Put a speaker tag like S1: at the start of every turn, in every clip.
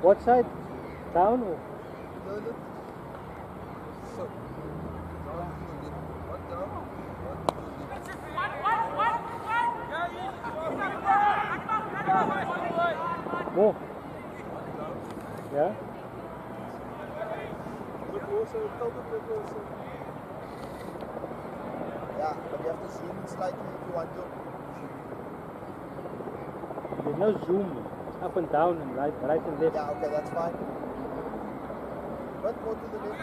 S1: What side? Down or? More. Yeah?
S2: Yeah, but you have to zoom slightly if you want to.
S1: There's no zoom. It's up and down and right and left.
S2: Yeah, okay, that's fine. But go to the left.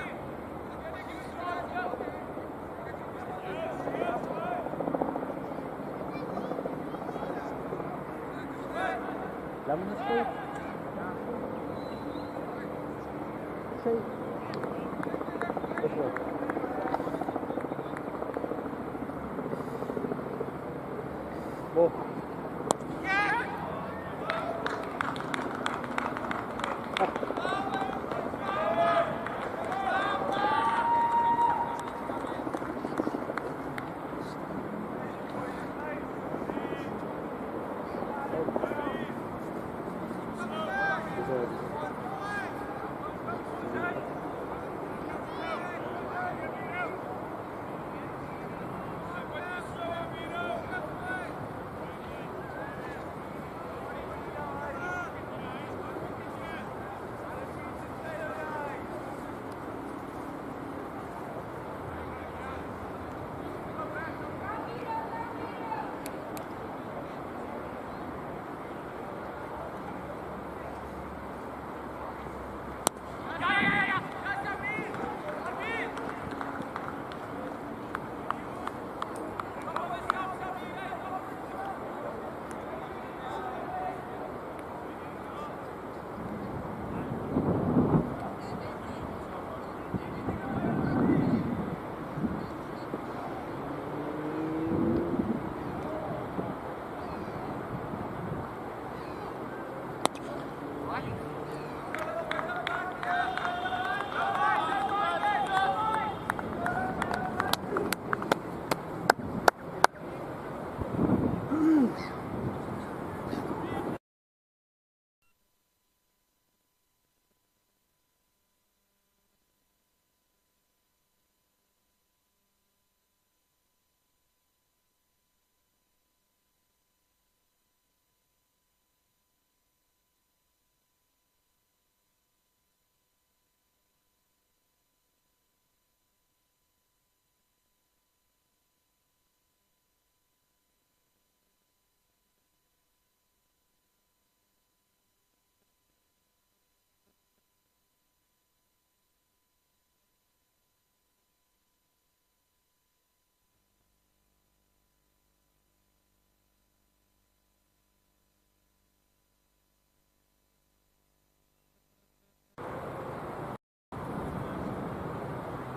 S1: Lemon scoop? Say. This way. More.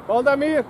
S3: Valdemir!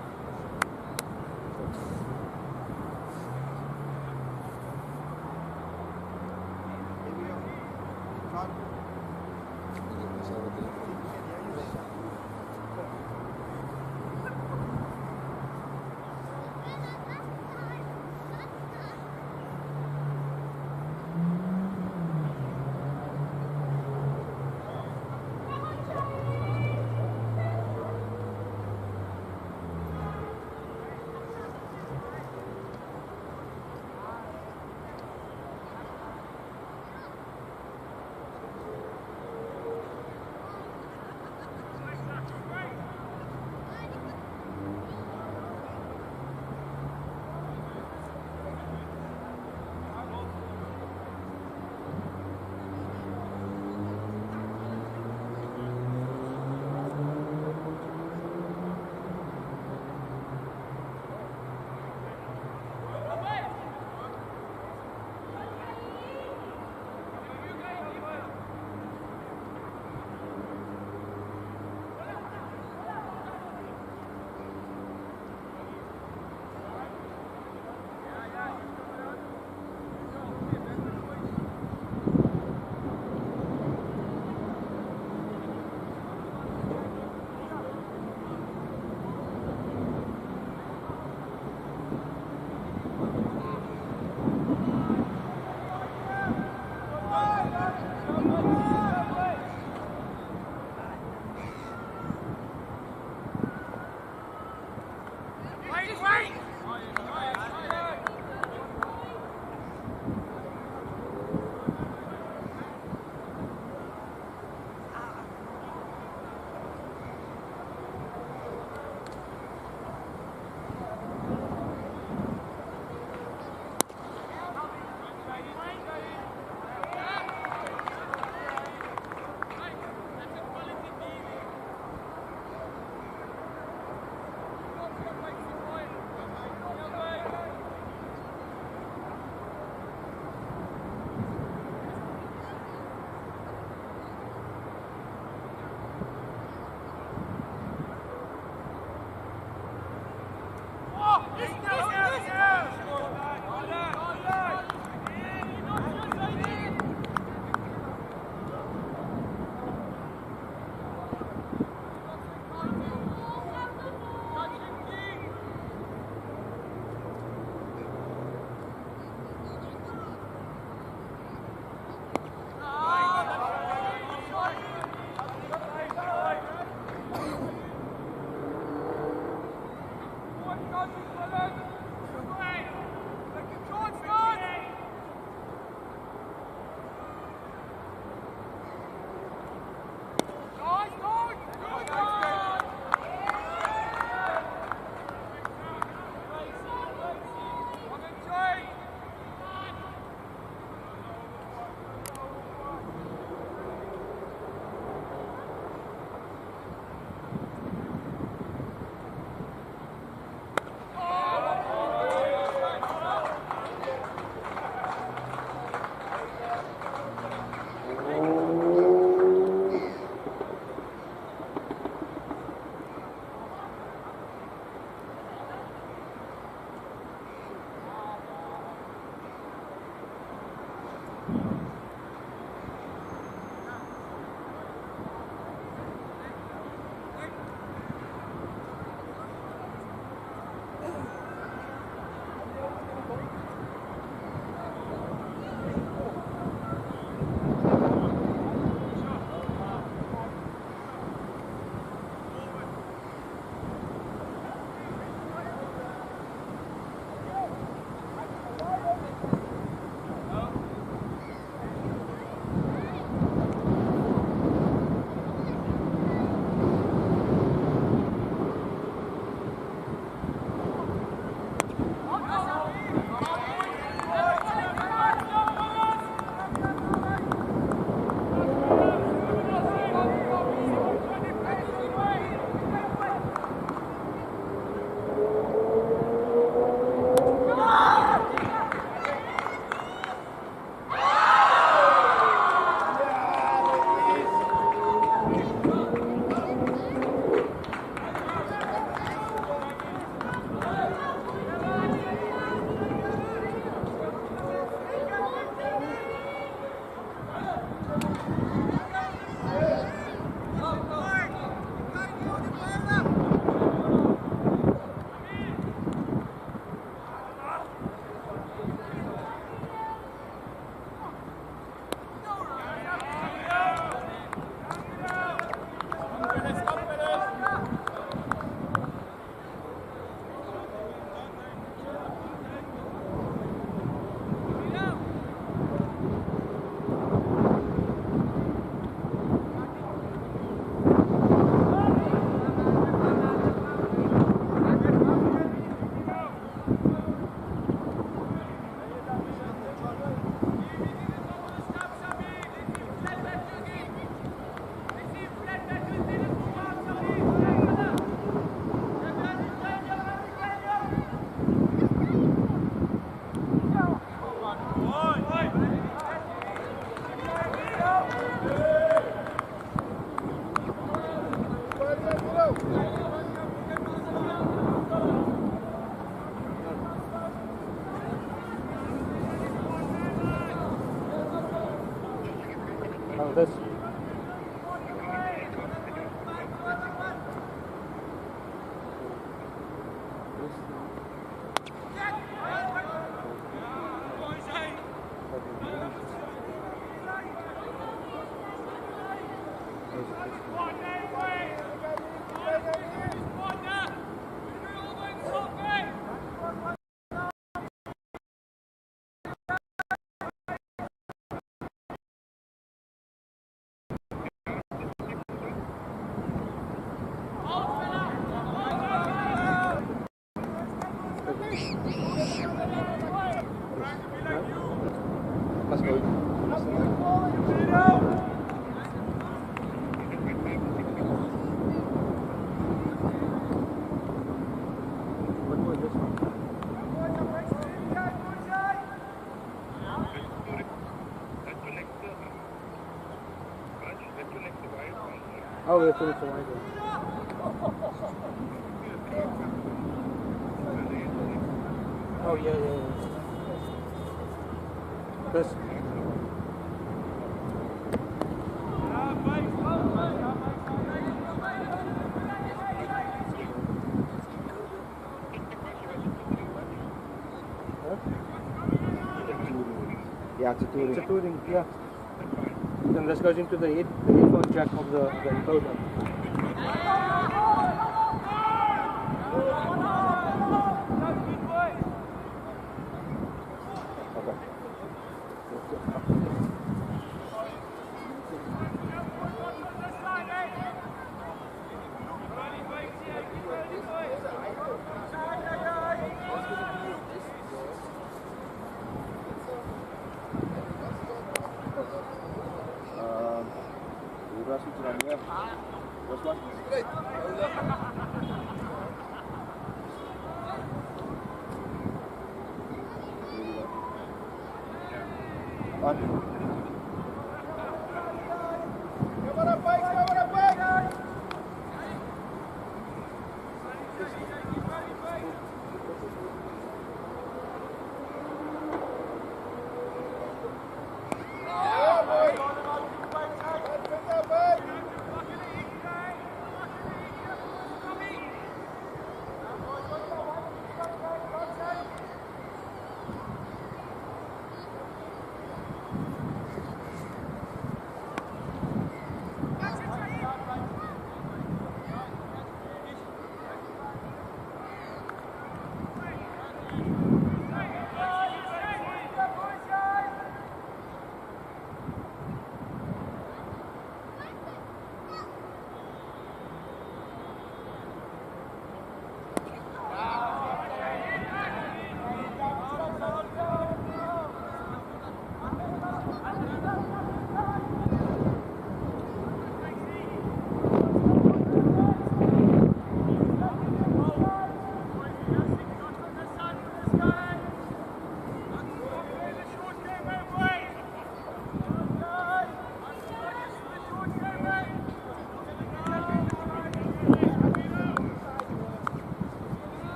S1: Oh, this.
S2: Let's go.
S1: What was this one? Oh, we have finished the wine. Oh, yeah. This.
S2: Yeah, it's a touring.
S1: It's a touring, yeah. Then this goes into the headphone jack of the encoder.
S2: This one? On.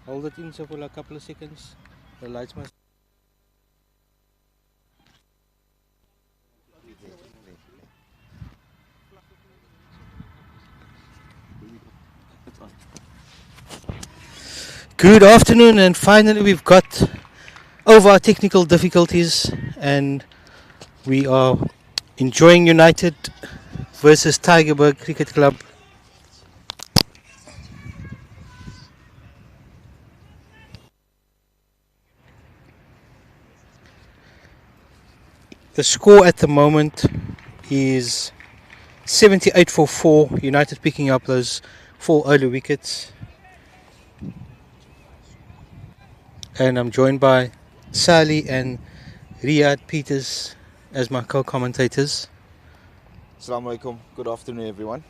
S1: Hold it in so for a couple of seconds. The lights must. Good afternoon, and finally we've got over our technical difficulties and we are enjoying United versus Tygerberg Cricket Club. The score at the moment is 78 for 4, United picking up those 4 early wickets. And I'm joined by Sally and Riyad Peters as my co-commentators.
S2: Assalamu alaikum. Good afternoon, everyone.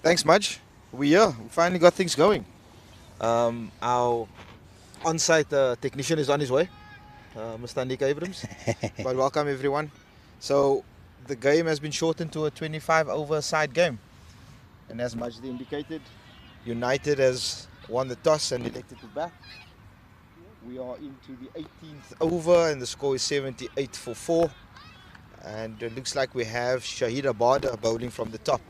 S2: Thanks, Mudge. We finally got things going. Our on-site technician is on his way, Mr. Nick Abrams. But welcome, everyone. So the game has been shortened to a 25-over side game, and as Mudge indicated, United has won the toss and elected to bat. We are into the 18th over, and the score is 78 for 4. And it looks like we have Shahid Abada bowling from the top.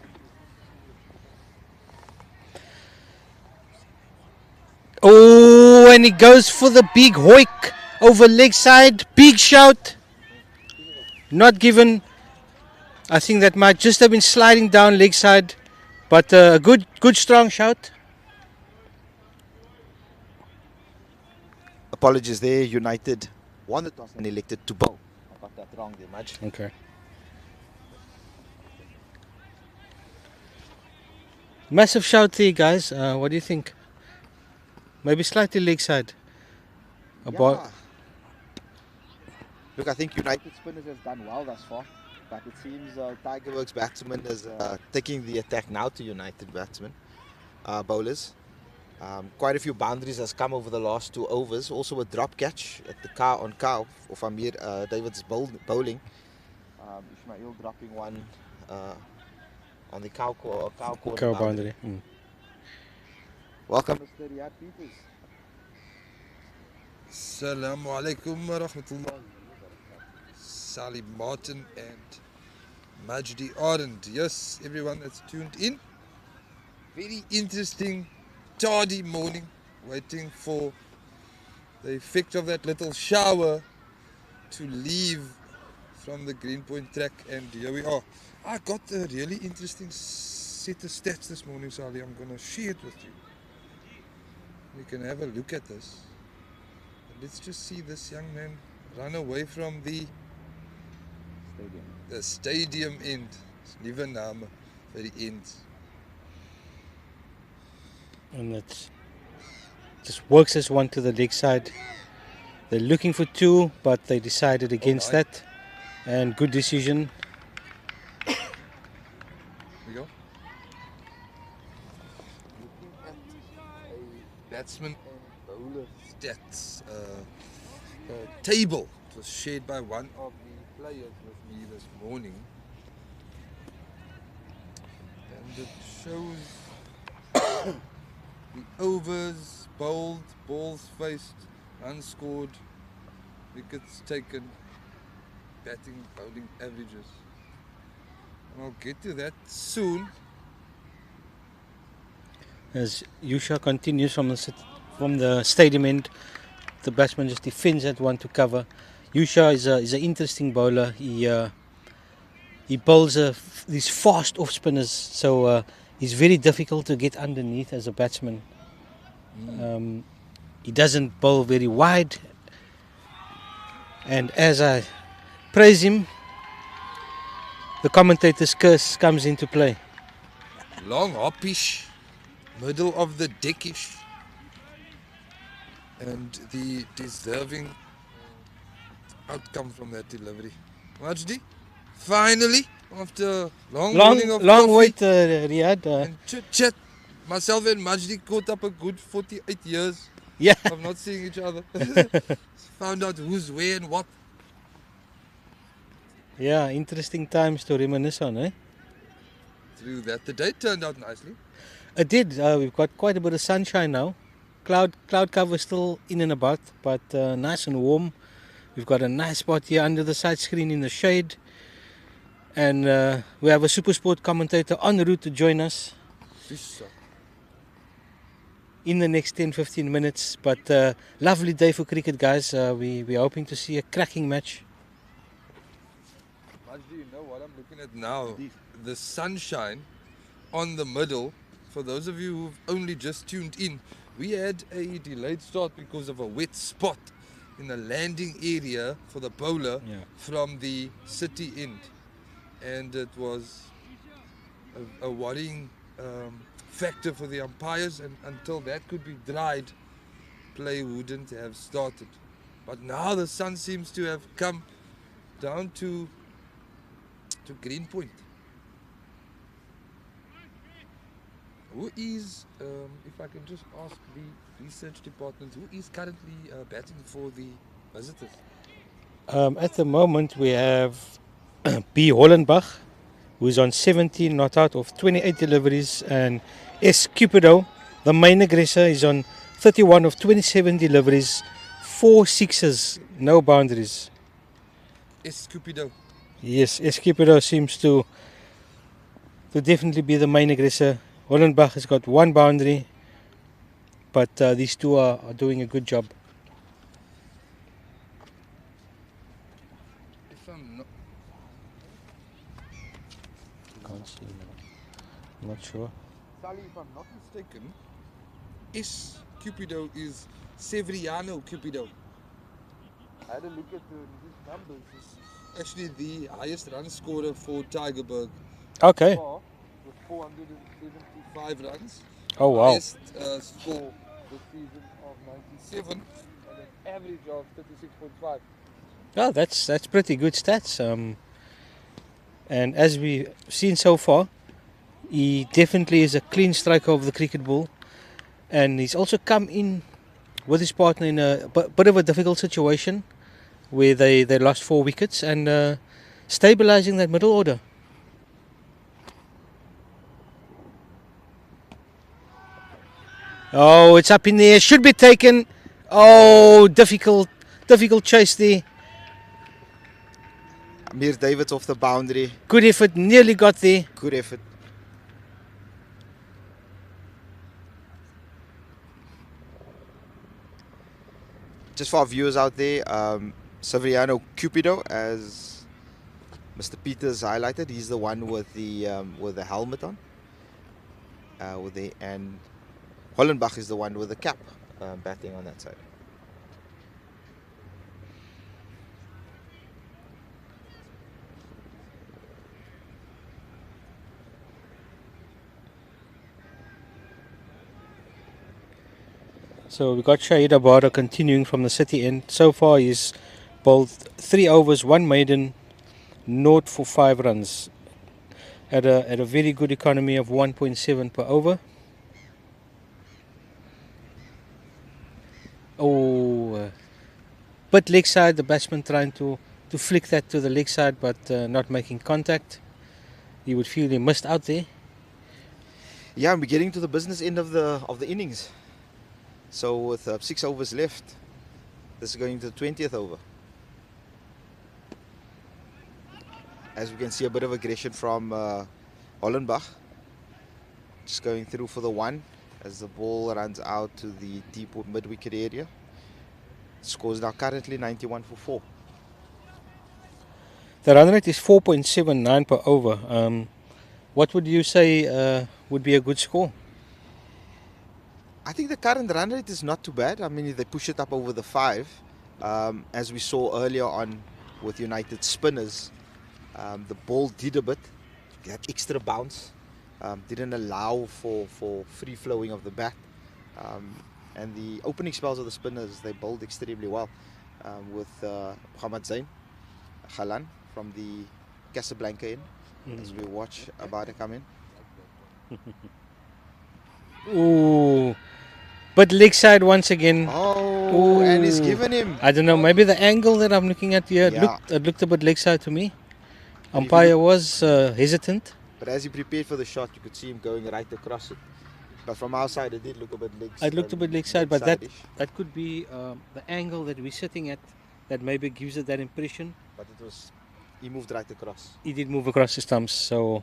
S1: Oh, and he goes for the big hoik over leg side. Big shout. Not given. I think that might just have been sliding down leg side. But a good strong shout.
S2: Apologies there, United won the toss and elected to bowl. I got that wrong there, Mudge.
S1: Okay. Massive shout there, guys. What do you think? Maybe slightly leg side.
S2: Yeah. Look, I think United spinners has done well thus far, but it seems Tygerberg's batsman is taking the attack now to United batsmen, bowlers. Quite a few boundaries has come over the last 2 overs. Also a drop catch at the on cow of Amir David's bowling. Ismail dropping one on the cow corner boundary. Welcome, Mr. Riyad Peters.
S3: Assalamu alaikum wa rahmatullah. Sally Martin and Majdi Arend. Yes, everyone that's tuned in. Very interesting, tardy morning. waiting for the effect of that little shower to leave from the Greenpoint track, and here we are. I got a really interesting set of stats this morning, Sally. I'm going to share it with you. We can have a look at this. Let's just see this young man run away from the stadium end. It's never name for the end.
S1: And it just works as one to the leg side. They're looking for two, but they decided against that. And good decision.
S3: Here we go. Looking at a batsman and bowler stats table. It was shared by one of the players with me this morning. And it shows the overs bowled, balls faced, unscored, wickets taken, batting, bowling averages. And I'll get to that soon.
S1: As Yusha continues from the stadium end, the batsman just defends that one to cover. Yusha is an interesting bowler. He bowls these fast off spinners, so he's very difficult to get underneath as a batsman. He doesn't bowl very wide, and as I praise him, the commentator's curse comes into play.
S3: Long hoppish, middle of the deckish, and the deserving outcome from that delivery. Majdi, finally, after long
S1: Long wait, Riyadh.
S3: and chit chat, myself and Majdi caught up a good 48 years
S1: Yeah,
S3: of not seeing each other. Found out who's where and what.
S1: yeah, interesting times to reminisce on, eh?
S3: Through that, the day turned out nicely.
S1: It did. We've got quite a bit of sunshine now. Cloud cover still in and about, but nice and warm. We've got a nice spot here under the side screen in the shade, and we have a SuperSport commentator en route to join us in the next 10-15 minutes. But lovely day for cricket, guys. We're hoping to see a cracking match.
S3: Majdi, you know what I'm looking at now? The sunshine on the middle. For those of you who've only just tuned in, we had a delayed start because of a wet spot in the landing area for the bowler from the city end. And it was a worrying factor for the umpires, and until that could be dried, play wouldn't have started. But now the sun seems to have come down to Greenpoint. Who is, if I can just ask the research department, who is currently batting for the visitors?
S1: At the moment, we have B. Hollenbach, who's on 17 not out of 28 deliveries, and S. Cupido, the main aggressor, is on 31 of 27 deliveries, 4 sixes, no boundaries.
S3: S. Cupido.
S1: Yes, S. Cupido seems to definitely be the main aggressor. Hollenbach has got 1 boundary, but these two are doing a good job.
S3: If I'm not,
S1: Can't see now. I'm not sure.
S3: Sally, if I'm not mistaken, S. Cupido is Severiano Cupido. I had a look at his numbers. He's actually the highest run scorer for Tygerberg.
S1: Okay.
S3: With 475 runs.
S1: Oh, wow.
S3: Highest score this season of 97 and an average of 36.5.
S1: Oh, that's pretty good stats. And as we've seen so far, he definitely is a clean striker of the cricket ball. And he's also come in with his partner in a bit of a difficult situation where they lost 4 wickets, and stabilizing that middle order. Oh, it's up in the air. Should be taken. Oh, difficult chase there.
S2: Mir Davids off the boundary.
S1: Good effort. Nearly got there.
S2: Good effort. just for our viewers out there, Severiano Cupido, as Mr. Peters highlighted, he's the one with the helmet on. And Hollenbach is the one with the cap batting on that side.
S1: So we got Shahid Abada continuing from the city end. So far he's bowled 3 overs, 1 maiden, 0 for 5 runs. At a very good economy of 1.7 per over. Oh, but leg side, the batsman trying to flick that to the leg side, but not making contact. You would feel he missed out there.
S2: Yeah, we're getting to the business end of the innings. So with 6 overs left, this is going to the 20th over. As we can see, a bit of aggression from Hollenbach. Just going through for the 1 as the ball runs out to the deep mid-wicket area. Scores now currently 91 for 4.
S1: The run rate is 4.79 per over. What would you say would be a good score?
S2: I think the current run rate is not too bad. I mean, if they push it up over the 5, as we saw earlier on with United spinners, the ball did a bit, that extra bounce, didn't allow for free flowing of the bat. And the opening spells of the spinners, they bowled extremely well with Muhammad Zain Khalan from the Casablanca in, as we watch Abada come in.
S1: Ooh, but leg side once again.
S2: Oh, and he's given him.
S1: I don't know, maybe the angle that I'm looking at here, it looked a bit leg side to me. Umpire was hesitant.
S2: But as he prepared for the shot, you could see him going right across it. But from our side, it did look a bit leg side.
S1: It looked a bit leg side, but that could be the angle that we're sitting at that maybe gives it that impression.
S2: But he moved right across.
S1: He did move across the stumps, so.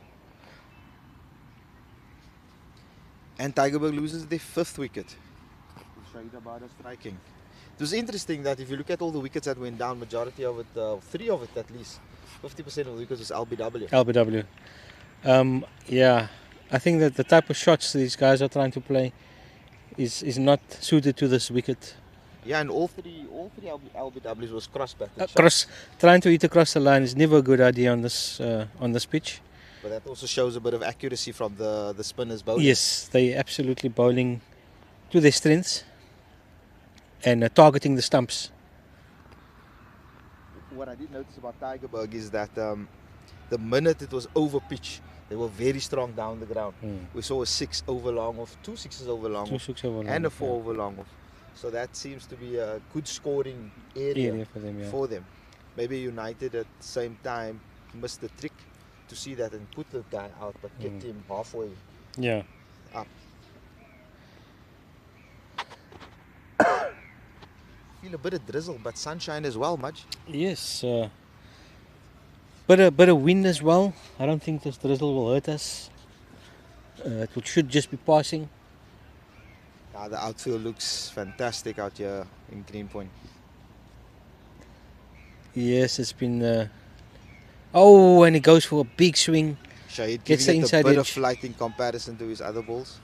S2: And Tygerberg loses their 5th wicket. Shahid Abada striking. It was interesting that if you look at all the wickets that went down, majority of it, 3 of it at least, 50% of the wickets was LBW.
S1: LBW. Yeah, I think that the type of shots these guys are trying to play is not suited to this wicket.
S2: Yeah, and all three LBWs was cross-batted.
S1: Trying to hit across the line is never a good idea on this pitch.
S2: But that also shows a bit of accuracy from the spinners bowling.
S1: Yes, they absolutely bowling to their strengths and targeting the stumps.
S2: What I did notice about Tygerberg is that the minute it was over pitch, they were very strong down the ground. We saw a 6 over long off, 2 6s over long off, and a 4 over long off. So that seems to be a good scoring area for them. Maybe United at the same time missed the trick to see that and put the guy out, but kept him halfway up. Feel a bit of drizzle, but sunshine as well, Mudge.
S1: Yes, but a wind as well. I don't think this drizzle will hurt us. It should just be passing.
S2: The outfield looks fantastic out here in Greenpoint.
S1: Yes, it's been. Oh, and he goes for a big swing.
S2: Shahid
S1: gets the inside
S2: a bit
S1: edge.
S2: of flight in comparison to his other balls.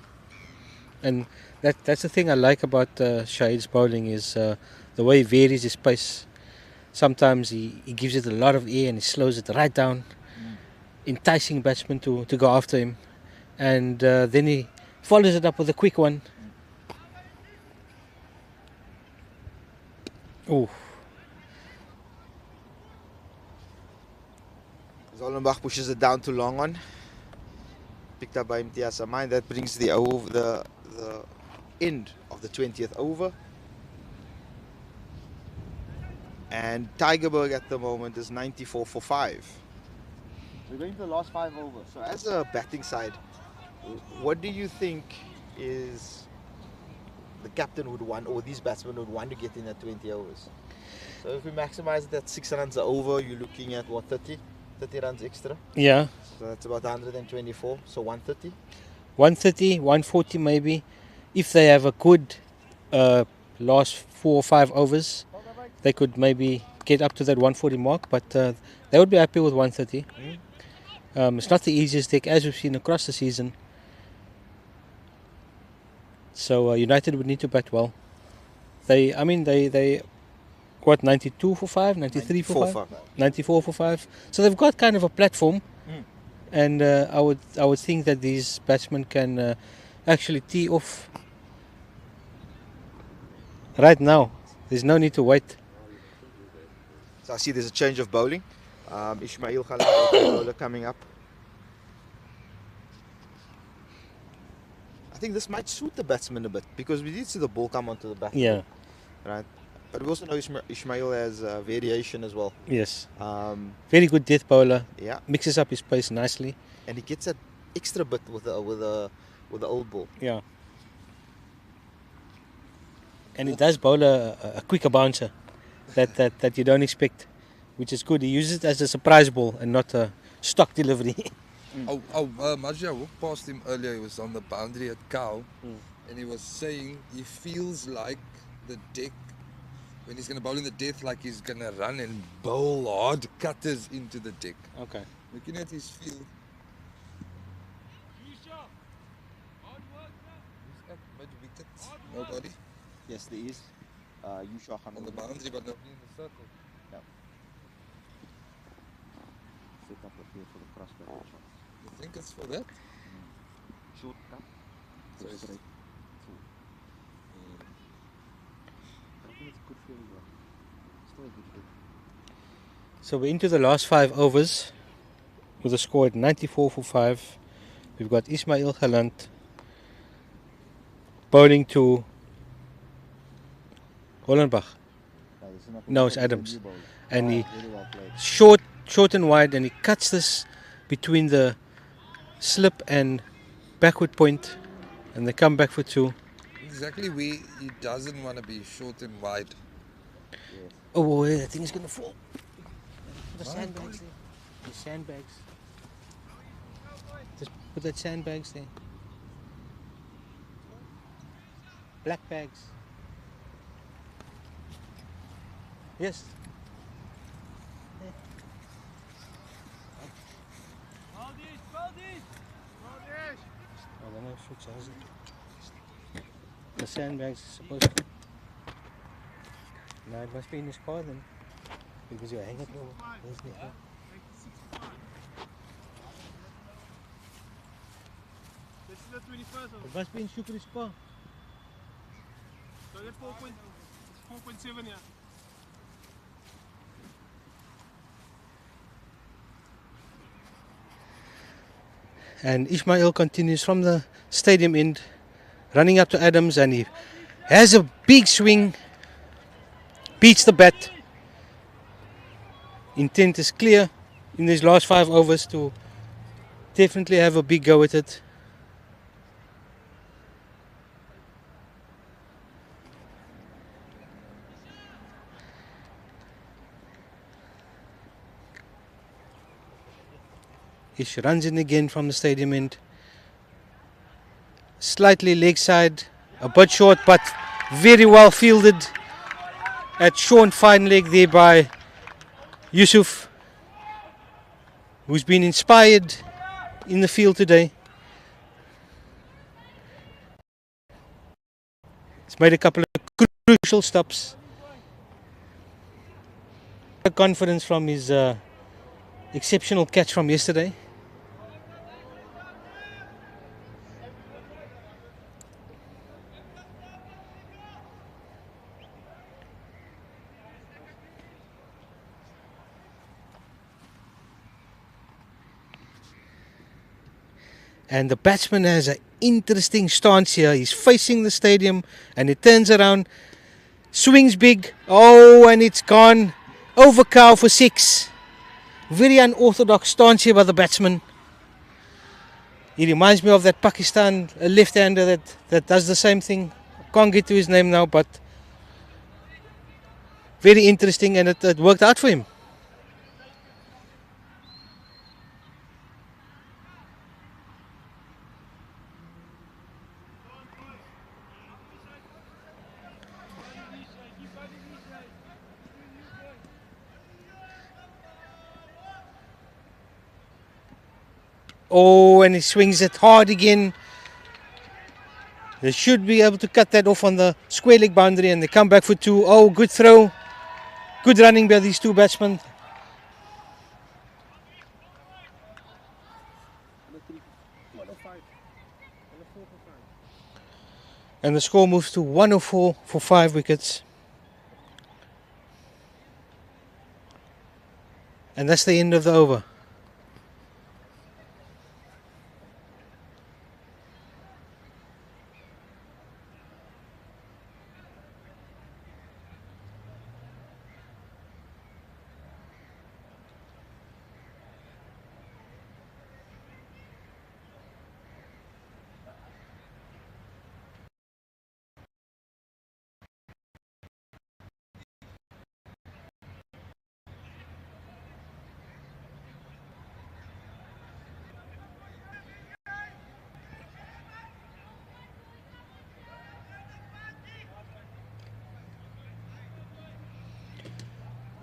S1: And that's the thing I like about Shahid's bowling is the way he varies his pace. Sometimes he gives it a lot of air and he slows it right down, enticing batsmen to go after him. And then he follows it up with a quick one. Oh.
S2: Hollenbach pushes it down to long on. Picked up by Imtiaz Amine. That brings the end of the 20th over. And Tygerberg at the moment is 94 for 5. We're going to the last 5 overs. So as a batting side, what do you think is the captain would want, or these batsmen would want to get in at 20 overs? So if we maximize it at 6 runs over, you're looking at what, 30 runs extra?
S1: Yeah.
S2: So that's about 124, so 130?
S1: 130, 140 maybe. If they have a good last 4 or 5 overs, they could maybe get up to that 140 mark, but they would be happy with 130. It's not the easiest deck as we've seen across the season. So United would need to bat well. They got 92 for 5, 93 for 5, 94 for 5. So they've got kind of a platform, and I would think that these batsmen can actually tee off right now. There's no need to wait.
S2: So I see there's a change of bowling. Ismail Khalid, bowler coming up. I think this might suit the batsman a bit because we did see the ball come onto the bat.
S1: Yeah.
S2: Right. But we also know Ismail has variation as well.
S1: Yes. Very good death bowler.
S2: Yeah.
S1: Mixes up his pace nicely.
S2: And he gets that extra bit with the old ball.
S1: Yeah. And he does bowl a quicker bouncer that you don't expect, which is good. He uses it as a surprise ball and not a stock delivery.
S3: Majid, I walked past him earlier. He was on the boundary at Cow, and he was saying he feels like the deck, when he's going to bowl in the death, like he's going to run and bowl hard cutters into the deck.
S1: Okay.
S3: Looking at his field. Who's at mid-wicket? Nobody?
S2: Yes, there is. Yusha
S3: On the boundary, but nobody in the circle.
S2: Yeah. Set up a field for the crossbar shot.
S3: You think it's for that?
S2: Short cut.
S3: So it's
S2: straight. I think it's a good field as well. Still a good field.
S1: So we're into the last 5 overs with a score at 94 for 5. We've got Ismail Khalid bowling to Hollenbach. No, it's Adams. And he short and wide, and he cuts this between the slip and backward point, and they come back for 2.
S3: Exactly where he doesn't want to be, short and wide.
S2: Yes.
S1: Oh, yeah, that thing is going to fall. The sandbags there. The sandbags. Just put that sandbags there. Black bags. Yes. Oh, then I should charge it. The sandbags is supposed to. No, it must be in his car then. Because you hang it over.
S4: This is the 21st.
S1: It must be in Shukri's car.
S4: So that's 4.7, yeah.
S1: And Ismail continues from the stadium end, running up to Adams, and he has a big swing, beats the bat. Intent is clear in these last 5 overs to definitely have a big go at it. Ish runs in again from the stadium end. Slightly leg side, a bit short, but very well fielded at Sean fine leg there by Yusuf, who's been inspired in the field today. He's made a couple of crucial stops. Confidence from his exceptional catch from yesterday. And the batsman has an interesting stance here. He's facing the stadium and he turns around, swings big. Oh, and it's gone over cow for 6. Very unorthodox stance here by the batsman. He reminds me of that Pakistan left-hander that does the same thing. Can't get to his name now, but very interesting, and it worked out for him. Oh, and he swings it hard again. They should be able to cut that off on the square leg boundary, and they come back for 2. Oh, good throw. Good running by these 2 batsmen.
S4: 105. 104 for 5.
S1: And the score moves to 104 for 5 wickets. And that's the end of the over.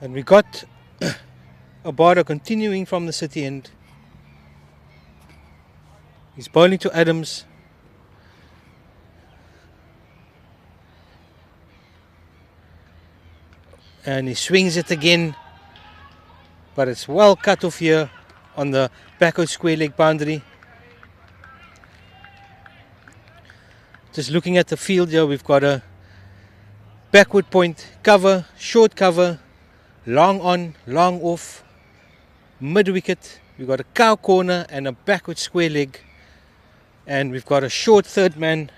S1: And we got a border continuing from the city end. He's bowling to Adams. And he swings it again. But it's well cut off here on the backward square leg boundary. Just looking at the field here, we've got a backward point, cover, short cover, long on, long off, mid wicket. We've got a cow corner and a backward square leg. And we've got a short third man.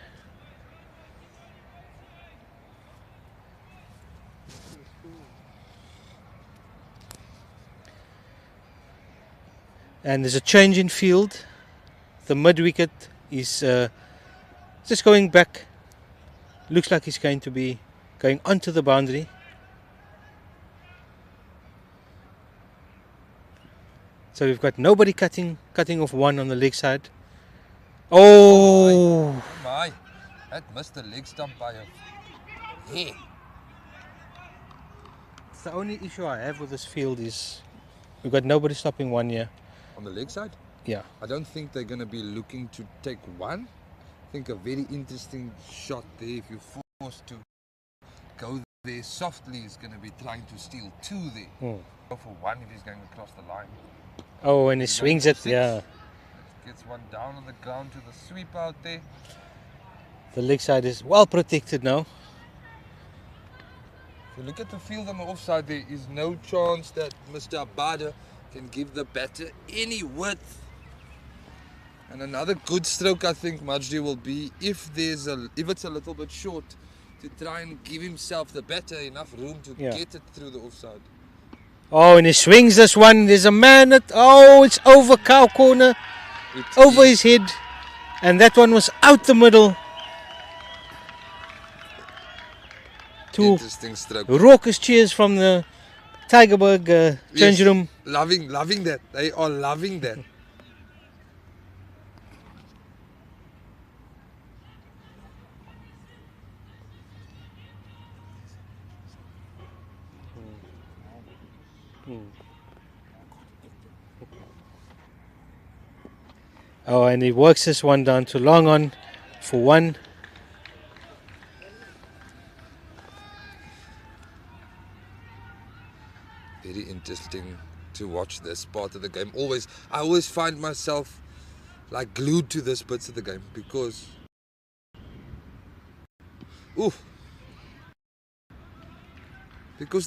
S1: And there's a change in field. The mid wicket is just going back. Looks like he's going to be going onto the boundary. So we've got nobody cutting off 1 on the leg side. Oh!
S3: Oh my, that missed the leg stump by a hair.
S1: The only issue I have with this field is we've got nobody stopping 1 here.
S3: On the leg side?
S1: Yeah.
S3: I don't think they're going to be looking to take 1. I think a very interesting shot there, if you're forced to go there softly, is going to be trying to steal 2 there. Go for 1 if he's going across the line.
S1: Oh, and he swings it, yeah.
S3: Gets 1 down on the ground to the sweep out there.
S1: The leg side is well protected now.
S3: If you look at the field on the offside, there is no chance that Mr. Abada can give the batter any width. And another good stroke, I think, Majdi, will be if it's a little bit short, to try and give himself, the batter, enough room to get it through the offside.
S1: Oh, and he swings this one. There's a man at, oh, it's over cow corner, over his head. And that one was out the middle. Two
S3: interesting stroke.
S1: Raucous cheers from the Tygerberg change room.
S3: Loving that. They are loving that.
S1: Oh, and he works this one down to long on for 1.
S3: Very interesting to watch this part of the game. I always find myself like glued to this bits of the game because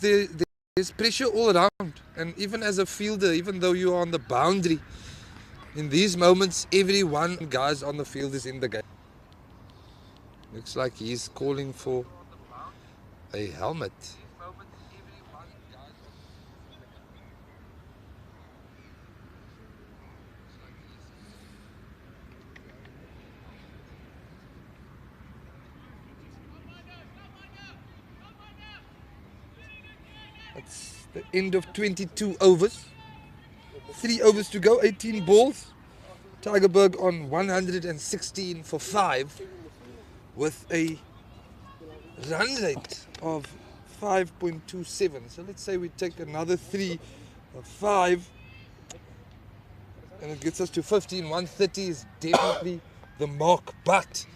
S3: there's pressure all around, and even as a fielder, even though you are on the boundary, in these moments every one guys on the field is in the game. Looks like he's calling for a helmet. It's the end of 22 overs. 3 overs to go, 18 balls. Tygerberg on 116 for 5 with a run rate of 5.27. So let's say we take another 3 of 5. and it gets us to 15. 130 is definitely the mark, but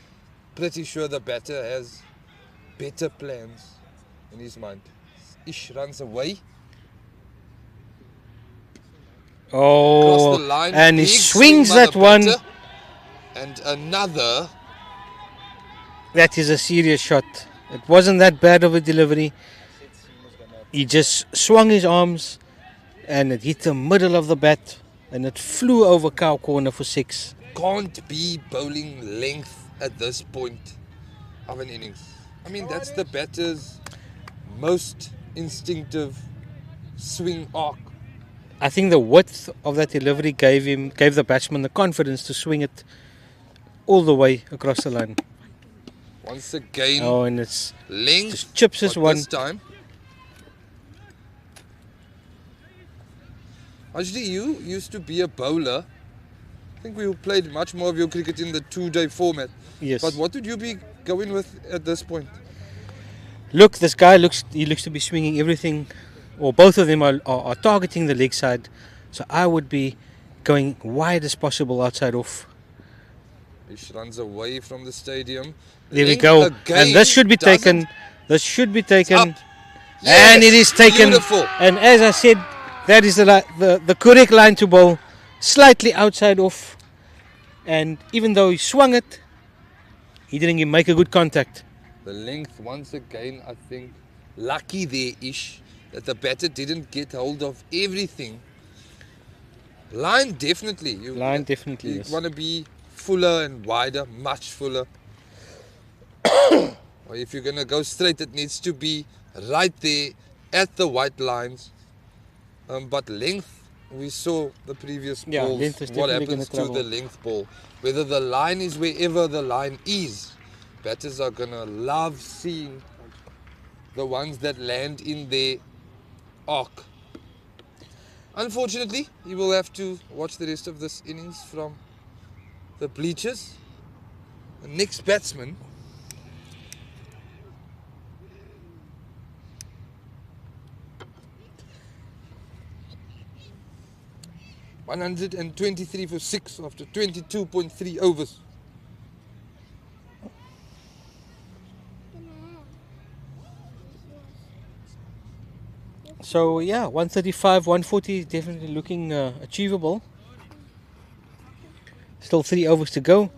S3: pretty sure the batter has better plans in his mind. Ish runs away. Across
S1: Oh,
S3: the line,
S1: and he
S3: big
S1: swings
S3: swing by
S1: that
S3: the
S1: one.
S3: batter. And another.
S1: That is a serious shot. It wasn't that bad of a delivery. He just swung his arms and it hit the middle of the bat and it flew over cow corner for 6.
S3: Can't be bowling length at this point of an innings. I mean, that's the batter's most instinctive swing arc.
S1: I think the width of that delivery gave the batsman the confidence to swing it all the way across the line.
S3: Once again,
S1: Oh, and it's
S3: length,
S1: just chips this
S3: but
S1: one.
S3: this time. Actually, you used to be a bowler. I think we played much more of your cricket in the 2-day format.
S1: Yes.
S3: But what would you be going with at this point?
S1: Look, this guy looks to be swinging everything, or both of them are targeting the leg side. So I would be going wide as possible outside off.
S3: Ish runs away from the stadium.
S1: There we
S3: Length
S1: go.
S3: again,
S1: And this should be
S3: doesn't-
S1: taken. This should be taken.
S3: Up.
S1: And it
S3: Yes,
S1: is taken.
S3: beautiful.
S1: And as I said, that is the correct line to bowl. Slightly outside off. And even though he swung it, he didn't even make a good contact.
S3: The length, once again, I think, lucky there-ish that the batter didn't get hold of everything. Line, definitely.
S1: Line, definitely,
S3: You
S1: yes.
S3: want to be fuller and wider, much fuller. Or if you're going to go straight, it needs to be right there at the white lines. But length, we saw the previous
S1: Yeah,
S3: balls,
S1: length is
S3: what
S1: definitely
S3: happens
S1: gonna
S3: to
S1: travel.
S3: the length ball. Whether the line is wherever the line is, batters are going to love seeing the ones that land in their arc. Unfortunately, you will have to watch the rest of this innings from the bleachers. The next batsman, (123 for 6 after 22.3 overs.
S1: So yeah, 135, 140 is definitely looking achievable. Still 3 overs to go.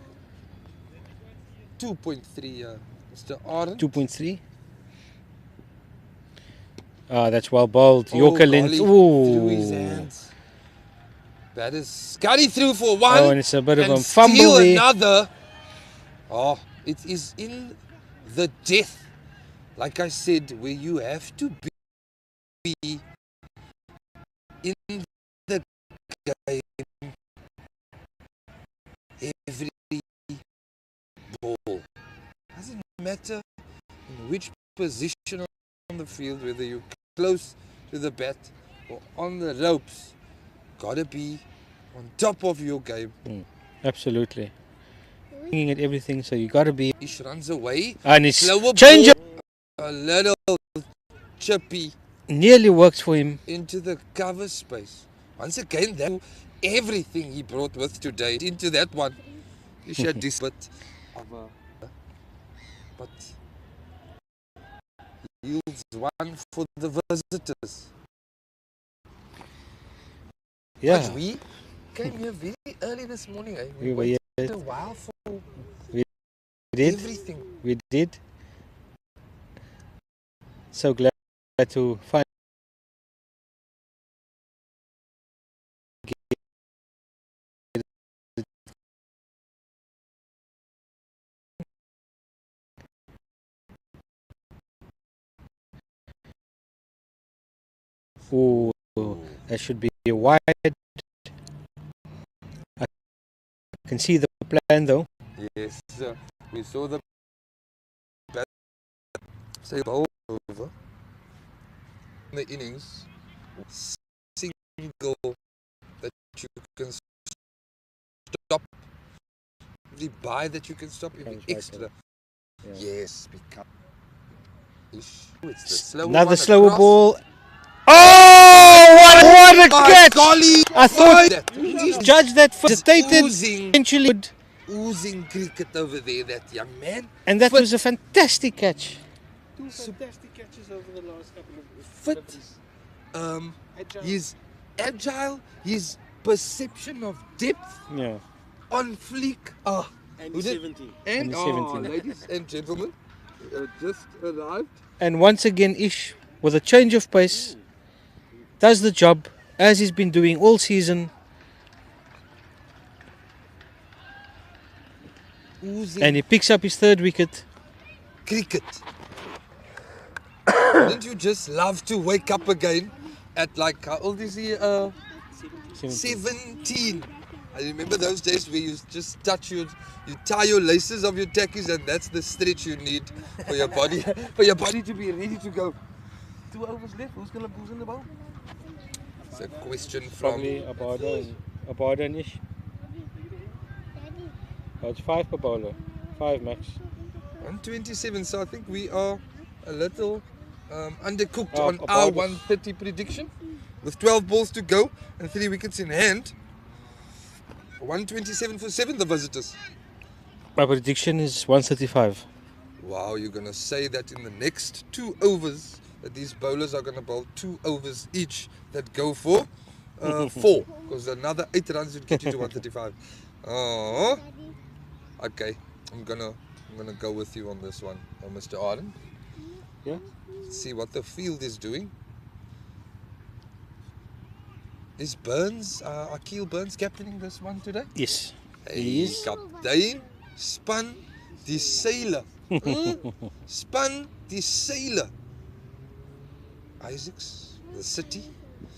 S3: 2.3, Mr. Arend.
S1: 2.3. Ah, that's well bowled.
S3: Oh,
S1: Yorker length.
S3: golly,
S1: Ooh.
S3: through his hands. That is scuddy through for one.
S1: Oh, and it's a bit of
S3: and
S1: a fumble
S3: steal
S1: there.
S3: another. Oh, it is in the death. Like I said, where you have to be in the game every ball. Doesn't matter in which position on the field, whether you're close to the bat or on the ropes, gotta be on top of your game.
S1: Absolutely. Looking at everything, so you got to be.
S3: Ish runs away.
S1: And it's
S3: Slower
S1: change
S3: ball, a little chippy
S1: nearly works for him.
S3: into the cover space. Once again, that everything he brought with today into that one. He had this bit of a, but yields one for the visitors.
S1: Yeah,
S3: But we came here very early this morning. Eh?
S1: we were
S3: waited
S1: here.
S3: a while for
S1: We did.
S3: everything.
S1: We did. So glad to find. Oh, that should be wide. I can see the plan though.
S3: Yes, we saw the bat say bowl over in the innings. Single that you can stop. Every buy that you can stop, every
S1: Comes right
S3: extra.
S1: over. Yeah.
S3: Yes, become. It's the slower
S1: Another
S3: one
S1: slower
S3: across.
S1: ball. Oh, what a catch!
S3: Golly!
S1: I thought
S3: that. He's
S1: judge that stated
S3: oozing,
S1: eventually,
S3: oozing cricket over there, that young man.
S1: and that
S3: Fit.
S1: was a fantastic catch.
S4: Two fantastic catches over the last couple of
S3: Fit.
S4: deliveries. Agile.
S3: His agile, his perception of depth
S1: Yeah.
S3: on fleek. Oh,
S4: And
S3: who
S4: he's
S3: did-
S4: 17.
S3: and
S1: he's
S3: oh,
S1: 17.
S3: ladies and gentlemen, just arrived.
S1: And once again, Ish, with a change of pace, does the job as he's been doing all season,
S3: Oozing
S1: and he picks up his third wicket.
S3: cricket. Wouldn't you just love to wake up again at like, how old is he? 17. I remember those days where you just you tie your laces of your tackies, and that's the stretch you need for your body, to be ready to go.
S4: 2 overs left. Who's in the ball?
S3: It's a question from
S1: Probably Abada and Ish. Oh, it's 5 per bowler. 5 max.
S3: 127. So I think we are a little undercooked
S1: Oh,
S3: on our
S1: about
S3: 130 prediction, with 12 balls to go and 3 wickets in hand. 127 for 7, the visitors.
S1: My prediction is 135.
S3: Wow, you're going to say that in the next 2 overs, that these bowlers are going to bowl 2 overs each that go for 4, because another 8 runs would get you to 135. Oh, okay. I'm gonna go with you on this one, Mr. Arden.
S1: Yeah.
S3: See what the field is doing. Is Burns, Akil Burns, captaining this one today?
S1: Yes.
S3: Hey,
S1: He is.
S3: Kaptein, span die seile. Span die seile. Isaacs, the city.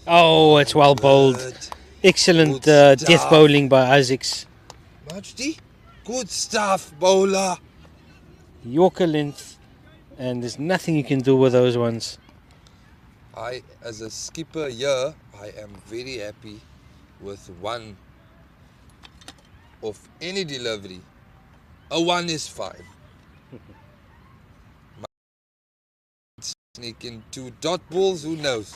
S1: Oh, it's well bowled.
S3: Good.
S1: Excellent
S3: Good
S1: death
S3: stuff.
S1: bowling by Isaacs.
S3: Majdi, good stuff, bowler.
S1: Yorker length, and there's nothing you can do with those ones.
S3: I, as a skipper here, I am very happy with 1 of any delivery. A 1 is fine. Might sneak into dot balls, who knows?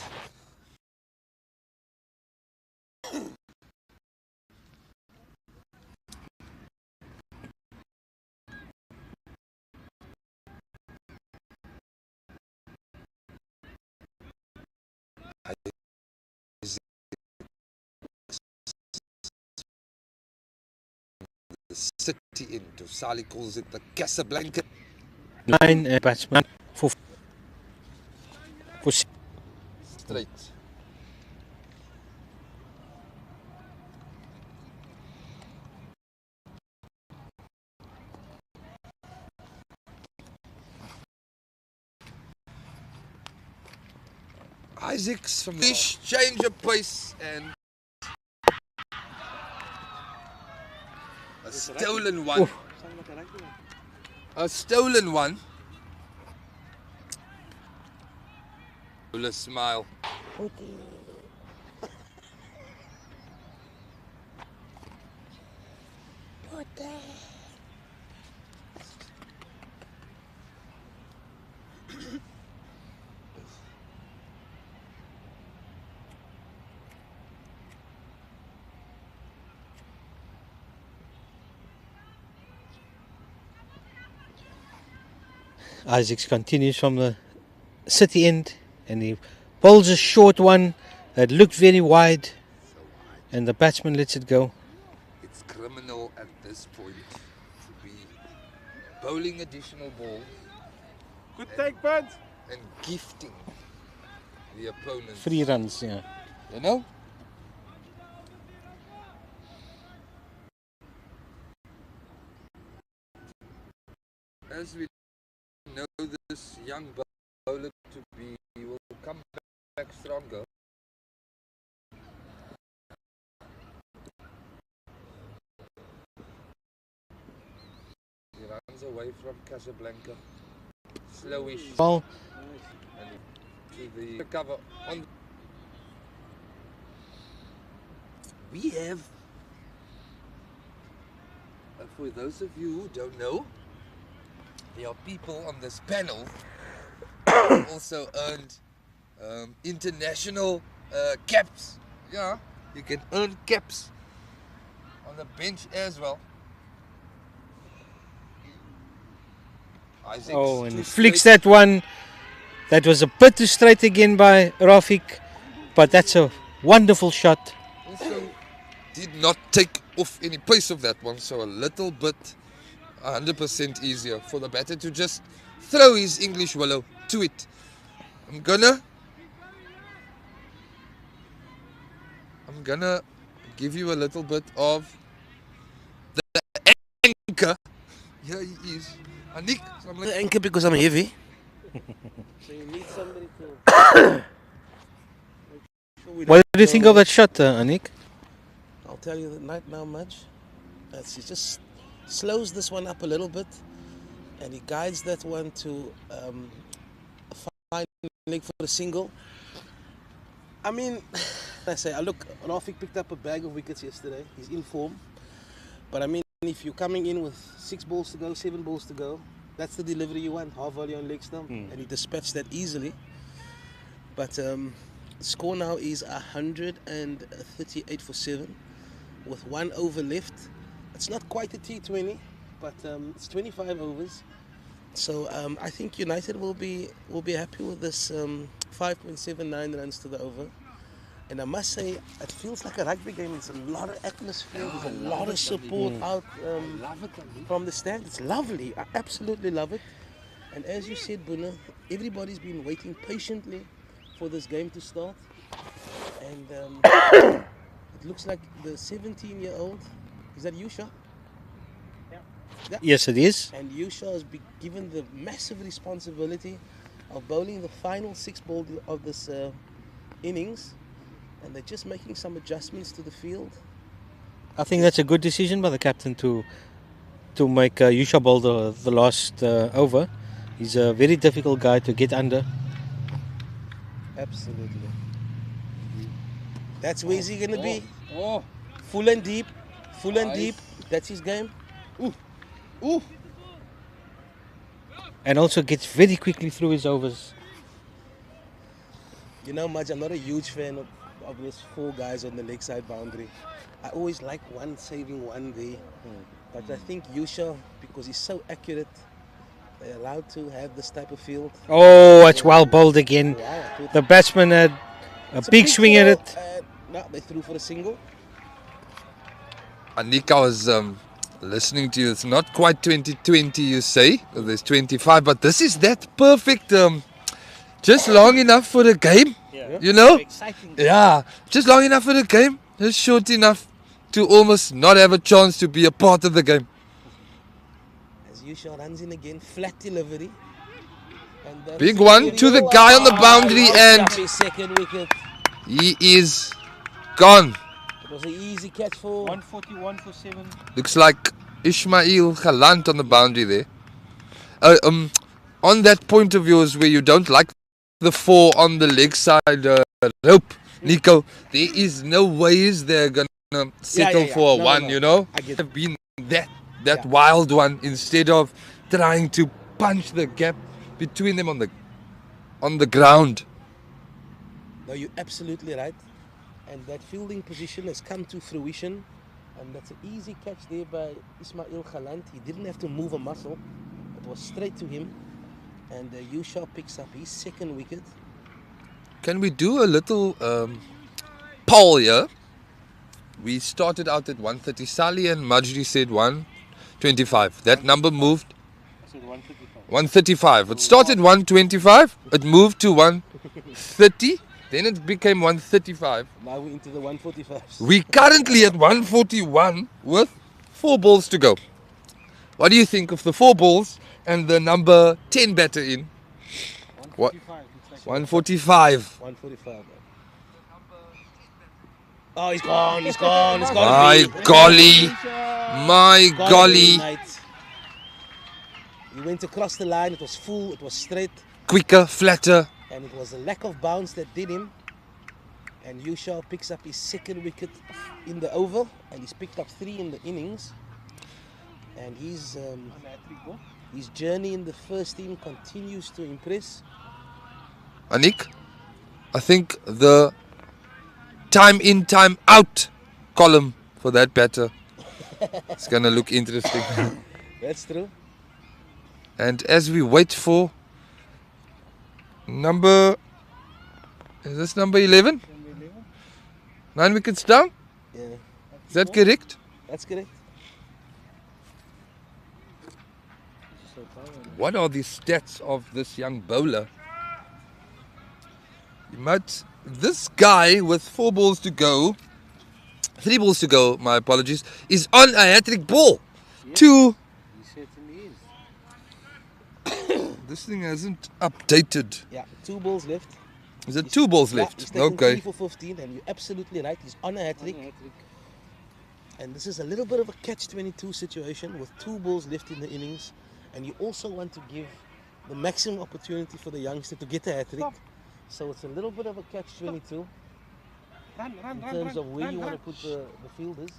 S3: The city into Sally calls it the Casablanca.
S1: 9 batsmen for
S3: Straight. Isaacs from Fish, change of pace, and a stolen one.
S1: Oof.
S3: A stolen one. A smile.
S1: Isaacs continues from the city end, and he bowls a short one that looked very wide, and the batsman lets it go.
S3: It's criminal at this point to be bowling additional balls
S4: Good take, Burns.
S3: and gifting the opponent.
S1: 3 runs, yeah.
S3: You know? As we know this young bowler to be, he will come back stronger. He runs away from Casablanca, slowish,
S1: Well,
S3: and to the cover on. We have, for those of you who don't know, there are people on this panel who also earned international caps. Yeah, you can earn caps on the bench as well. Isaac's
S1: Oh, and
S3: too
S1: he flicks
S3: straight.
S1: that one. That was a bit too straight again by Rafik, but that's a wonderful shot.
S3: Also did not take off any pace of that one, so a little bit 100% easier for the batter to just throw his English willow to it. I'm gonna give you a little bit of the anchor. Here he is. Anik, so I'm
S4: The
S3: like,
S4: anchor because I'm heavy. So you need somebody to.
S1: What do you think of that shot, Anik?
S4: I'll tell you that right now, Mudge. He just slows this one up a little bit, and he guides that one to a fine leg for a single. I mean, I say, look, Rafik picked up a bag of wickets yesterday. He's in form, but I mean, if you're coming in with 6 balls to go, 7 balls to go, that's the delivery you want, half volley on leg stump, and he dispatched that easily. But score now is 138 for 7 with 1 over left. It's not quite a T20, but it's 25 overs. So I think United will be happy with this 5.79 runs to the over. And I must say, it feels like a rugby game. It's a lot of atmosphere. There's a lot of support out from the stand. It's lovely. I absolutely love it. And as you said, Buna, everybody's been waiting patiently for this game to start. And it looks like the 17-year-old, is that Yusha? Yeah.
S1: Yes, it is.
S4: And Yusha has been given the massive responsibility of bowling the final 6 balls of this innings. And they're just making some adjustments to the field.
S1: I think that's a good decision by the captain to make Yusha bowl the last over. He's a very difficult guy to get under.
S4: Absolutely. That's where he's going to be.
S3: oh,
S4: Full and deep. Full and
S3: Nice.
S4: deep. That's his game.
S3: ooh,
S1: And also gets very quickly through his overs.
S4: You know, Maj, I'm not a huge fan of those 4 guys on the leg side boundary. I always like one saving one there. But I think Yusha, because he's so accurate, they're allowed to have this type of field.
S1: Oh, it's well bowled again.
S4: Wow, I thought
S1: The batsman had a
S4: it's
S1: big swing at
S4: ball,
S1: it.
S4: and no, they threw for a single.
S3: Anik, I was listening to you. It's not quite 2020, you say. There's 25, but this is that perfect. Just long enough for the game. You know?
S1: Exciting.
S3: Yeah, just long enough for the game. Just short enough to almost not have a chance to be a part of the game.
S4: As Yusha runs in again, flat delivery. And that
S3: Big
S4: is
S3: one
S4: very
S3: to the
S4: good.
S3: guy on the boundary,
S4: Lost
S3: and
S4: up his second wicket.
S3: he is gone.
S4: It was an easy catch for
S1: 141 for 7.
S3: Looks like Ismail Galant on the boundary there. On that point of yours where you don't like the 4 on the leg side rope, Nico, there is no ways they're gonna settle for a
S4: No,
S3: 1,
S4: no.
S3: you know?
S4: I get it.
S3: Have been that wild one instead of trying to punch the gap between them on the ground.
S4: No, you're absolutely right. And that fielding position has come to fruition. And that's an easy catch there by Ismail Galant. He didn't have to move a muscle. It was straight to him. And Yusha picks up his second wicket.
S3: Can we do a little poll here? We started out at 130. Sally and Majdi said 125. That number moved 135. It started 125. It moved to 130. Then it became 135.
S4: Now we're into the 145s.
S3: We're currently at 141 with 4 balls to go. What do you think of the 4 balls and the number 10 batter in? What? 145.
S4: 145. Oh, he's gone. He's gone. He's gone.
S3: My golly. My golly.
S4: He went across the line. It was full. It was straight.
S3: Quicker, flatter.
S4: And it was a lack of bounce that did him. And Yusha picks up his second wicket in the over. And he's picked up 3 in the innings. And his journey in the first team continues to impress.
S3: Anik? I think the time in, time out column for that batter is going to look interesting.
S4: That's true.
S3: And as we wait for number, is this number 11? 9 wickets down?
S4: Yeah,
S3: Is that correct?
S4: that's correct.
S3: What are the stats of this young bowler? This guy with 4 balls to go, 3 balls to go, my apologies, is on a hat-trick ball.
S1: Yep.
S3: 2.
S1: He certainly is.
S3: This thing hasn't updated.
S4: Yeah, 2 balls left.
S3: Is it 2 balls
S4: Yeah,
S3: left?
S4: he's taking 3
S3: Okay.
S4: for 15, and you're absolutely right. He's on a hat-trick.
S1: On a hat-trick.
S4: And this is a little bit of a catch-22 situation with 2 balls left in the innings, and you also want to give the maximum opportunity for the youngster to get a hat-trick. So it's a little bit of a catch-22 in terms of where you want to put the fielders.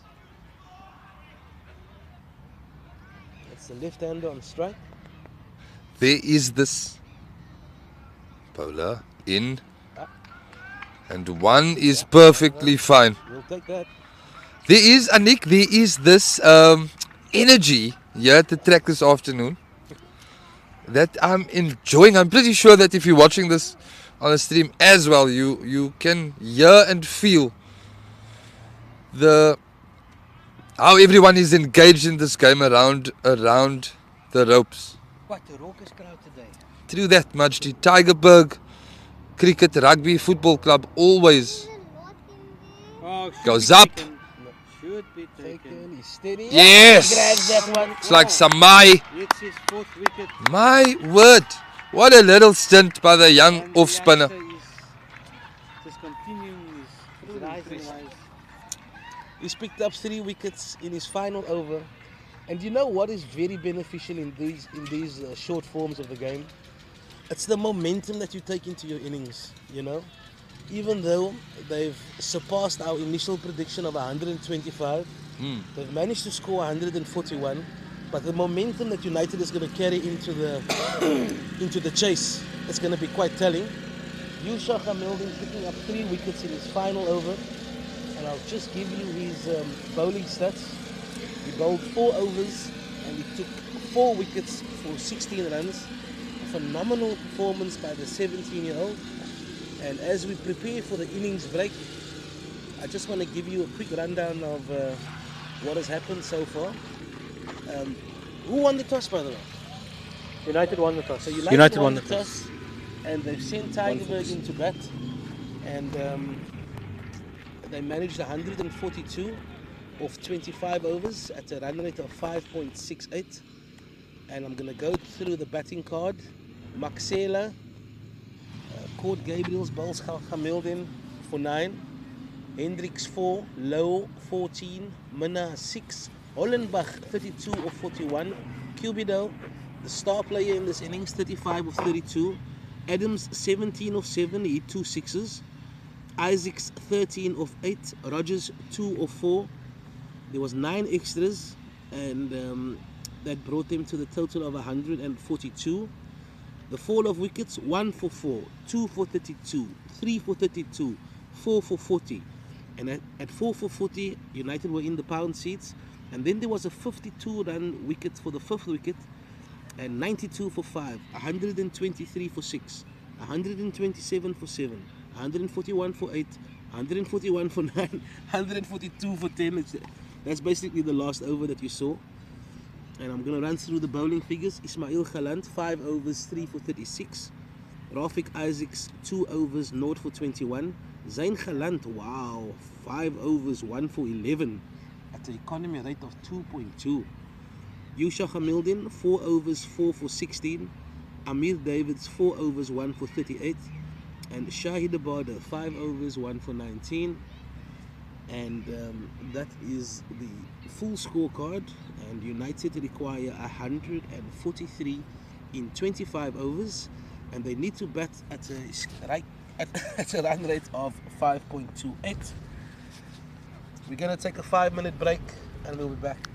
S4: It's the left-hander on strike.
S3: There is this bowler in, and 1 is perfectly fine.
S4: We'll take that.
S3: There is, Anik, there is this energy here at the track this afternoon that I'm enjoying. I'm pretty sure that if you're watching this on the stream as well, you can hear and feel how everyone is engaged in this game around the ropes.
S1: What a raucous crowd today.
S3: Through that, Majdi, Tygerberg Cricket Rugby Football Club always
S1: Oh,
S3: goes up.
S1: Should be taken.
S4: He's steady.
S3: Yes!
S4: He grabs that one.
S3: It's like Samai.
S1: It's his 4th wicket.
S3: My word. What a little stint by the young
S1: And the
S3: off spinner.
S1: youngster is just continuing his rise and rise.
S4: He's picked up 3 wickets in his final over. And you know what is very beneficial in these short forms of the game? It's the momentum that you take into your innings, you know? Even though they've surpassed our initial prediction of 125, they've managed to score 141, but the momentum that United is going to carry into the chase, it's going to be quite telling. Yusha Hamildin picking up 3 wickets in his final over, and I'll just give you his bowling stats. He bowled 4 overs and he took 4 wickets for 16 runs. A phenomenal performance by the 17-year-old. And as we prepare for the innings break, I just want to give you a quick rundown of what has happened so far. Who won the toss, by the way?
S1: United won the toss.
S4: So United won the toss, and they've sent Tygerberg into bat, and they managed 142 off 25 overs at a run rate of 5.68. And I'm going to go through the batting card. Maxela, Court Gabriel's bowls Hamildin for 9, Hendricks 4, Low 14, Minna 6, Hollenbach 32 of 41, Cubido, the star player in this innings, 35 of 32, Adams 17 of 7, he hit 2 sixes, Isaacs 13 of 8, Rogers 2 of 4, there was 9 extras, and that brought them to the total of 142. The fall of wickets, 1 for 4, 2 for 32, 3 for 32, 4 for 40. And at 4 for 40, United were in the pound seats. And then there was a 52-run wicket for the 5th wicket, and 92 for 5, 123 for 6, 127 for 7, 141 for 8, 141 for 9, 142 for 10. That's basically the last over that you saw. And I'm going to run through the bowling figures. Ismail Galant, 5 overs, 3 for 36. Rafik Isaacs, 2 overs, 0 for 21. Zain Galant, wow, 5 overs, 1 for 11 at an economy rate of 2.2. Yusha Hamildin, 4 overs, 4 for 16. Amir Davids, 4 overs, 1 for 38. And Shahid Abada, 5 overs, 1 for 19. And that is the full scorecard, and United require 143 in 25 overs, and they need to bat at a run rate of 5.28. We're going to take a 5-minute break and we'll be back.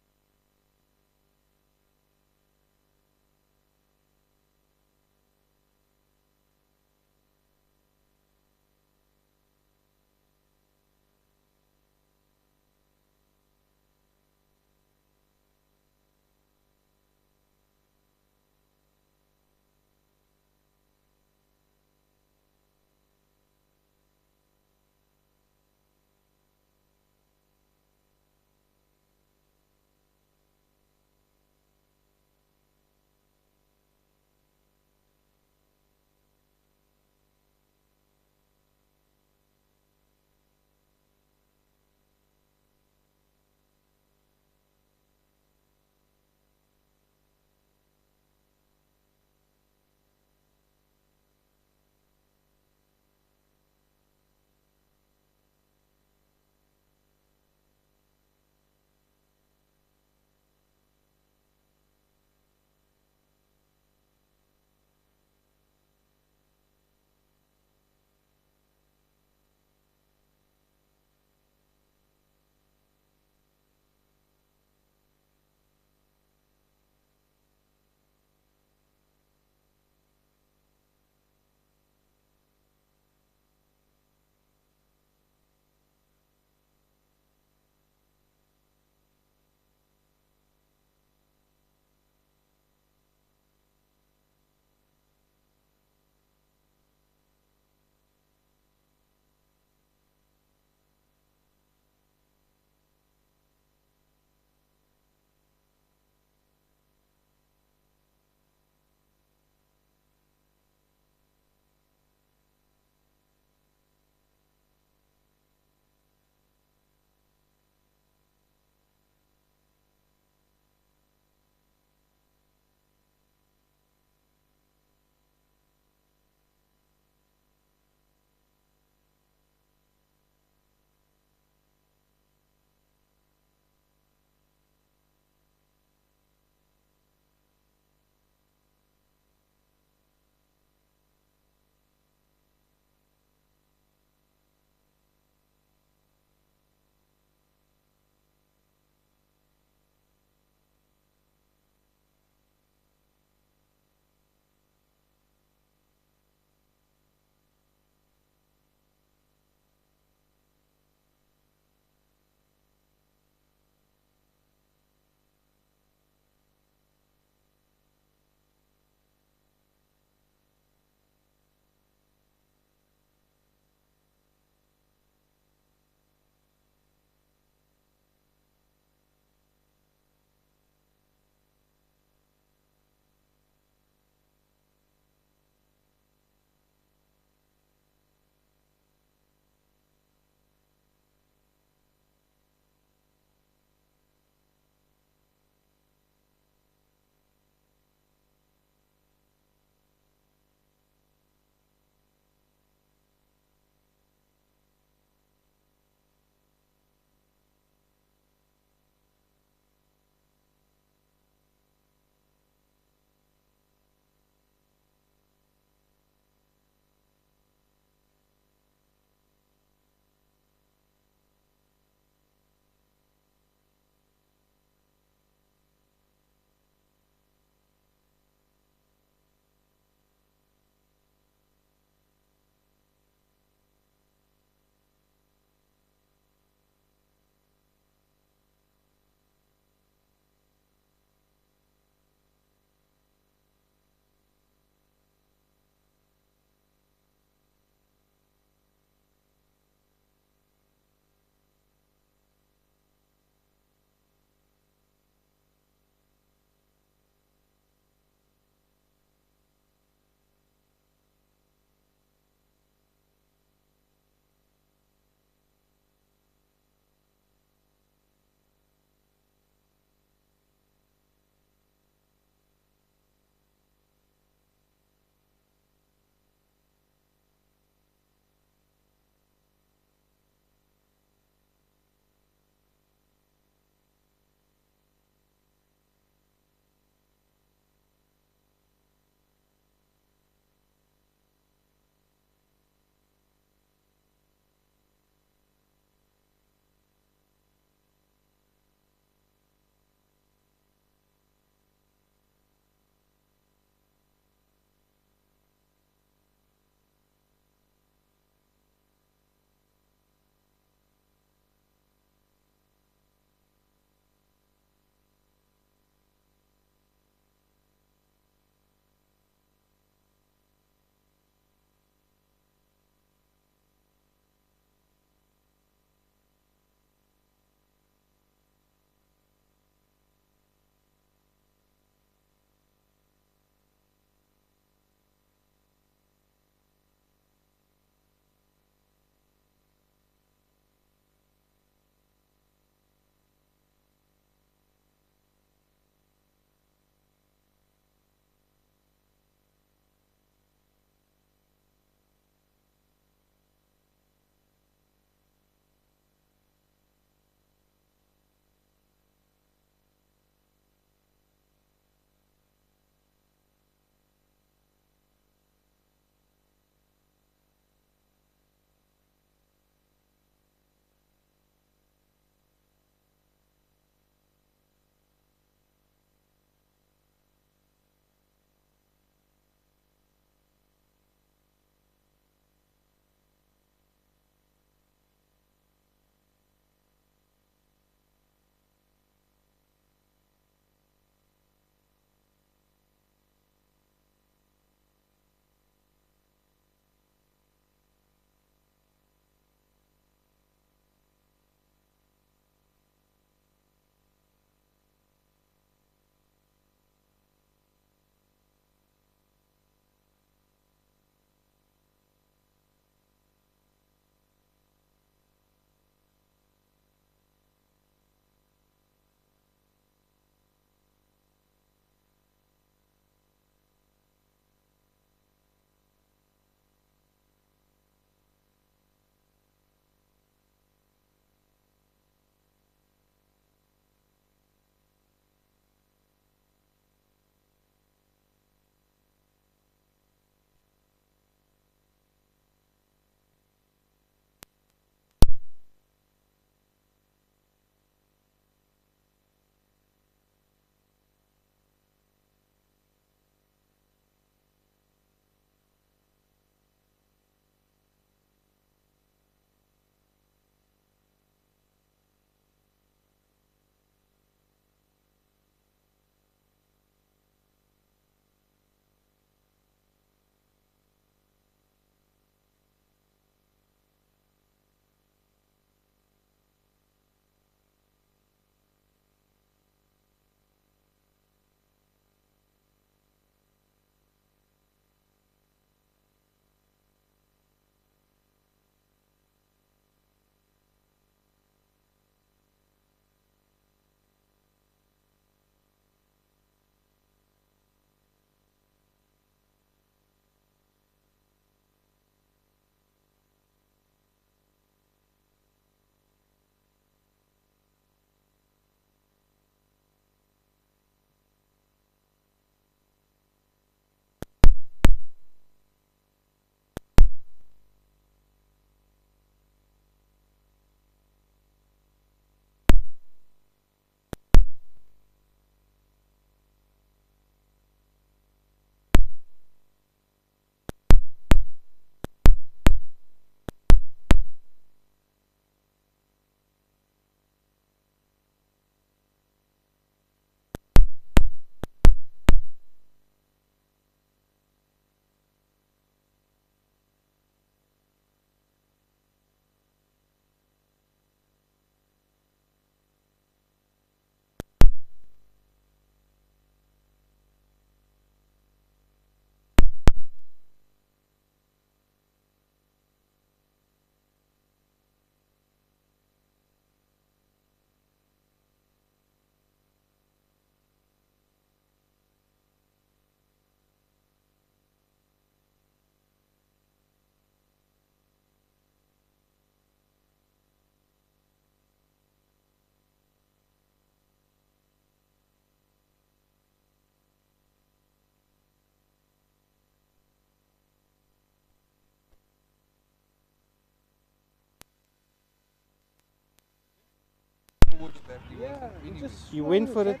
S3: towards that. He wanted anyway.
S1: You went for it.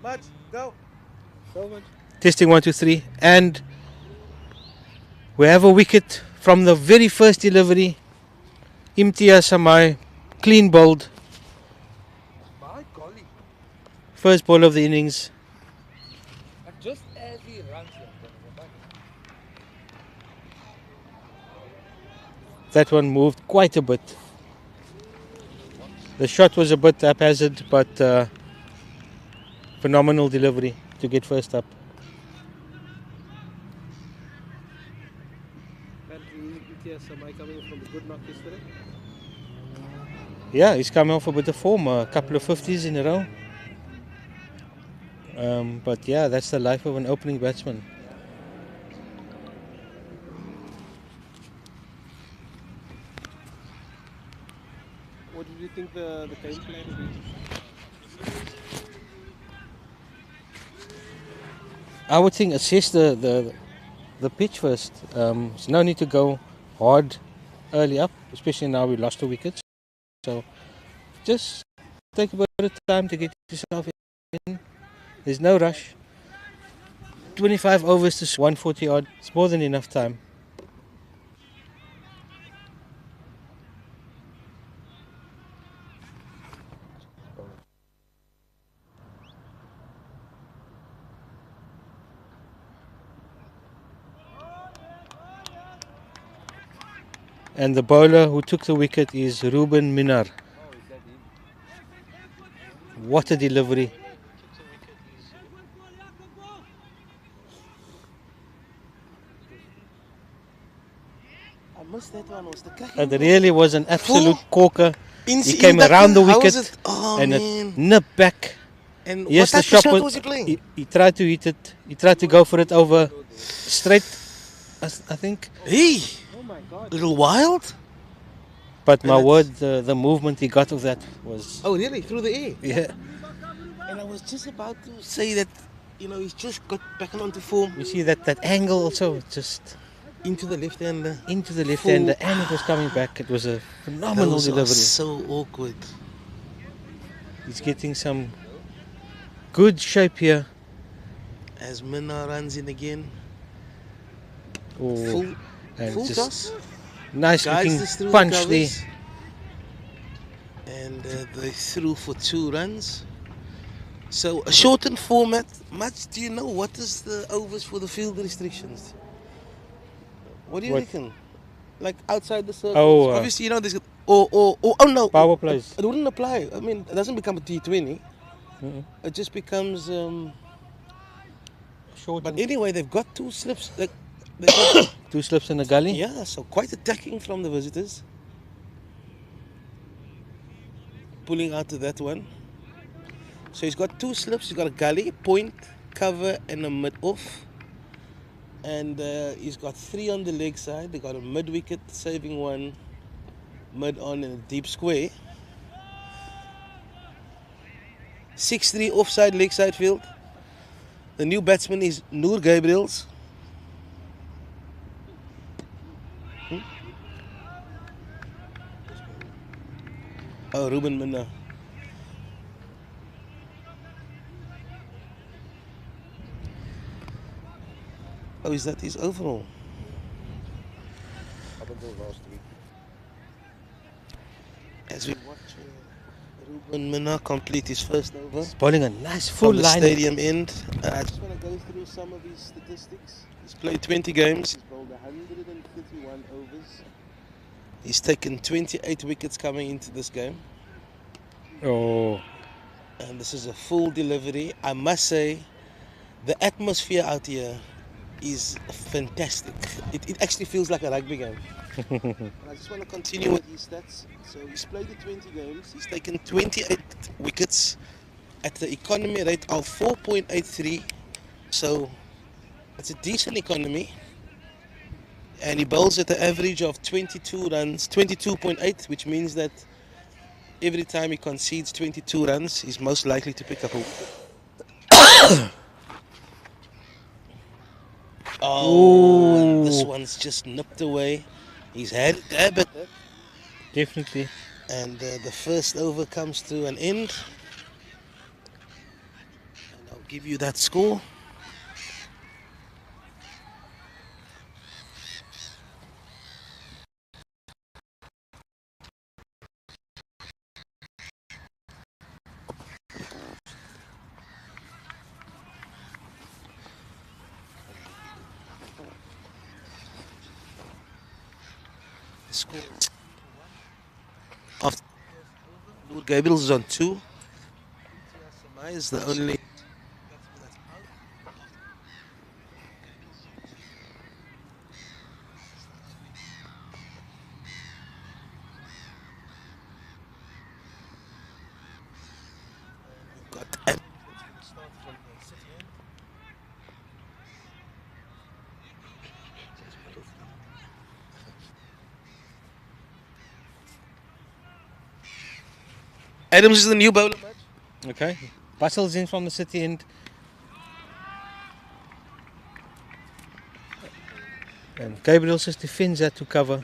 S4: Much, go. So much.
S1: Testing 1, 2, 3, and we have a wicket from the very first delivery. Imtiaz Samai, clean bowled,
S3: My golly.
S1: first ball of the innings.
S3: Like just as he runs like
S1: That one moved quite a bit. The shot was a bit haphazard, but phenomenal delivery to get first up.
S4: And Samai coming from a good knock yesterday.
S1: Yeah, he's coming off a bit of form, a couple of 50s in a row. But yeah, that's the life of an opening batsman.
S4: What did you think the game plan would be?
S1: I would think assess the pitch first. There's no need to go hard early up, especially now we lost a wicket. So just take a bit of time to get yourself in. There's no rush. 25 overs to 140 odd. It's more than enough time. And the bowler who took the wicket is Ruben Minar. What a delivery.
S4: I missed that one. Was the cracking
S1: It really was an absolute corker.
S4: In
S1: He came
S4: that
S1: around the
S4: how was
S1: wicket
S4: it? Oh,
S1: and
S4: man.
S1: it nipped back.
S4: And
S1: Yes,
S4: what
S1: the
S4: type of
S1: shot
S4: shot was he playing?
S1: He tried to hit it. He tried to go for it over straight, I think.
S4: Hey,
S1: Oh my God!
S4: a little wild.
S1: But my
S4: And
S1: word, the movement he got of that was
S4: Oh, really? Through the air?
S1: yeah.
S4: And I was just about to say that, he's just got back onto form
S1: You see that angle also just
S4: into the left hander.
S1: into the left
S4: Full-
S1: hander, and it was coming back. It was a phenomenal
S4: Those are
S1: delivery.
S4: so awkward.
S1: He's getting some good shape here.
S4: As Minna runs in again.
S1: Oh,
S4: Full,
S1: and
S4: full
S1: just
S4: toss.
S1: nice
S4: Guides
S1: looking
S4: this through
S1: punch
S4: the
S1: there.
S4: covers. And they threw for 2 runs. So a shortened format. Much, do you know what is the overs for the field restrictions? What do you
S1: What?
S4: reckon? Like outside the circle.
S1: Oh,
S4: Obviously, there's oh no.
S1: Power plays.
S4: It wouldn't apply. I mean, it doesn't become a T20.
S1: Mm-mm.
S4: It just becomes.
S1: Short.
S4: But anyway, they've got 2 slips. They've got,
S1: 2 slips in the gully.
S4: yeah, so quite attacking from the visitors. Pulling out to that one. So he's got 2 slips. He's got a gully, point, cover, and a mid off. And he's got 3 on the leg side. They got a mid wicket, saving 1, mid on, and a deep square. 6-3 offside leg side field. The new batsman is Noor Gabriels. Oh, Ruben Minna. Oh, is that his overall?
S2: Up until last week.
S4: As we watch Ruben Minna complete his first over
S1: He's bowling a nice full
S4: from the
S1: line.
S4: stadium end. I just want to go through some of his statistics. He's played 20 games. He's bowled 131 overs. He's taken 28 wickets coming into this game.
S1: Oh,
S4: And this is a full delivery. I must say, the atmosphere out here is fantastic. It actually feels like a rugby game. And I just want to continue with his stats. So he's played the 20 games. He's taken 28 wickets at the economy rate of 4.83. So it's a decent economy. And he bowls at the average of 22 runs, 22.8, which means that every time he concedes 22 runs, he's most likely to pick up a wicket. Oh, and this one's just nipped away. He's had a dab at that.
S1: definitely.
S4: And the first over comes to an end. And I'll give you that score. The score of Lord Gabriel's is on 2. Samai is the only. Got Adam. Start from the city end. Adams is the new bowler.
S1: Okay. Bustles in from the city end. And Gabriel just defends that to cover.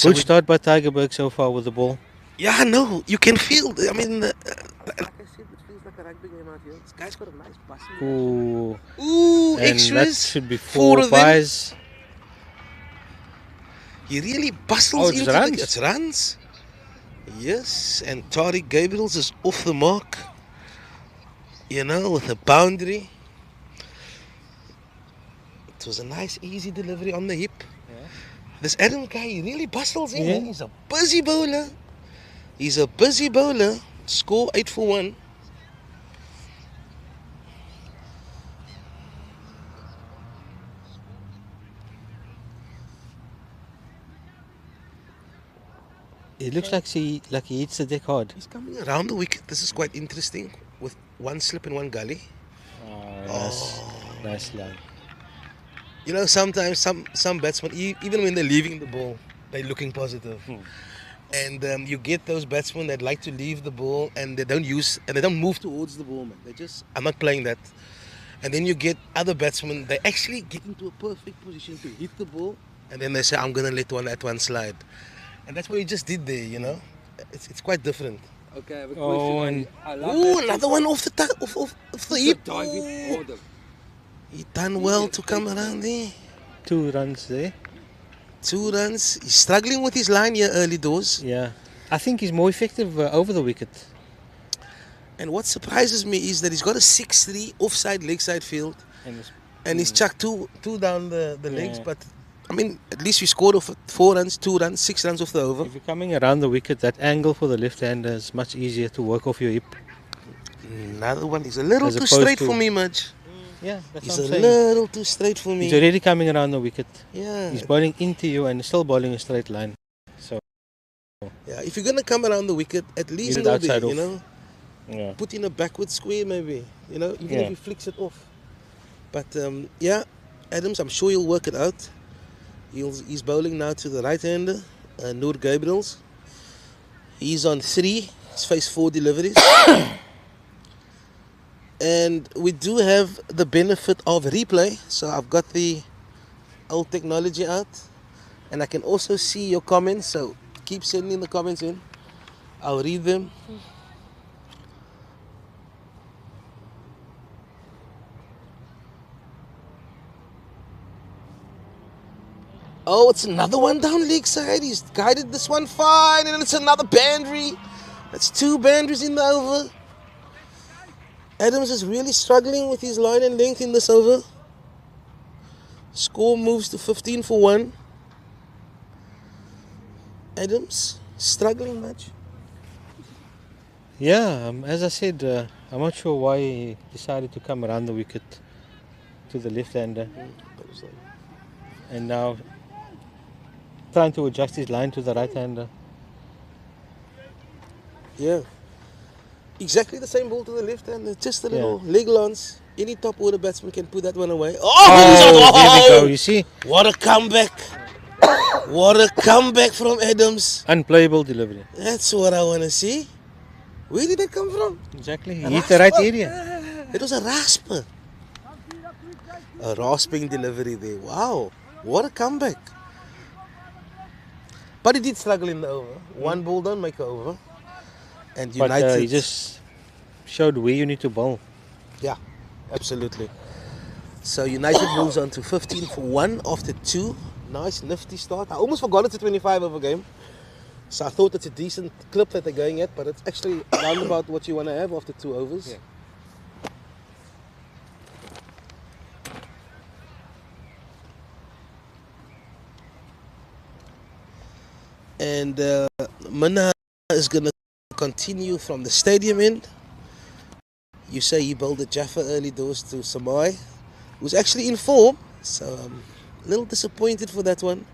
S1: Good start by Tygerberg so far with the ball.
S4: Yeah, I know. You can feel. I mean, like I said, it feels like a rugby game out here. This guy's got a nice bustle.
S1: Ooh.
S4: Ooh,
S1: And
S4: extras.
S1: that should be four
S4: of them.
S1: buys.
S4: He really bustles
S1: Oh, it's
S4: into
S1: runs.
S4: It's runs. Yes, and Tariq Gabriels is off the mark. You know, with a boundary. It was a nice, easy delivery on the hip.
S1: Yeah.
S4: This Adam guy, he really bustles in.
S1: Yeah.
S4: Man. He's a busy bowler. He's a busy bowler. Score 8 for 1.
S1: It looks like he hits the deck hard.
S4: He's coming around the wicket. This is quite interesting. With one slip and one gully.
S1: Nice line.
S4: You know, sometimes some batsmen, even when they're leaving the ball, they're looking positive. And you get those batsmen that like to leave the ball and they don't move towards the ball, man. They just, I'm not playing that. And then you get other batsmen, they actually get into a perfect position to hit the ball, and then they say, I'm gonna let that one slide. And that's what he just did there, you know. It's quite different.
S3: Okay, I have a question.
S1: Oh, and
S3: I love
S4: Ooh,
S3: that
S4: another one off the hip.
S3: diving order.
S4: He done well to come around there.
S1: 2 runs there.
S4: 2 runs. He's struggling with his line here early doors.
S1: Yeah. I think he's more effective over the wicket.
S4: And what surprises me is that he's got a 6-3 offside leg side field. And he's chucked two down the legs.
S1: Yeah.
S4: But, I mean, at least we scored off 4 runs, 2 runs, 6 runs off the over.
S1: If you're coming around the wicket, that angle for the left-hander is much easier to work off your hip.
S4: Another one. He's a little
S1: As
S4: too
S1: opposed
S4: straight
S1: to-
S4: for me, Mudge.
S1: Yeah, that's
S4: He's
S1: what
S4: a
S1: I'm saying.
S4: little too straight for me.
S1: He's already coming around the wicket.
S4: Yeah.
S1: He's bowling into you and still bowling a straight line. So,
S4: Yeah, if you're going to come around the wicket, at least
S1: it
S4: go
S1: outside
S4: there, you
S1: off.
S4: know.
S1: yeah.
S4: Put in a backward square maybe, you know, even
S1: Yeah.
S4: if he flicks it off. But yeah, Adams, I'm sure he'll work it out. He's bowling now to the right-hander, Noor Gabriels. He's on 3. He's faced 4 deliveries. And we do have the benefit of replay. So I've got the old technology out. And I can also see your comments. So keep sending the comments in. I'll read them. Oh, it's another one down leg side. He's guided this one fine, and it's another boundary. That's 2 boundaries in the over. Adams is really struggling with his line and length in this over. Score moves to 15 for 1. Adams struggling much.
S1: Yeah, as I said, I'm not sure why he decided to come around the wicket to the left-hander. And now trying to adjust his line to the right-hander.
S4: Yeah. Exactly the same ball to the left hand. Just a little
S1: Yeah.
S4: leg lance. Any top order batsman can put that one away.
S1: Oh, there we go, you see?
S4: What a comeback. What a comeback from Adams.
S1: Unplayable delivery.
S4: That's what I want to see. Where did that come from?
S1: Exactly. He hit the right
S4: rasper.
S1: area.
S4: It was a rasper. A rasping delivery there. Wow. What a comeback. But he did struggle in the over. One ball don't make an over. And
S1: But
S4: United...
S1: he just showed where you need to bowl.
S4: Yeah, absolutely. So United moves on to 15 for 1 after 2. Nice nifty start. I almost forgot it's a 25 over game. So I thought it's a decent clip that they're going at, but it's actually around about what you want to have after 2 overs.
S1: Yeah.
S4: And Minna is going to continue from the stadium end. You say he bowled a Jaffa early doors to Samai, who's actually in form. So I'm a little disappointed for that one.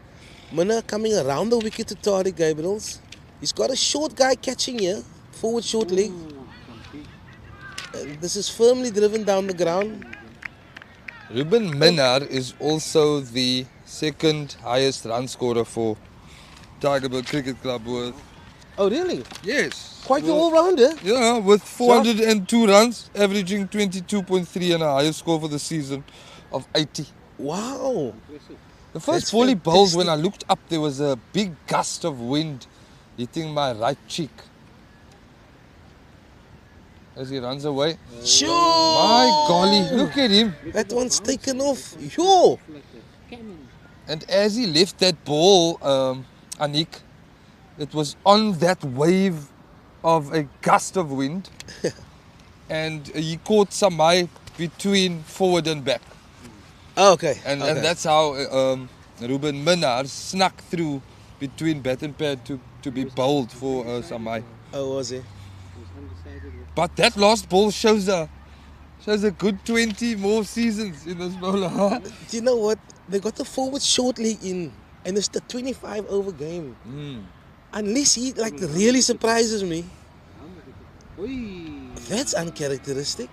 S4: Minna coming around the wicket to Tariq Gabriels. He's got a short guy catching here, forward short leg. And this is firmly driven down the ground.
S3: Ruben Minnar is also the second highest run scorer for Tygerberg Cricket Club with,
S4: Oh really?
S3: yes.
S4: Quite an all-rounder.
S3: Yeah, with 402 runs, averaging 22.3 and a higher score for the season of 80.
S4: Wow.
S3: The first
S4: That's
S3: ball he bowled, when
S4: fantastic.
S3: I looked up, there was a big gust of wind hitting my right cheek. As he runs away.
S4: Sure.
S3: My golly, look at him.
S4: That one's taken off. Yo.
S3: And as he left that ball, Anik, it was on that wave of a gust of wind. And he caught Samai between forward and back.
S4: Oh, okay.
S3: And
S4: okay.
S3: that's how Ruben Minnar snuck through between bat and pad to be bowled for Samai.
S4: Oh, was he?
S3: But that last ball shows a good 20 more seasons in this bowler.
S4: Do you know what? They got the forward short leg in, and it's the 25 over game. Unless he really surprises me. That's uncharacteristic.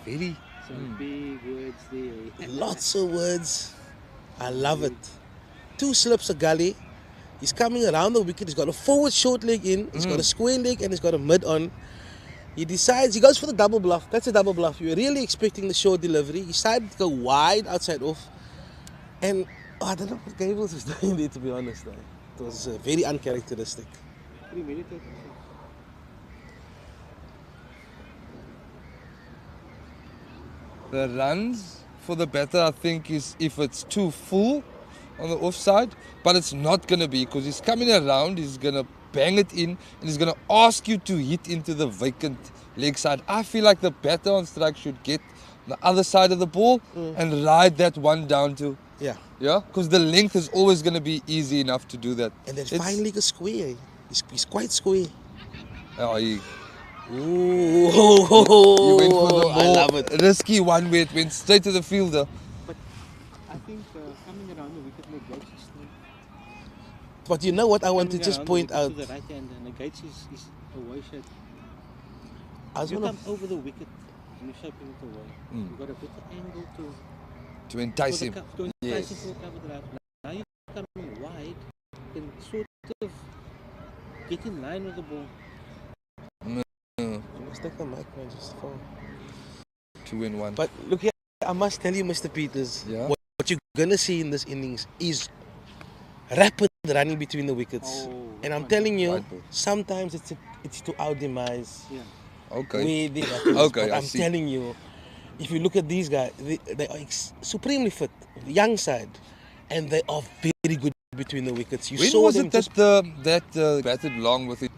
S3: Very.
S5: Some big words there.
S4: Lots of words. I love it. 2 slips a gully. He's coming around the wicket. He's got a forward short leg in. He's got a square leg and he's got a mid on. He decides, he goes for the double bluff. That's a double bluff. You're really expecting the short delivery. He decided to go wide, outside off. And I don't know what Gabriels was doing there, to be honest. It was very uncharacteristic.
S3: The runs for the batter, I think, is if it's too full on the offside, but it's not going to be, because he's coming around, he's going to bang it in, and he's going to ask you to hit into the vacant leg side. I feel like the batter on strike should get the other side of the ball and ride that one down to,
S4: Yeah.
S3: yeah, because the length is always going to be easy enough to do that.
S4: And then finally a square. He's quite square.
S3: He
S4: Ooh,
S3: went for the
S4: I love
S3: more
S4: it.
S3: risky one where it went straight to the fielder.
S5: I think coming around the wicket like Gates is still
S4: But you know what I want to
S5: coming
S4: just
S5: around the
S4: point
S5: wicket
S4: out?
S5: to the right hand, and the Gates is away shot.
S4: I was
S5: You
S4: gonna
S5: come over the wicket and you're shaping it away. You've got a better angle
S3: To entice
S5: for
S3: him.
S5: to entice
S3: Yes.
S5: him for cover drive. Now you're coming wide, you can sort of get in line with the ball.
S4: Let's take the mic, man, just phone.
S3: 2 in 1.
S4: But look here, I must tell you, Mr. Peters,
S3: Yeah.
S4: what you're gonna see in this innings is rapid running between the wickets. And I'm telling you,
S3: Right, bro.
S4: sometimes it's to our demise.
S5: Yeah.
S3: Okay.
S4: But
S3: I
S4: I'm
S3: see.
S4: telling you, if you look at these guys, they are supremely fit, young side, and they are very good between the wickets. You
S3: When
S4: saw
S3: was
S4: them
S3: it that batted long with it?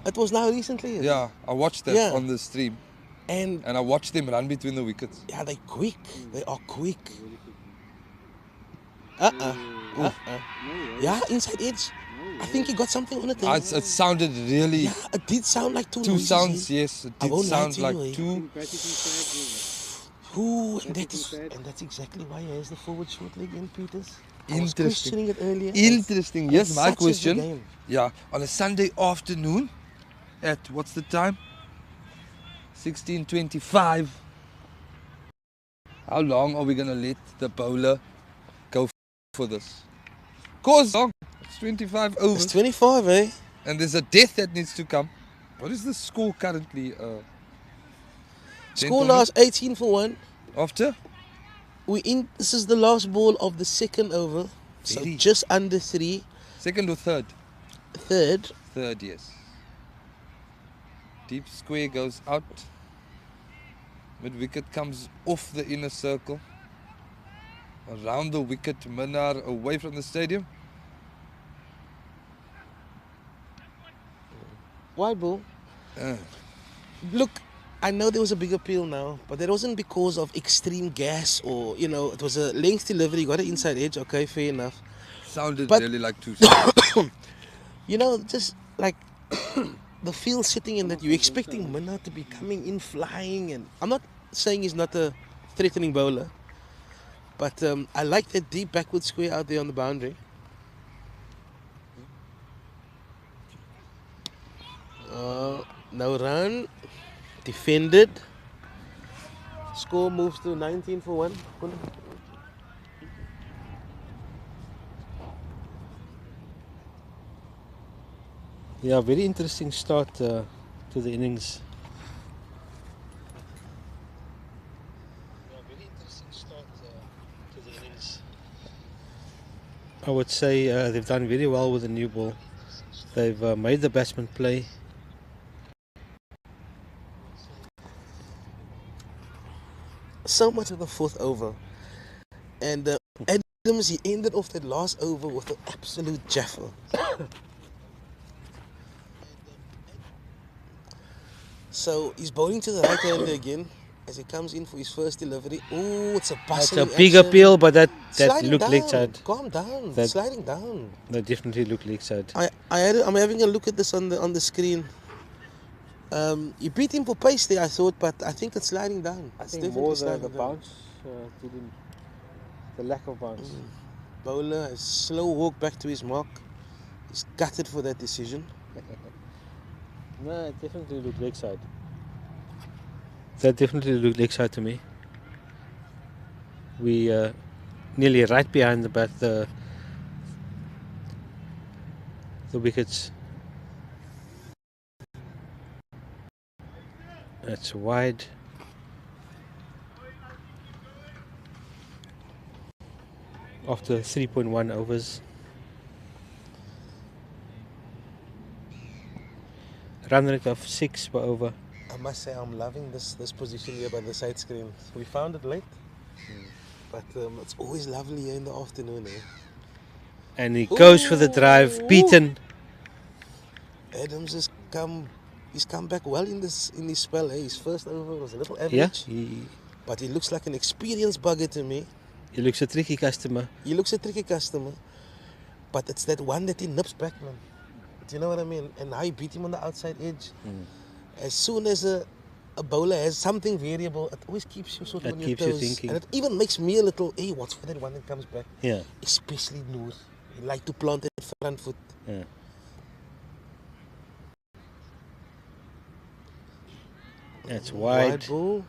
S4: It was now recently.
S3: Yeah, I watched that
S4: Yeah.
S3: on the stream,
S4: And
S3: and I watched them run between the wickets.
S4: yeah, they're quick. They are quick.
S5: No way.
S4: Yeah, inside edge. I think he got something on it. there.
S3: It sounded really
S4: Yeah, it did sound like two
S3: two
S4: noises,
S3: sounds.
S4: eh?
S3: Yes, it
S4: I
S3: did
S4: won't lie
S3: sound
S4: to
S3: like
S4: you, eh?
S3: two.
S4: Ooh, and
S5: Practically
S4: that's exactly why he has the forward short leg in, Peters. I was
S3: Interesting.
S4: questioning it earlier.
S3: Interesting. Yes,
S4: And
S3: my
S4: such is the
S3: question.
S4: game.
S3: Yeah, on a Sunday afternoon, at what's the time? 16:25. How long are we gonna let the bowler go for this? Cause long. It's 25
S4: It's
S3: overs,
S4: 25, eh?
S3: and there's a death that needs to come. What is the score currently?
S4: Score
S3: gentlemen?
S4: last 18 for 1.
S3: After?
S4: This is the last ball of the second over. So
S3: Very.
S4: just under 3.
S3: Second or third?
S4: Third.
S3: Third, yes. Deep square goes out. Mid wicket comes off the inner circle. Around the wicket, Minar away from the stadium.
S4: Wide ball. Look, I know there was a big appeal now, but that wasn't because of extreme gas or, it was a length delivery, got an inside edge, okay, fair enough.
S3: Sounded
S4: But-
S3: really like two shots.
S4: Just like the feel sitting in that you're expecting Minna to be coming in flying, and I'm not saying he's not a threatening bowler, but I like that deep backward square out there on the boundary. No run, defended. Score moves to 19 for 1.
S1: Yeah, very interesting start to the innings. I would say they've done very well with the new ball. They've made the batsman play.
S4: So much of the fourth over, and Adams, he ended off that last over with an absolute jaffer. So he's bowling to the right hander again as he comes in for his first delivery. Oh, it's a
S1: It's
S4: bustling
S1: a big
S4: action.
S1: appeal, but that
S4: Sliding
S1: looked
S4: down.
S1: leg side.
S4: Calm down.
S1: That-
S4: Sliding down.
S1: That definitely looked leg side.
S4: I'm having a look at this on the screen. He beat him for pace there, I thought, but I think it's sliding down.
S1: I
S4: It's
S1: think
S4: definitely
S1: more
S4: sliding
S1: the
S4: down.
S1: bounce didn't. The lack of bounce.
S4: Bowler has slow walk back to his mark. He's gutted for that decision.
S1: No, it definitely looked leg side. That definitely looked leg side to me. We nearly right behind the wickets. That's wide. After 3.1 overs. Run rate of 6 per over.
S4: I must say I'm loving this position here by the side screen. We found it late, but it's always lovely here in the afternoon.
S1: And he goes for the drive,
S4: Ooh.
S1: beaten.
S4: Adams he's come back well in his spell. His first over was a little
S1: Yeah,
S4: average, but he looks like an experienced bugger to me.
S1: he looks a tricky customer.
S4: He looks a tricky customer, but it's that one that he nips back, man. Do you know what I mean? And how he beat him on the outside edge. As soon as a bowler has something variable, it always keeps you sort of
S1: It
S4: on your
S1: keeps you
S4: toes.
S1: thinking.
S4: And it even makes me a little, hey, what's for that one that comes back?
S1: Yeah,
S4: Especially Noor. He like to plant that front foot.
S1: yeah. That's wide.
S4: Ball.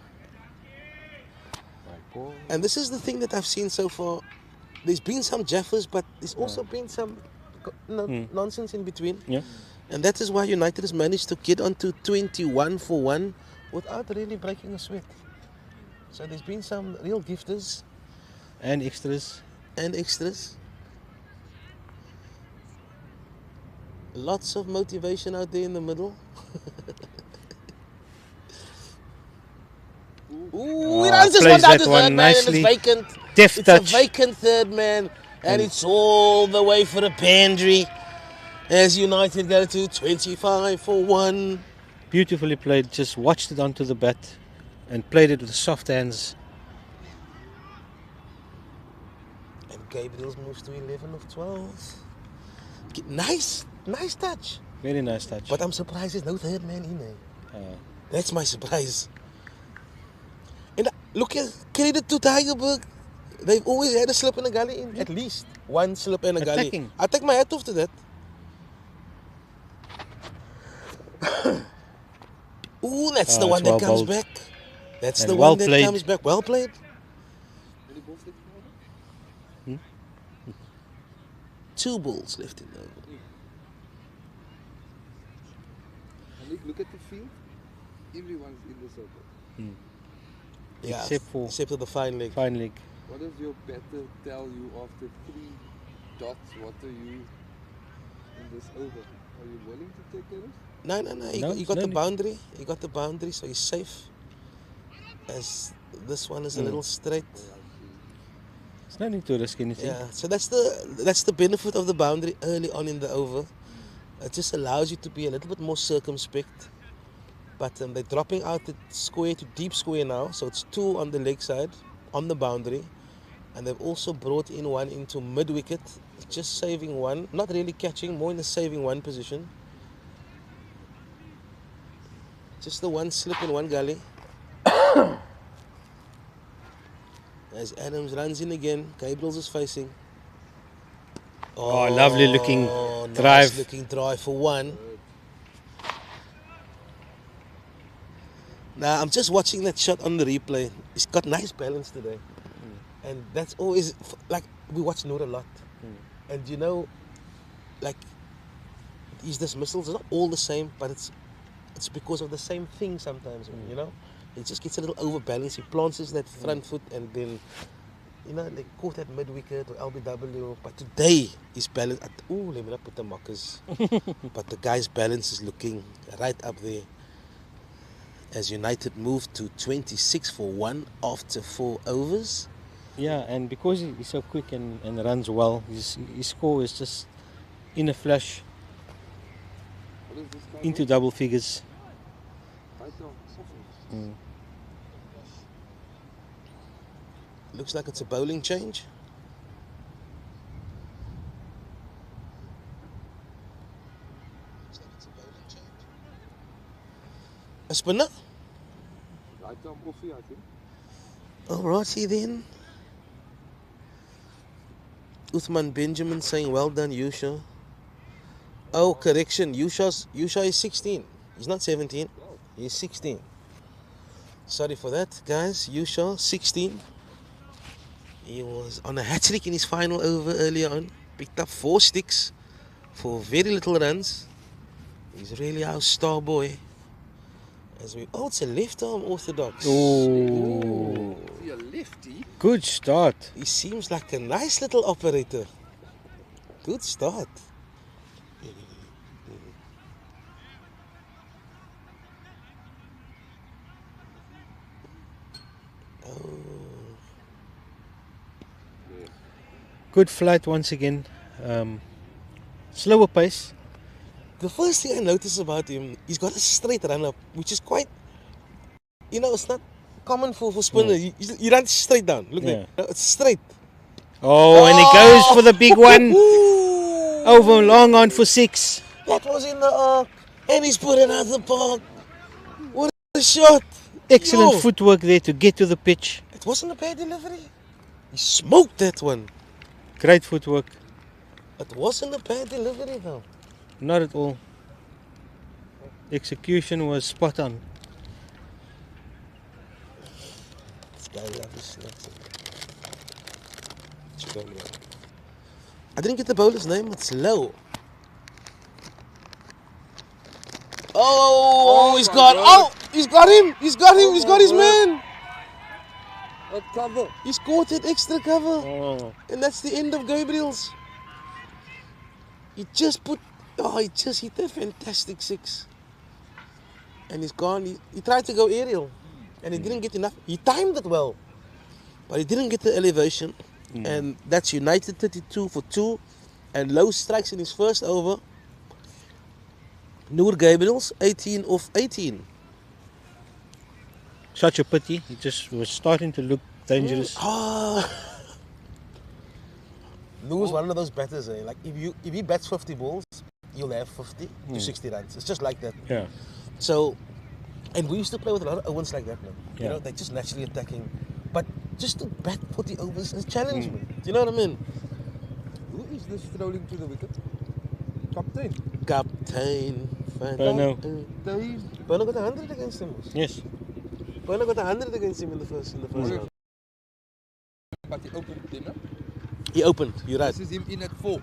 S4: And this is the thing that I've seen so far. There's been some jaffers, but there's also been some nonsense in between.
S1: Yeah.
S4: And that is why United has managed to get onto 21 for 1 without really breaking a sweat. So there's been some real gifters
S1: And extras.
S4: and extras. Lots of motivation out there in the middle. Ooh, he runs this
S1: plays
S4: one down
S1: that
S4: to
S1: one
S4: third man and it's
S1: nicely.
S4: vacant.
S1: Deft
S4: It's
S1: touch.
S4: a vacant third man and it's all the way for the Pandry as United go to 25 for 1.
S1: Beautifully played. Just watched it onto the bat and played it with soft hands.
S4: And Gabriel's moves to 11 of 12. Nice touch.
S1: Very nice touch.
S4: But I'm surprised there's no third man in there. That's my surprise. And look at credit to Tygerberg. They've always had a slip and a gully in. At least one slip and a gully.
S1: Attacking.
S4: I take my hat off to that. Ooh, that's the
S1: Oh,
S4: one
S1: it's well
S4: that comes
S1: bowled.
S4: back. That's
S1: And
S4: the
S1: well
S4: one that
S1: played.
S4: comes back. Well played. Two balls left in there.
S3: And look at the field. Everyone's in the circle.
S4: Yeah,
S1: Except
S4: for the fine leg.
S1: fine leg.
S3: What does your batter tell you after 3 dots? What are you in this over? Are you willing to take a risk?
S4: No.
S1: No,
S4: You got
S1: no
S4: the
S1: need.
S4: boundary. You got the boundary, so he's safe. As this one is a little straight.
S3: Oh, I see.
S1: There's no need to risk anything.
S4: Yeah. So that's the benefit of the boundary early on in the over. It just allows you to be a little bit more circumspect. But they're dropping out the square to deep square now, so it's 2 on the leg side, on the boundary. And they've also brought in 1 into mid-wicket, just saving 1, not really catching, more in the saving 1 position. Just the 1 slip in 1 gully. As Adams runs in again, Gabriels is facing.
S1: Oh, lovely looking
S4: Nice
S1: drive.
S4: looking drive for 1. Now I'm just watching that shot on the replay. He's got nice balance today. And that's always, like, we watch Noor a lot. And you know, like, his dismissals are not all the same, but it's because of the same thing sometimes, you know. He just gets a little overbalanced. He plants that front foot and then, you know, they caught that mid-wicket or LBW. But today, his balance, let me not put the mockers. But the guy's balance is looking right up there. As United move to 26 for 1 after 4 overs.
S1: Yeah, and because he's so quick and runs well, his score is just in a flash
S3: What is this guy?
S1: into double figures.
S4: Looks like it's a bowling change. A spinner?
S3: Right arm offie, I think.
S4: Alrighty then. Uthman Benjamin saying well done, Yusha. Oh, correction. Yusha is 16. He's not 17. He's 16. Sorry for that, guys. Yusha, 16. He was on a hat-trick in his final over earlier on. Picked up 4 sticks for very little runs. He's really our star boy. It's a left arm orthodox.
S1: Oh,
S3: See a lefty.
S1: good start.
S4: He seems like a nice little operator. Good start.
S1: Good flight once again. Slower pace.
S4: The first thing I notice about him, he's got a straight run up, which is quite, it's not common for spinner. He runs straight down. Look there. It's straight.
S1: Oh, and he goes for the big one. Over long on for 6.
S4: That was in the arc. And he's put it out the park. What a shot.
S1: Excellent footwork there to get to the pitch.
S4: It wasn't a bad delivery. He smoked that one.
S1: Great footwork.
S4: It wasn't a bad delivery though.
S1: Not at all. Execution was spot on.
S4: This guy loves snacks. I didn't get the bowler's name. It's low. Oh, he's got. Oh, he's got him. He's got him. He's got his man.
S3: A cover.
S4: He's caught that extra cover.
S1: Oh.
S4: And that's the end of Gabriel's. He just hit a fantastic 6. And he's gone. He tried to go aerial. And he didn't get enough. He timed it well. But he didn't get the elevation. And that's United 32 for 2. And low strikes in his first over. Noor Gabriels 18 off 18.
S1: Such a pity. He just was starting to look dangerous.
S4: Noor's one of those batters. Like if he bats 50 balls, you'll have 50 to 60 runs. It's just like that.
S1: Yeah.
S4: So, and we used to play with a lot of Owens like that, man.
S1: Yeah.
S4: You know, they're just naturally attacking. But just to bat 40 overs is a challenge, man. Do you know what I mean?
S3: Who is this strolling to the wicket? Captain.
S4: Captain.
S1: Bono.
S4: Bono got 100 against him.
S1: Yes.
S4: Bono got 100 against him in the first round.
S3: But he opened dinner.
S4: He opened, you're right.
S3: This is him in at 4.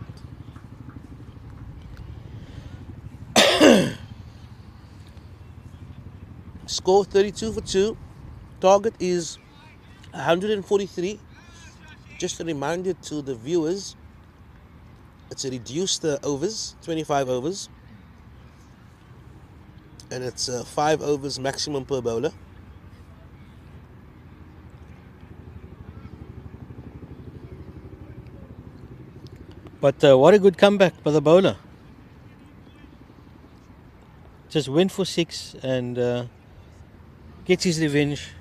S4: Score 32 for 2. Target is 143. Just a reminder to the viewers, it's a reduced overs, 25 overs. And it's 5 overs maximum per bowler.
S1: But what a good comeback by the bowler. Just went for 6 and gets his revenge.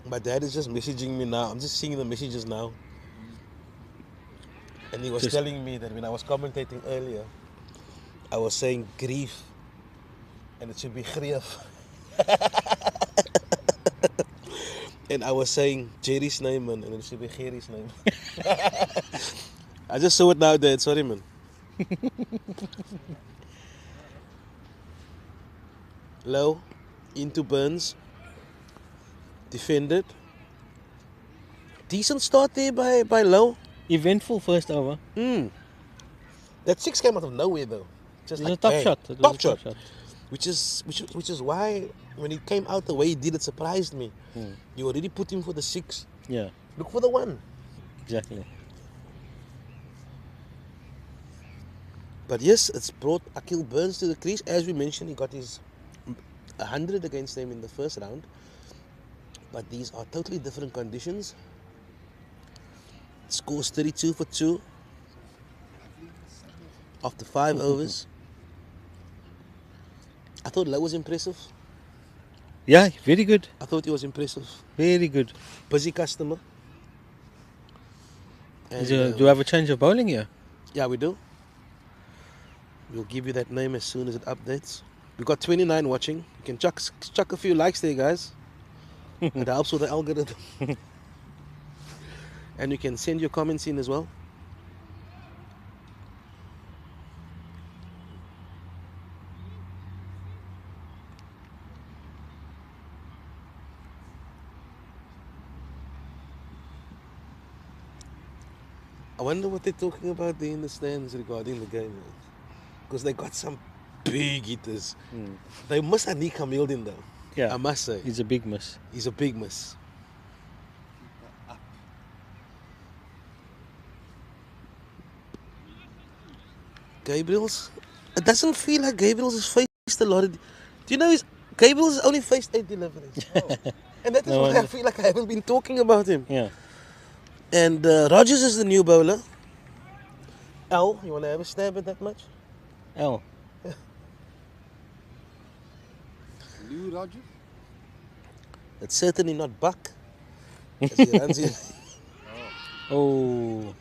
S4: My dad is just messaging me now. I'm just seeing the messages now. And he was
S1: Just-
S4: telling me that when I was commentating earlier, I was saying grief. And it should be grief. And I was saying Jerry's name, man, and it should be Gerry's name. I just saw it now, Dad. Sorry, man. Low, into Burns. Defended. Decent start there by Low.
S1: Eventful first over.
S4: That 6 came out of nowhere, though. Just
S1: It was
S4: like
S1: a top
S4: bang.
S1: shot. It was
S4: Top
S1: a
S4: shot.
S1: top shot.
S4: Which is why when he came out the way he did, it surprised me. You already put him for the 6.
S1: Yeah,
S4: Look for the 1.
S1: exactly.
S4: But yes, it's brought Akil Burns to the crease. As we mentioned, he got his 100 against them in the first round. But these are totally different conditions. Scores 32 for 2 after 5 overs. I thought Low was impressive.
S1: Yeah, very good.
S4: I thought he was impressive.
S1: Very good.
S4: Busy customer. And,
S1: Do you have a change of bowling here?
S4: yeah, we do. We'll give you that name as soon as it updates. We've got 29 watching. You can chuck a few likes there, guys. It helps with the algorithm. And you can send your comments in as well. I wonder what they're talking about there in the stands regarding the game. Because they got some big hitters. They must have Nick Hamilton though.
S1: Yeah,
S4: I must say.
S1: it's a big miss.
S4: He's a big miss. Gabriel's, it doesn't feel like Gabriel's has faced a lot of. Do you know Gabriel's has only faced 8 deliveries? And that is
S1: No
S4: why I
S1: wonder.
S4: feel like I haven't been talking about him.
S1: Yeah.
S4: And Rogers is the new bowler. Al, you want to have a stab at that much?
S1: L.
S3: Lou Rogers?
S4: It's certainly not Buck. As he runs in.
S1: Oh.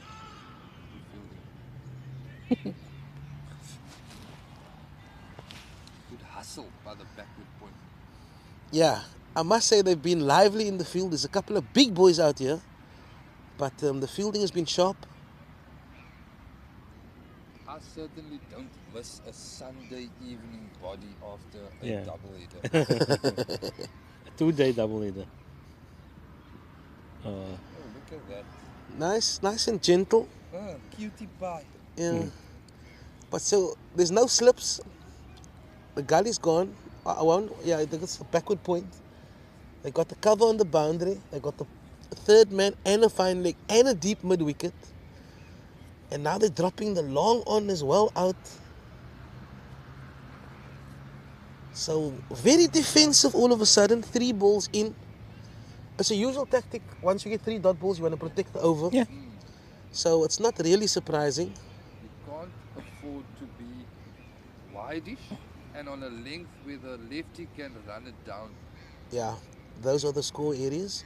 S3: Good hustle by the backward point.
S4: Yeah, I must say they've been lively in the field. There's a couple of big boys out here. But the fielding has been sharp.
S3: I certainly don't miss a Sunday evening body after a
S1: Yeah.
S3: double-header.
S1: 2-day double header.
S3: Oh, look at that.
S4: Nice and gentle.
S3: Cutie pie.
S4: Yeah. But so there's no slips. The gully's gone. I think it's the backward point. They got the cover on the boundary. They got the third man and a fine leg and a deep mid wicket. And now they're dropping the long on as well out. So very defensive all of a sudden. 3 balls in. It's a usual tactic. Once you get 3 dot balls, you want to protect the over.
S1: Yeah.
S4: So it's not really surprising.
S3: You can't afford to be wideish and on a length where the lefty can run it down.
S4: Yeah, those are the score areas.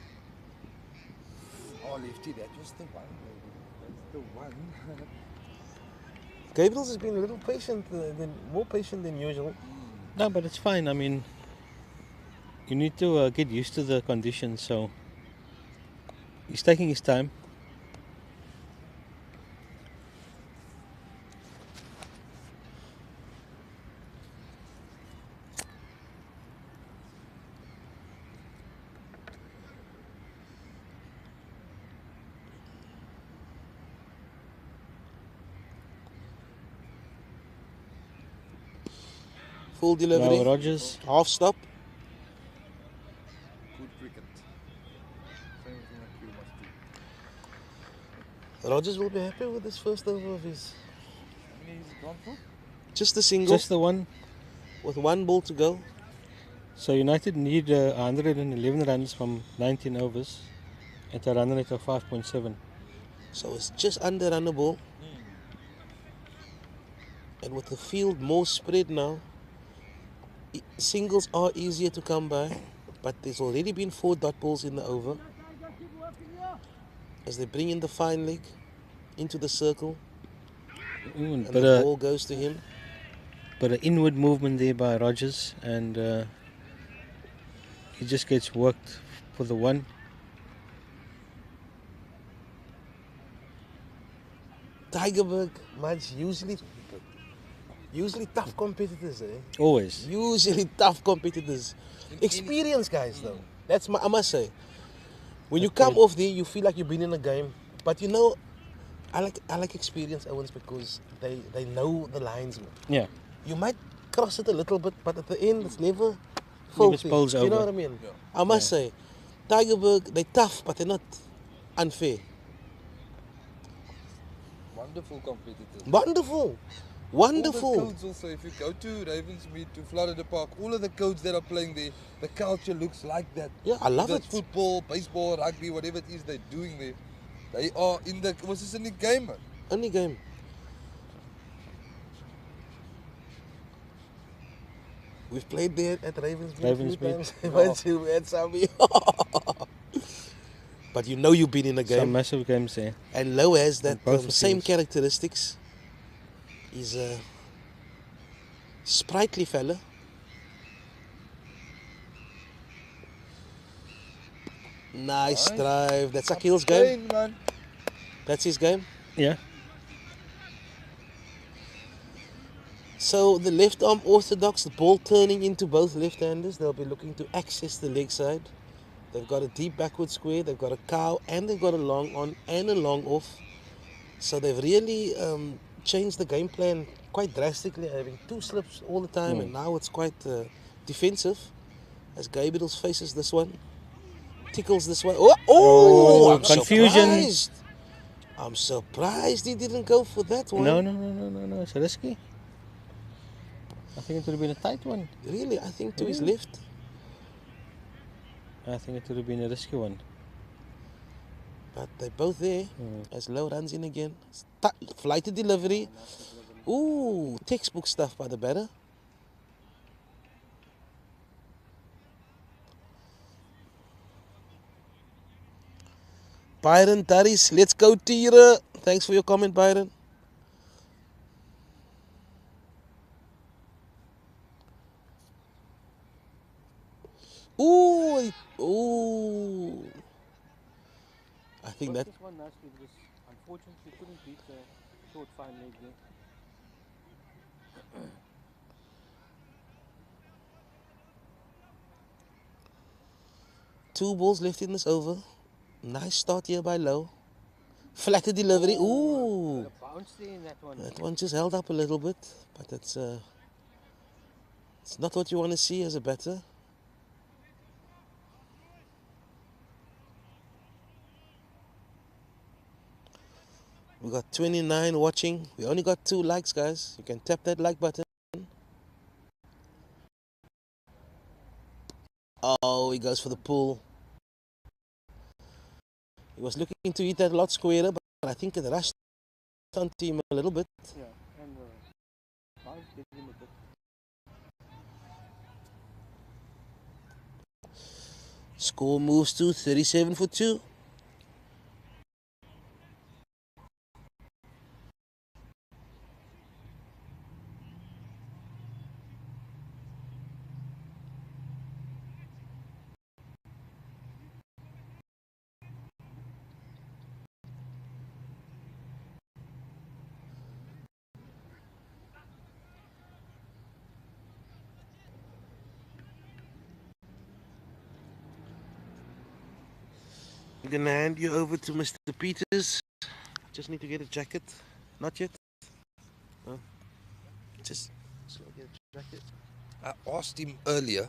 S3: Oh, lefty, that was the one, baby. That's the one.
S4: Gabriel's has been a little patient, more patient than usual.
S1: No, but it's fine. I mean, you need to get used to the conditions. So he's taking his time.
S4: Full delivery.
S1: Now Rogers.
S4: Half stop.
S3: Good cricket. Same thing like you must do.
S4: Rogers will be happy with this first over of his.
S3: How many is it gone for?
S4: Just a single
S1: Just the one.
S4: with one ball to go.
S1: So United need 111 runs from 19 overs at a run rate of 5.7.
S4: So it's just under runnable. And with the field more spread now, singles are easier to come by. But there's already been 4 dot balls in the over. As they bring in the fine leg into the circle. And
S1: But
S4: the ball goes to him.
S1: an inward movement there by Rogers, and he just gets worked for the one.
S4: Tygerberg, Mudge, usually tough competitors, eh?
S1: Always.
S4: Usually tough competitors. Experienced guys, though. I must say. When you come off there, you feel like you've been in a game. But you know, I like experienced Owens because they know the lines. Man.
S1: Yeah.
S4: You might cross it a little bit, but at the end, it's never filthy.
S1: spills
S4: You know
S1: over.
S4: what I mean?
S3: Yeah.
S4: I must say, Tygerberg, they're tough, but they're not unfair.
S3: Wonderful competitors.
S4: Wonderful.
S3: All
S4: Wonderful.
S3: the codes also, if you go to Ravensmead, to Florida Park, all of the codes that are playing there, the culture looks like that.
S4: Yeah, I love
S3: That's
S4: it.
S3: football, baseball, rugby, whatever it is they're doing there. They are in the, was this in the game, man?
S4: Only game. We've played there at Ravensmead a few times. Once we had some. But you know you've been in a game.
S1: Some massive games there.
S4: And Lowe has that
S1: both the
S4: same
S1: fields.
S4: characteristics. He's a sprightly fella. Nice drive. That's Akil's game.
S3: Pain, man.
S4: That's his game.
S1: Yeah.
S4: So the left arm orthodox, the ball turning into both left-handers. They'll be looking to access the leg side. They've got a deep backward square, they've got a cow, and they've got a long on and a long off. So they've really changed the game plan quite drastically, having 2 slips all the time, and now it's quite defensive. As Gabriels faces this one, tickles this one.
S1: Oh,
S4: I'm
S1: confusion.
S4: surprised. I'm surprised he didn't go for that one.
S1: No. It's risky. I think it would have been a tight one.
S4: Really, I think to his left.
S1: I think it would have been a risky one.
S4: But they're both there as Lowe runs in again. Flighted delivery. Ooh, textbook stuff by the batter. Byron Taris, let's go Tira. Thanks for your comment, Byron. Ooh. I think that
S5: This one nicely because unfortunately couldn't beat the short fine leg there.
S4: 2 balls left in this over. Nice start here by Lowe. Flatter delivery. Ooh.
S5: Bounce there in that one.
S4: That one just held up a little bit, but it's not what you want to see as a batter. We got 29 watching. We only got 2 likes, guys. You can tap that like button. Oh, he goes for the pull. He was looking to hit that a lot squarer, but I think it rushed onto him a little bit.
S5: Yeah, and bounce did him a bit.
S4: Score moves to 37 for 2. I'm gonna hand you over to Mr. Peters. Just need to get a jacket. Not yet. No. Just get a jacket.
S3: I asked him earlier.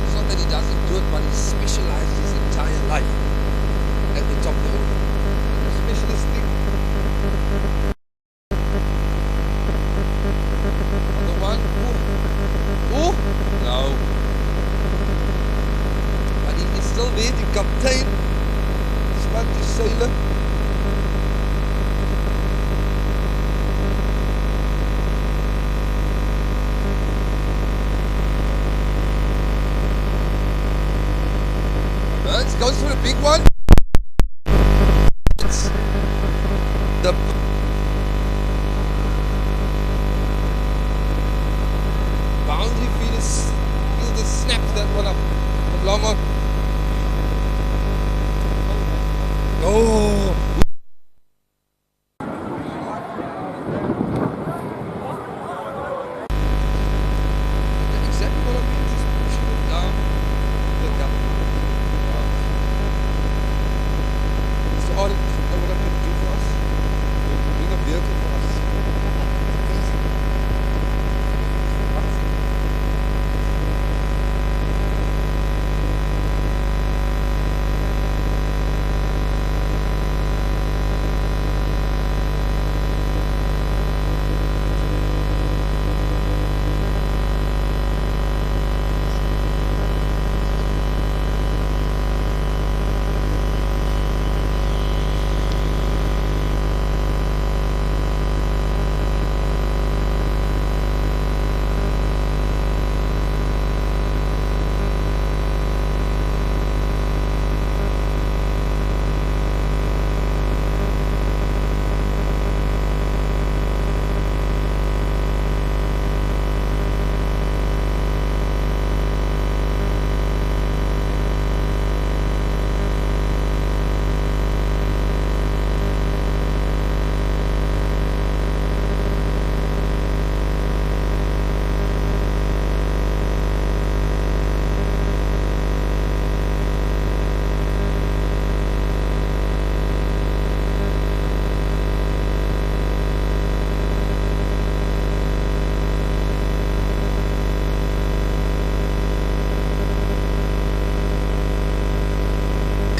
S3: It's not that he doesn't do it, but he specializes weer, die kaptein. Span die seile. Burns goes for a big one. The boundary fielder snaps that one up. From long on. Oh! Exactly what I mean. Just pushing it down. Look up. So all it, you know what I'm going to do for us? I'm going to bring a vehicle for us.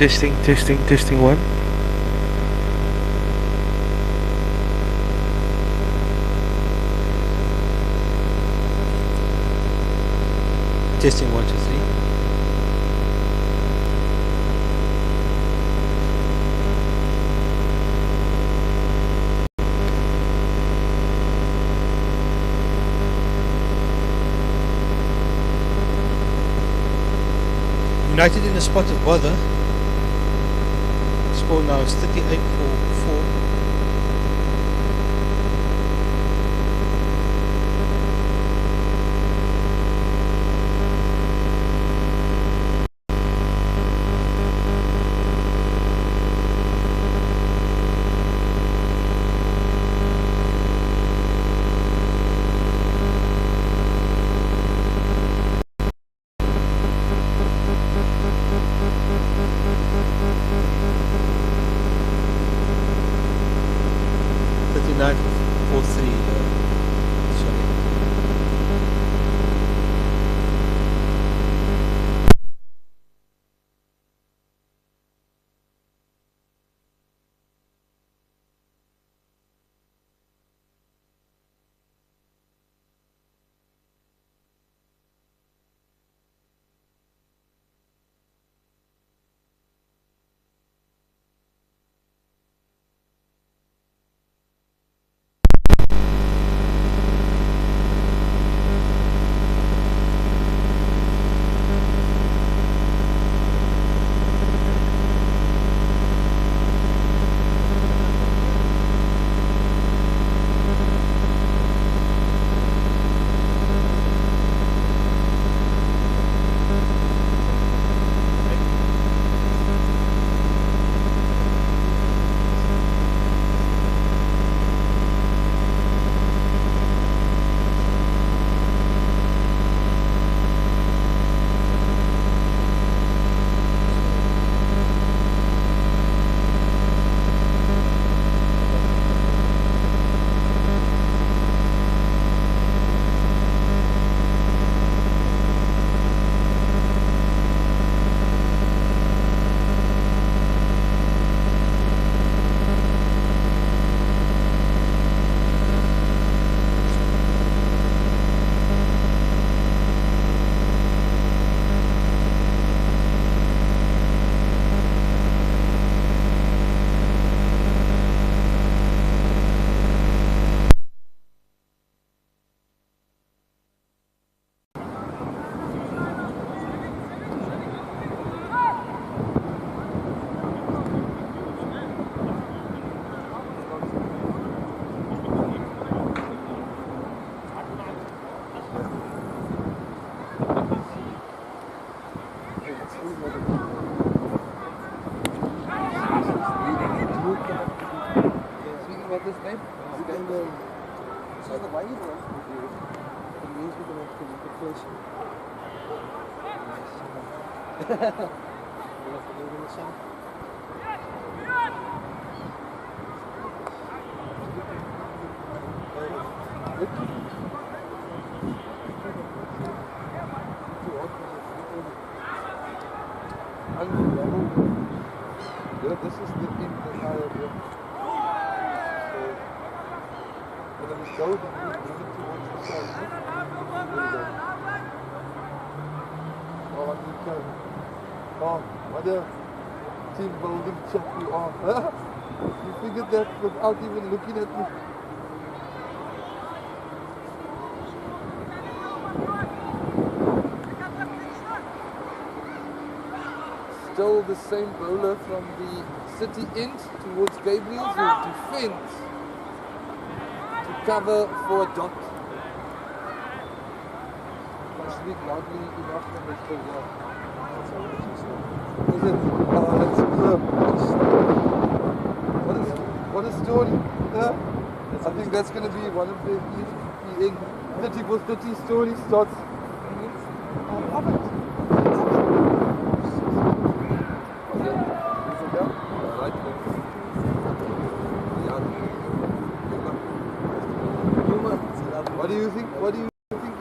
S4: Testing one.
S1: Testing 1, 2, 3. United in a spot of bother. Score now is 38 for 4.
S3: got this name? Okay.
S4: This is the white one. It means we're going to have to first. We'll have to go in the sun.
S3: Yeah, this is the entire room. So, when we go, then we move it towards the side. There we go. Oh, I need to. Oh, what a team building chap you are. Huh? You figured that without even looking at me. Still the same bowler from the city end towards Gabriel's who defends to cover for a dot. If I speak loudly enough, then they still go. Is it? Oh, that's superb. What a story. Yeah? I think that's going to be one of the ESPN 30 for 30 story starts. I love it. What do you think? What do you think?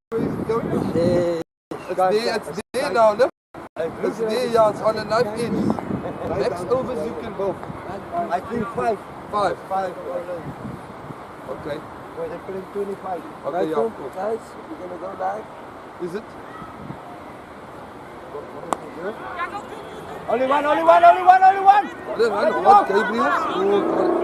S3: Where is it going? It's there now, look. It's there, yeah, it's on a knife edge. Max overs you can both.
S6: I think 5.
S3: 5.
S6: 5.
S3: Okay.
S6: Well, they're putting 25.
S3: Okay, yeah, cool.
S4: Guys, we're going to go live.
S3: Is it?
S6: Only one, only one, only one, only one!
S3: I don't know what Gabriel's. Oh,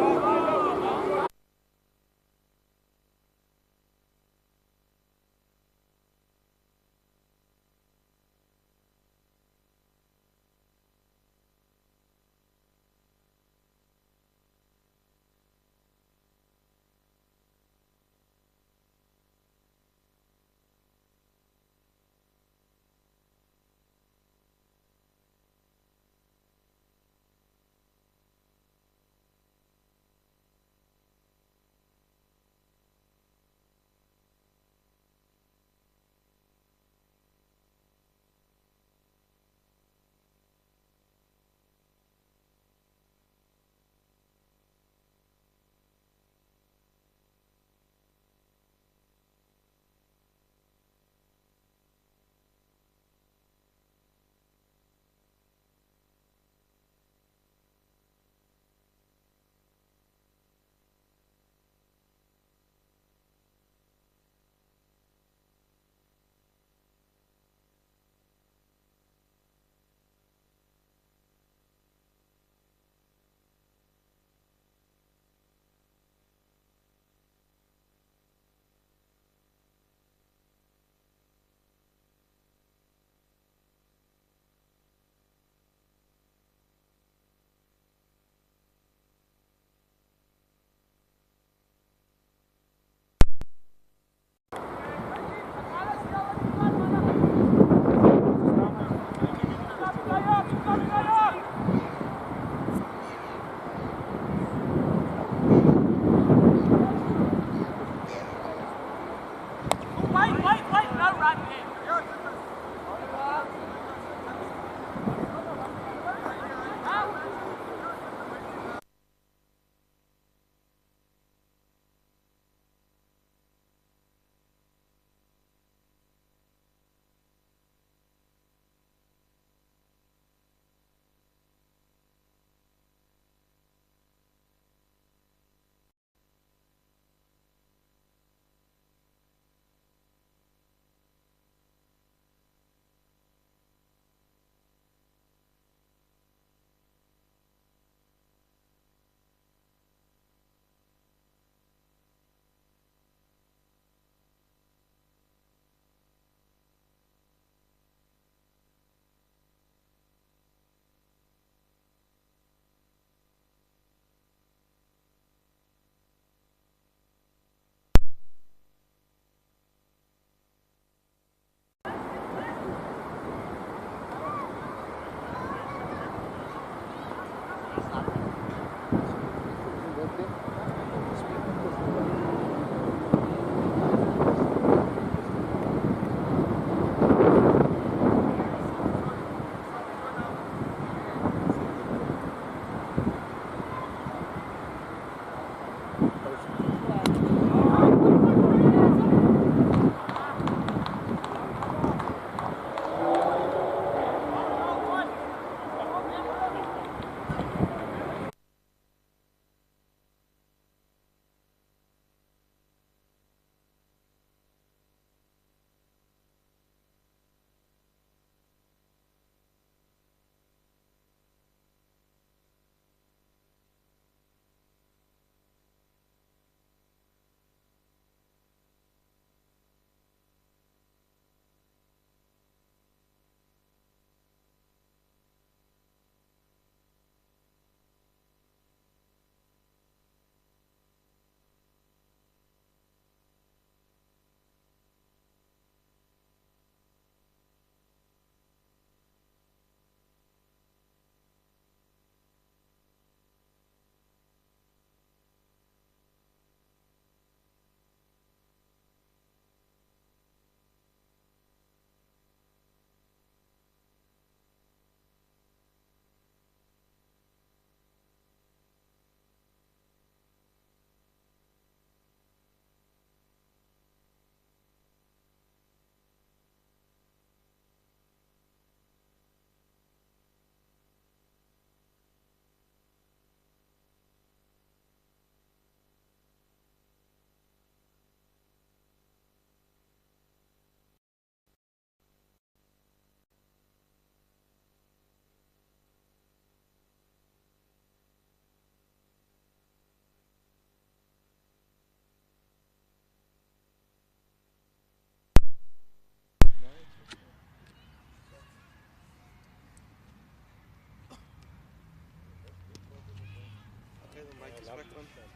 S5: front side.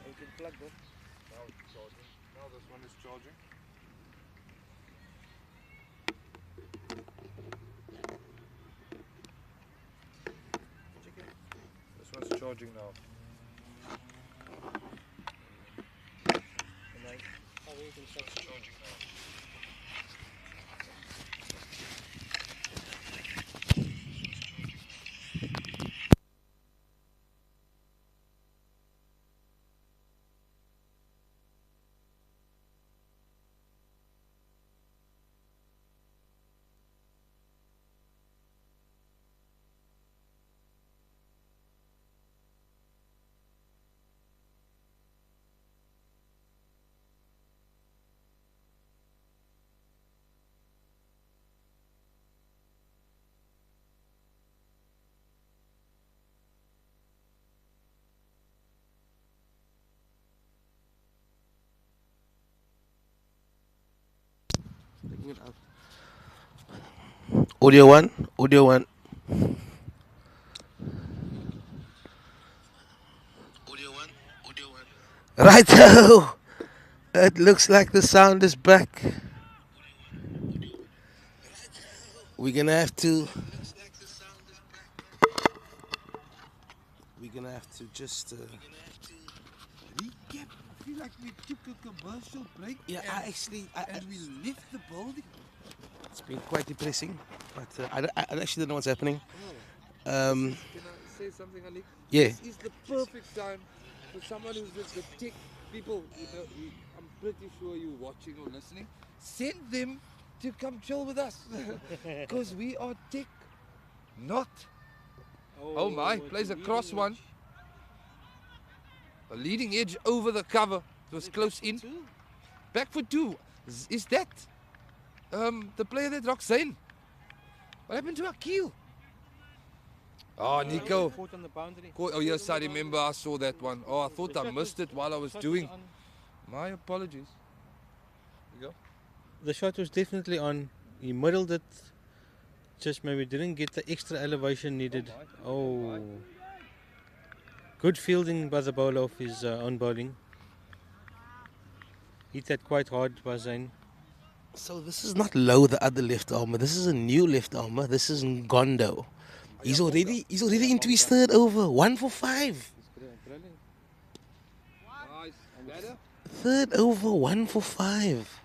S5: You can plug that.
S3: Now it's charging. Now this one is charging. This one's charging now.
S5: And then, you can start
S3: Charging now.
S4: Taking it out. Audio one. Audio one. Audio one. Audio one. Righto! It looks like the sound is back. We're gonna have to. We're gonna have to just.
S3: Recap. I feel like we took a commercial break.
S4: Yeah,
S3: and we left the building.
S4: It's been quite depressing, but I actually don't know what's happening.
S3: Can I say something, Ali?
S4: Yeah.
S3: This is the perfect time for someone who's the tech people. I'm pretty sure you're watching or listening. Send them to come chill with us because we are tech, not. Oh my! Plays a cross one. A leading edge over the cover. It was close in. Back for two. Is that the player that Roxanne? What happened to Akil? Oh, Nico.
S5: Caught on the boundary.
S3: Oh, yes, I remember. I saw that one. Oh, I thought I missed it while I was doing. My apologies. There you go.
S1: The shot was definitely on. He muddled it. Just maybe didn't get the extra elevation needed. Oh. Good fielding by the bowler of his own bowling. Hit that quite hard by Zain.
S4: So this is not Low, the other left armour. This is a new left armour. This is Ngondo. He's already into his third over. 1 for 5.
S3: Brilliant. Nice. Better?
S4: Third over, 1 for 5.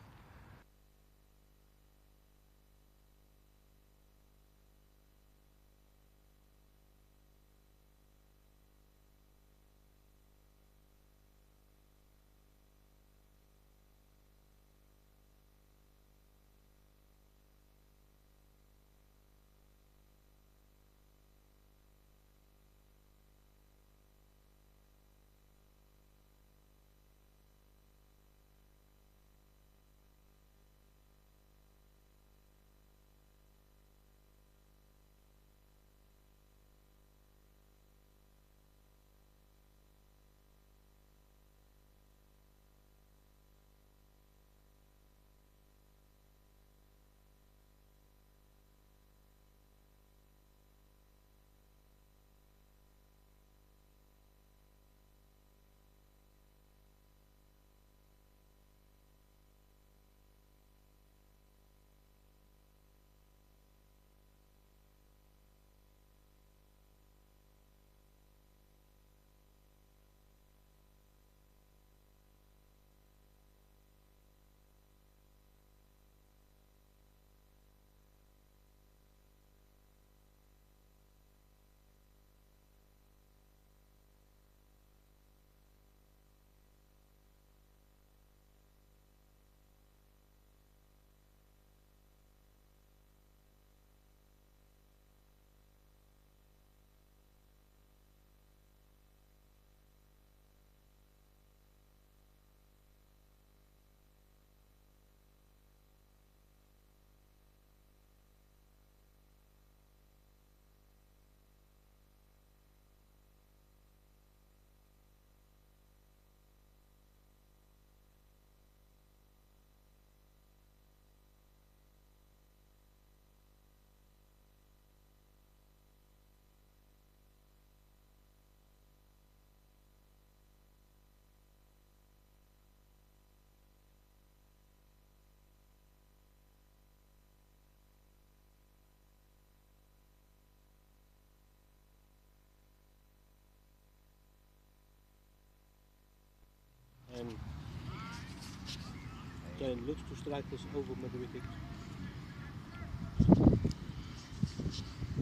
S5: and looks to strike this over mid wicket.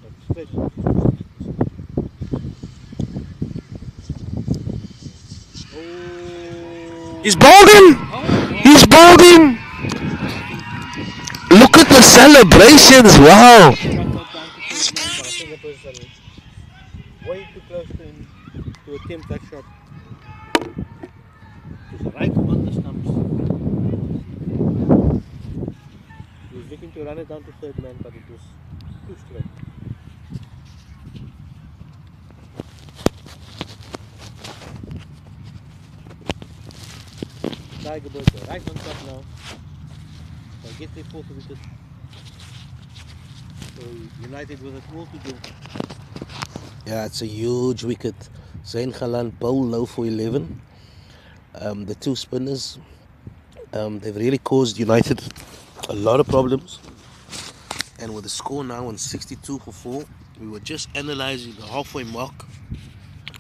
S5: But straight. Oh.
S4: He's bowled him! He's bowled him! Look at the celebrations! Wow!
S5: Struck out down to first man, but I think it was way too close to him to attempt that shot. It was right on the stumps. He was looking to run it down to third man, but it was too straight. Tygerberg right on top now. They get their fourth wicket. So United with it all to do.
S4: Yeah, it's a huge wicket. Zain Khalan bowl low for 11. The two spinners, they've really caused United a lot of problems. And with the score now on 62 for 4, we were just analysing the halfway mark.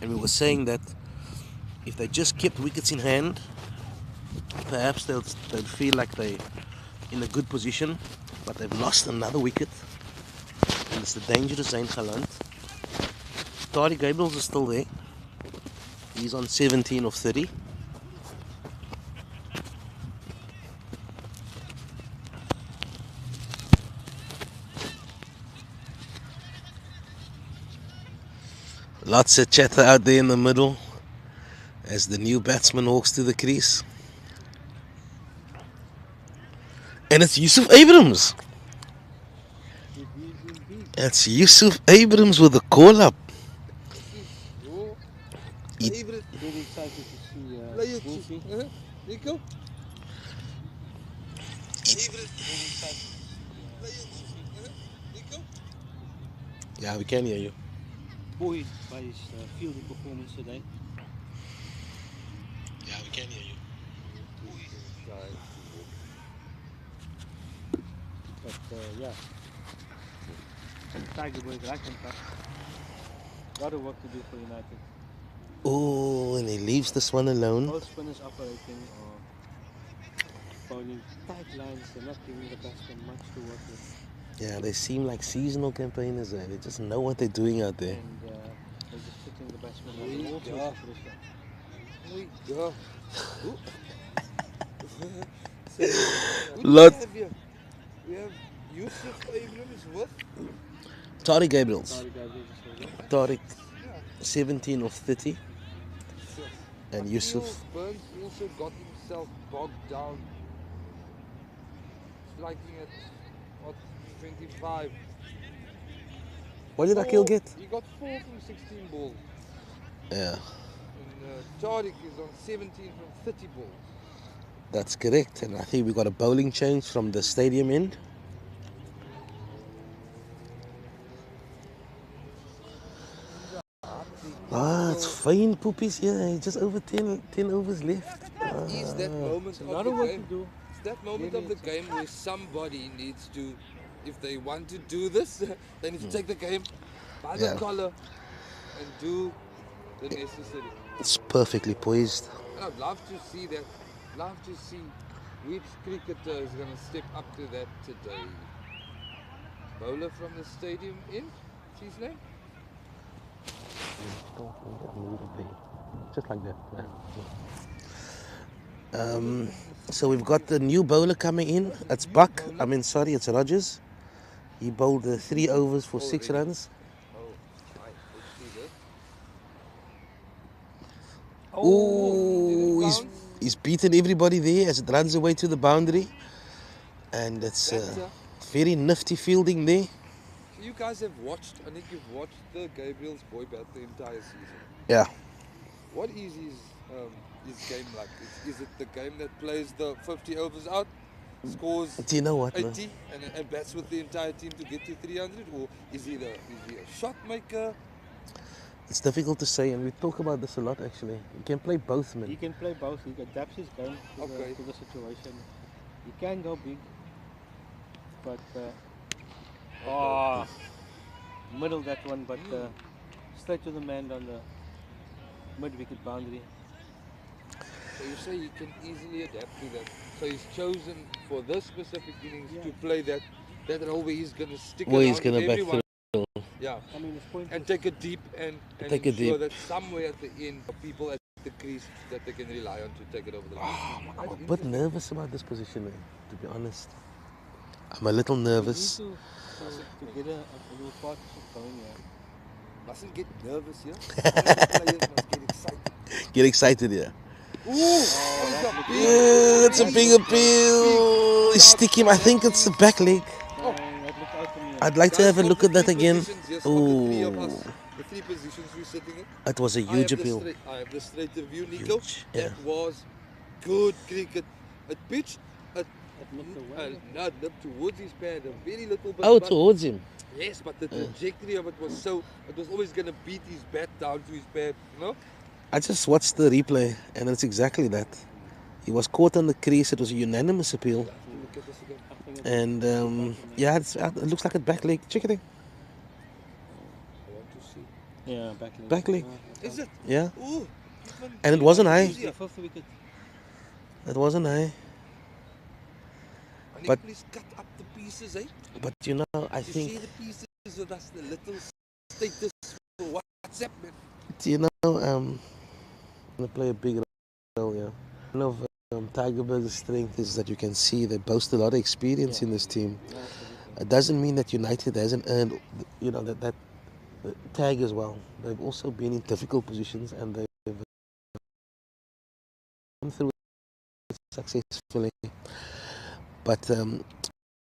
S4: And we were saying that if they just kept wickets in hand, perhaps they'd feel like they're in a good position. But they've lost another wicket. And it's the danger to Zain Khalan. Tygerberg is still there. He's on 17 of 30. Lots of chatter out there in the middle as the new batsman walks to the crease. And it's Yusuf Abrams. It's Yusuf Abrams with the call up.
S5: Very excited to see Wolfie.
S3: Nico?
S4: Yeah, we can hear you.
S5: Buoyed by his fielding performance today.
S4: Yeah, we can hear you.
S5: But yeah, Tygerberg right on top. Lot of work to do for United.
S4: Oh, and he leaves this one alone.
S5: Both spinners operating or bowling tight lines. They're not giving the batsman much to work with.
S4: Yeah, they seem like seasonal campaigners. They just know what they're doing out there.
S5: And they're just putting the batsman under all sorts of pressure.
S3: We go.
S4: Lot.
S3: We have Yusuf Abrams with
S4: Tariq Gabriels.
S5: Tygerberg is over.
S4: Tariq, 17 of 30. And Yusuf.
S3: Burns also got himself bogged down. Striking at what, 25.
S4: What did Akil get?
S3: He got 4 from 16 balls.
S4: Yeah,
S3: And Tariq is on 17 from 30 balls.
S4: that's correct. And I think we got a bowling change from the stadium end. Ah, it's fine, Poopies. Yeah, just over 10 overs left.
S3: Is that moment
S5: A
S3: of
S5: lot
S3: the
S5: of work to
S3: game?
S5: do.
S3: It's that moment of the game where somebody needs to, if they want to do this, they need to take the game by the
S4: Yeah.
S3: collar and do the necessary.
S4: It's perfectly poised.
S3: And I'd love to see that. Love to see which cricketer is going to step up to that today. Bowler from the stadium in, what's his name?
S4: Just like that. So we've got the new bowler coming in. It's Buck. It's Rogers. He bowled 3 overs for 6 runs.
S3: Oh, right. Let's see this.
S4: Oh,
S3: did it
S4: he's beaten everybody there as it runs away to the boundary. And it's very nifty fielding there.
S3: So you guys have watched, I think you've watched the Gabriel's boy bat the entire season.
S4: Yeah.
S3: What is his game like? Is it the game that plays the 50 overs out, scores
S4: Do you know what, man?
S3: 80 and bats with the entire team to get to 300? Or is he a shot maker?
S4: It's difficult to say, and we talk about this a lot actually. You can play both,
S5: He
S4: man.
S5: can play both. He adapts his game to,
S3: Okay.
S5: to the situation. He can go big, but middle that one, but straight to the man on the mid-wicket boundary.
S3: So So you say he can easily adapt to that. So he's chosen for this specific innings to play that role where he's going to stick
S4: Where he's
S3: around
S4: gonna
S3: with
S4: back
S3: everyone.
S4: through.
S3: Yeah.
S5: I mean, it's pointless.
S3: And take it deep and
S4: Take it
S3: ensure
S4: deep.
S3: that somewhere at the end are people at the crease that they can rely on to take it over the line.
S4: I'm
S3: That's
S4: a bit
S3: interesting.
S4: nervous about this position, man, to be honest. I'm a little
S5: We
S4: nervous.
S5: need to get a little partnership going here.
S3: Mustn't get nervous here. All the players must get excited.
S4: Get excited here.
S3: Ooh,
S4: It's a big appeal. Stick him. I think it's the back leg.
S5: No, that looked out to me.
S4: I'd like to have a look at that again.
S3: Yes,
S4: Ooh,
S3: the three positions we're sitting in.
S4: it was a huge appeal.
S3: I have the straighter view, Nico.
S4: Huge, yeah.
S3: That was good cricket. It pitched,
S5: It looked away.
S3: not nipped towards his pad, a very little bit.
S4: Oh,
S3: but-
S4: towards him.
S3: Yes, but the trajectory of it was it was always going to beat his bat down to his pad, you know?
S4: I just watched the replay, and it's exactly that. He was caught on the crease. It was a unanimous appeal.
S3: Look at this again.
S5: I think
S4: And yeah, it looks like a back leg. Check it in.
S3: I want to see.
S5: yeah, back leg.
S4: Back leg.
S3: Is it?
S4: Yeah,
S3: Ooh.
S4: and it wasn't high.
S5: The fifth wicket.
S4: It wasn't high.
S3: And
S4: But-
S3: please cut up the pieces, eh?
S4: But you know, I
S3: You
S4: think
S3: see the pieces with us, the little status for WhatsApp, man.
S4: you know, gonna play a big role. Yeah. One of Tygerberg's strength is that you can see they boast a lot of experience in this team. It doesn't mean that United hasn't earned, you know, that tag as well. They've also been in difficult positions and they've come through it successfully. But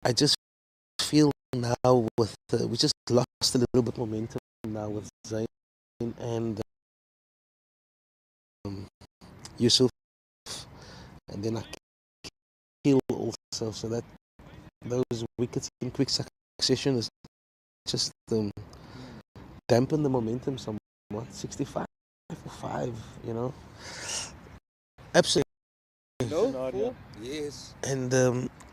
S4: I just feel now with we just lost a little bit momentum now with Zayn and Yusuf, and then Akil also. So that those wickets in quick succession is just dampen the momentum somewhat. 65 for 5, you know. Absolutely.
S3: No?
S5: Scenario.
S3: Yes.
S4: And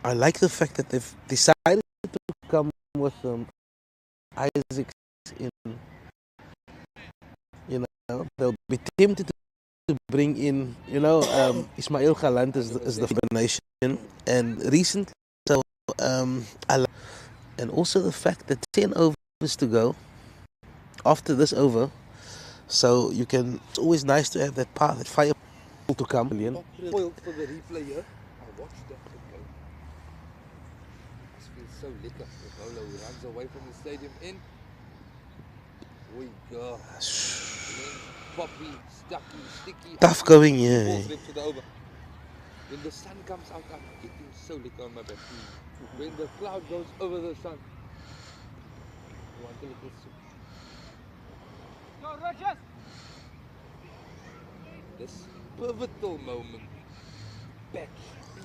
S4: I like the fact that they've decided to come with Isaacs in. You know, they'll be tempted to bring in, you know, Ismail Galant is the combination. And recently, so and also the fact that 10 overs to go after this over, so you can. It's always nice to have that path, that fire to come.
S3: Spoiled for the replay here. I watched that game. This feels so lekker. The bowler who runs away from the stadium in. We go. Poppy, stucky, sticky.
S4: Tough going,
S3: Balls
S4: yeah.
S3: left to the over. When the sun comes out, I'm getting so lekker on my back. When the cloud goes over the sun. I want a little soup.
S6: Go, Rogers!
S3: This pivotal moment, patch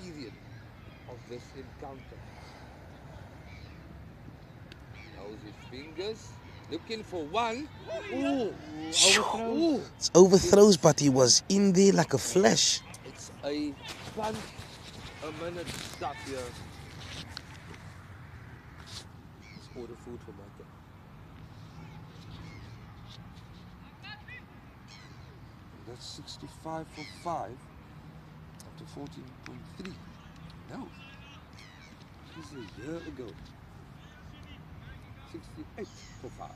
S3: period of this encounter. How's his fingers? Looking for one. Ooh. Ooh.
S4: It's overthrows, but he was in there like a flash.
S3: It's a punch a minute stuff here. Let's order food for Michael. That's 65 for 5 after 14.3. No. This is a year ago. 68 for 5.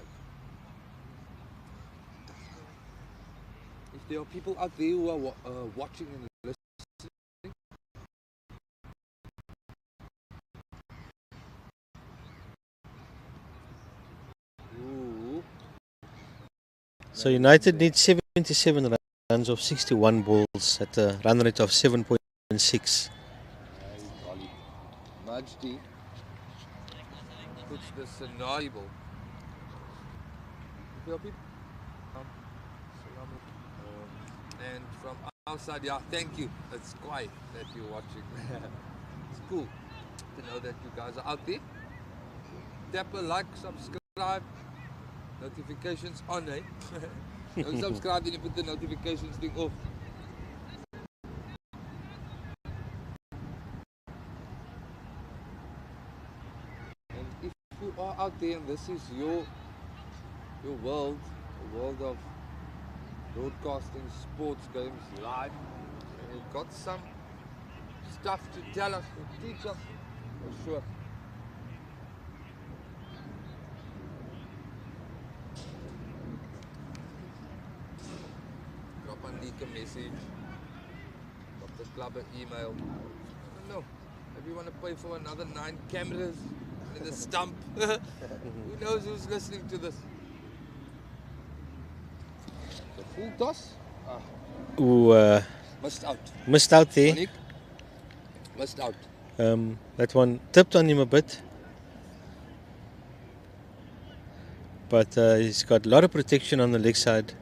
S3: If there are people out there who are watching and listening, ooh.
S1: So United needs 77 runs of 61 balls at a run rate of 7.6.
S3: Majdi puts the scenario. There are people. And from outside, yeah, thank you. It's quiet that you're watching. It's cool to know that you guys are out there. Tap a like, subscribe, notifications on, eh? Don't subscribe and you put the notifications thing off. And if you are out there and this is your world, a world of broadcasting sports games live, They've got some stuff to tell us, to teach us, for sure. Drop a leak a message, drop the club an email. I don't know. Maybe you want to pay for another 9 cameras in the stump. Who knows who's listening to this? The full toss?
S1: Ooh,
S3: Missed out.
S1: missed out there.
S3: Monique? Missed out.
S1: That one tipped on him a bit. But he's got a lot of protection on the leg side.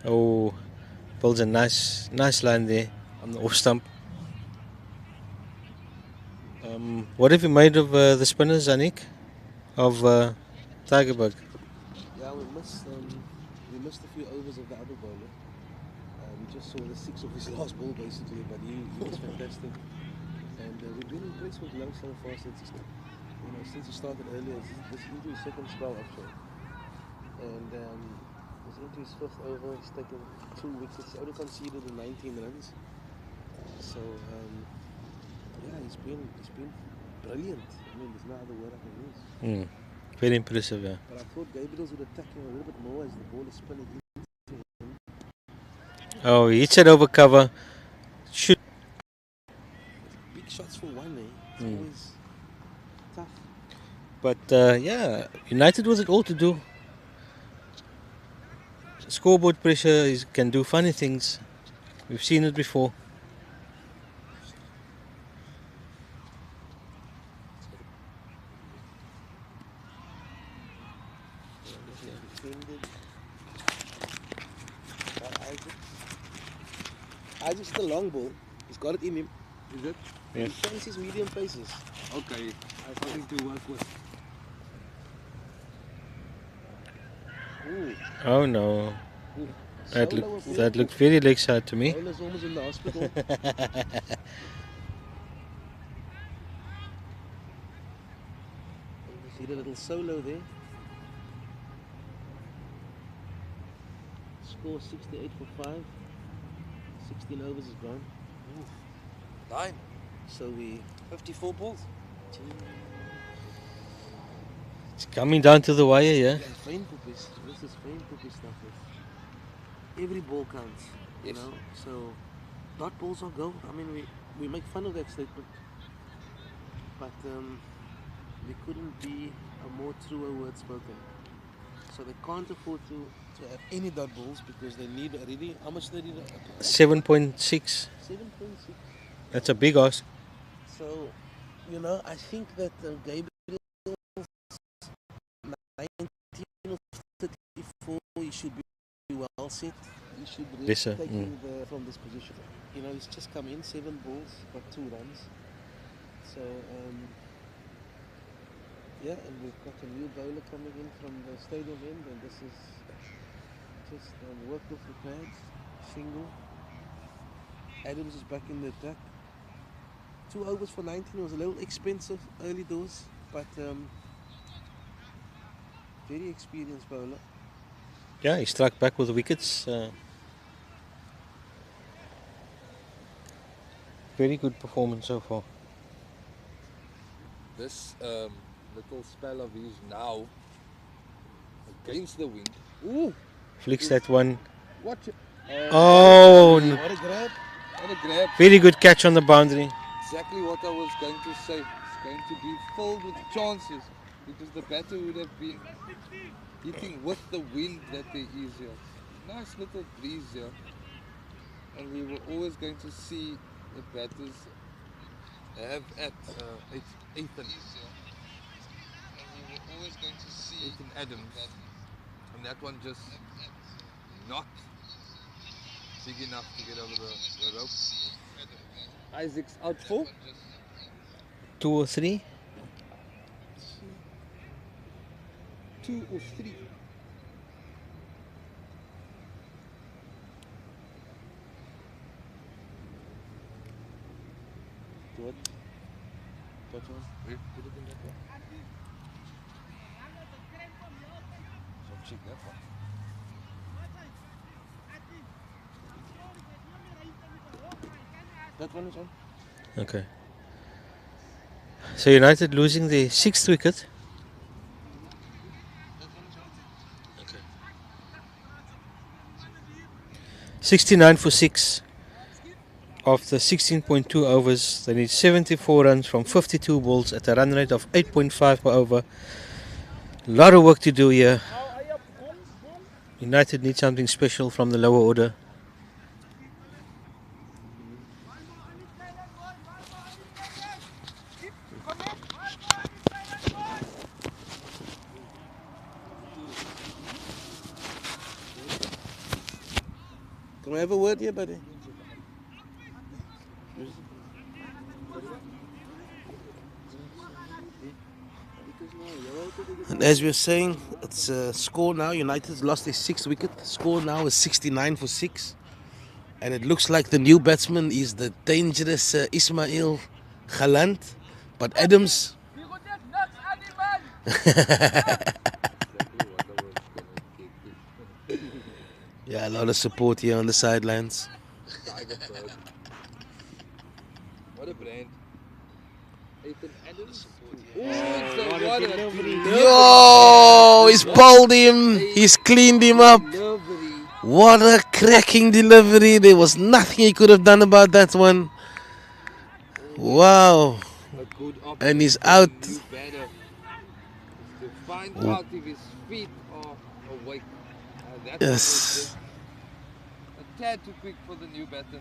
S1: Oh, builds a nice line there on the off stump. What have you made of the spinners, Anik? Of Tygerberg?
S4: Yeah, we missed a few overs of the other bowler. We just saw the 6 of his last ball basically, but he was fantastic. And we've been impressed with Young so far since he started earlier. This is into his second spell actually. And he's into his 5th over. He's taken 2 wickets. Only conceded 19 runs. So yeah, he's been brilliant. I mean, there's no other word I can use.
S1: Very impressive, yeah.
S4: But I thought Gabriel's would attack him a little bit more as the ball is spinning into him.
S1: Oh, he hits it over cover. Shoot.
S4: Big shots for one, eh? It's always tough.
S1: But yeah, United was it all to do. Scoreboard pressure can do funny things. We've seen it before.
S4: Isaac's the long ball. He's got it in him.
S3: Is it?
S1: Yeah.
S4: He fancies medium paces.
S3: Okay, I have something to work with.
S4: Ooh.
S1: Oh no.
S4: Ooh.
S1: That looked very leg side to me.
S4: Bowler's almost in the hospital. See the little solo there? Score 68 for 5. 16 overs is gone.
S3: 9.
S4: So we
S3: 54 balls.
S1: It's coming down to the wire, yeah.
S4: Yeah, fine puppies. This is fine puppy stuff. Every ball counts, you know. So dot balls are go. I mean, we make fun of that statement, but there couldn't be a more truer word spoken. So they can't afford to have any dot balls because they need already. How much they need?
S1: 7.6.
S4: 7.6.
S1: That's a big ask.
S4: So, you know, I think that Gabriel's 19 or 34, he should be well set. He should really
S1: Yes, sir.
S4: taking from this position. You know, he's just come in, 7 balls, got 2 runs. So, yeah, and we've got a new bowler coming in from the stadium end, and this is just work with the pads, single. Adams is back in the attack. 2 overs for 19 was a little expensive early doors, but very experienced bowler.
S1: Yeah, he struck back with the wickets. Very good performance so far.
S3: This little spell of his now against the wind.
S4: Ooh!
S1: Flicks that one.
S3: What?
S1: Oh,
S4: What a grab!
S3: What a grab.
S1: very good catch on the boundary.
S3: Exactly what I was going to say. It's going to be filled with chances because the batter would have been hitting with the wind that there is here. Nice little breeze here. And we were always going to see the batters have at Ethan. Ethan Adams. And that one just not big enough to get over the rope. Isaac's out for
S1: 2 or 3.
S3: 2 or 3.
S4: What? Touch on?
S3: Wait, put it in that one. So check that one.
S4: That one is on.
S1: Okay. So United losing the 6th wicket. 69 for 6 after 16.2 overs. They need 74 runs from 52 balls at a run rate of 8.5 per over. A lot of work to do here. United need something special from the lower order.
S4: Can we have a word here, buddy? And as we were saying, it's a score now. United's lost their 6th wicket. Score now is 69 for 6. And it looks like the new batsman is the dangerous Ismail Galant. But Adams... Yeah, a lot of support here on the sidelines.
S3: Tygerberg. What a brand. Ethan Adams. What a delivery.
S4: Yo, he's bowled him. He's cleaned him up. What a cracking delivery. There was nothing he could have done about that one. Wow.
S3: A good
S4: And he's
S3: option for
S4: out.
S3: the new batter. To find out if his feet are awake. That one was
S4: Yes.
S3: just a tad too quick for the new batter.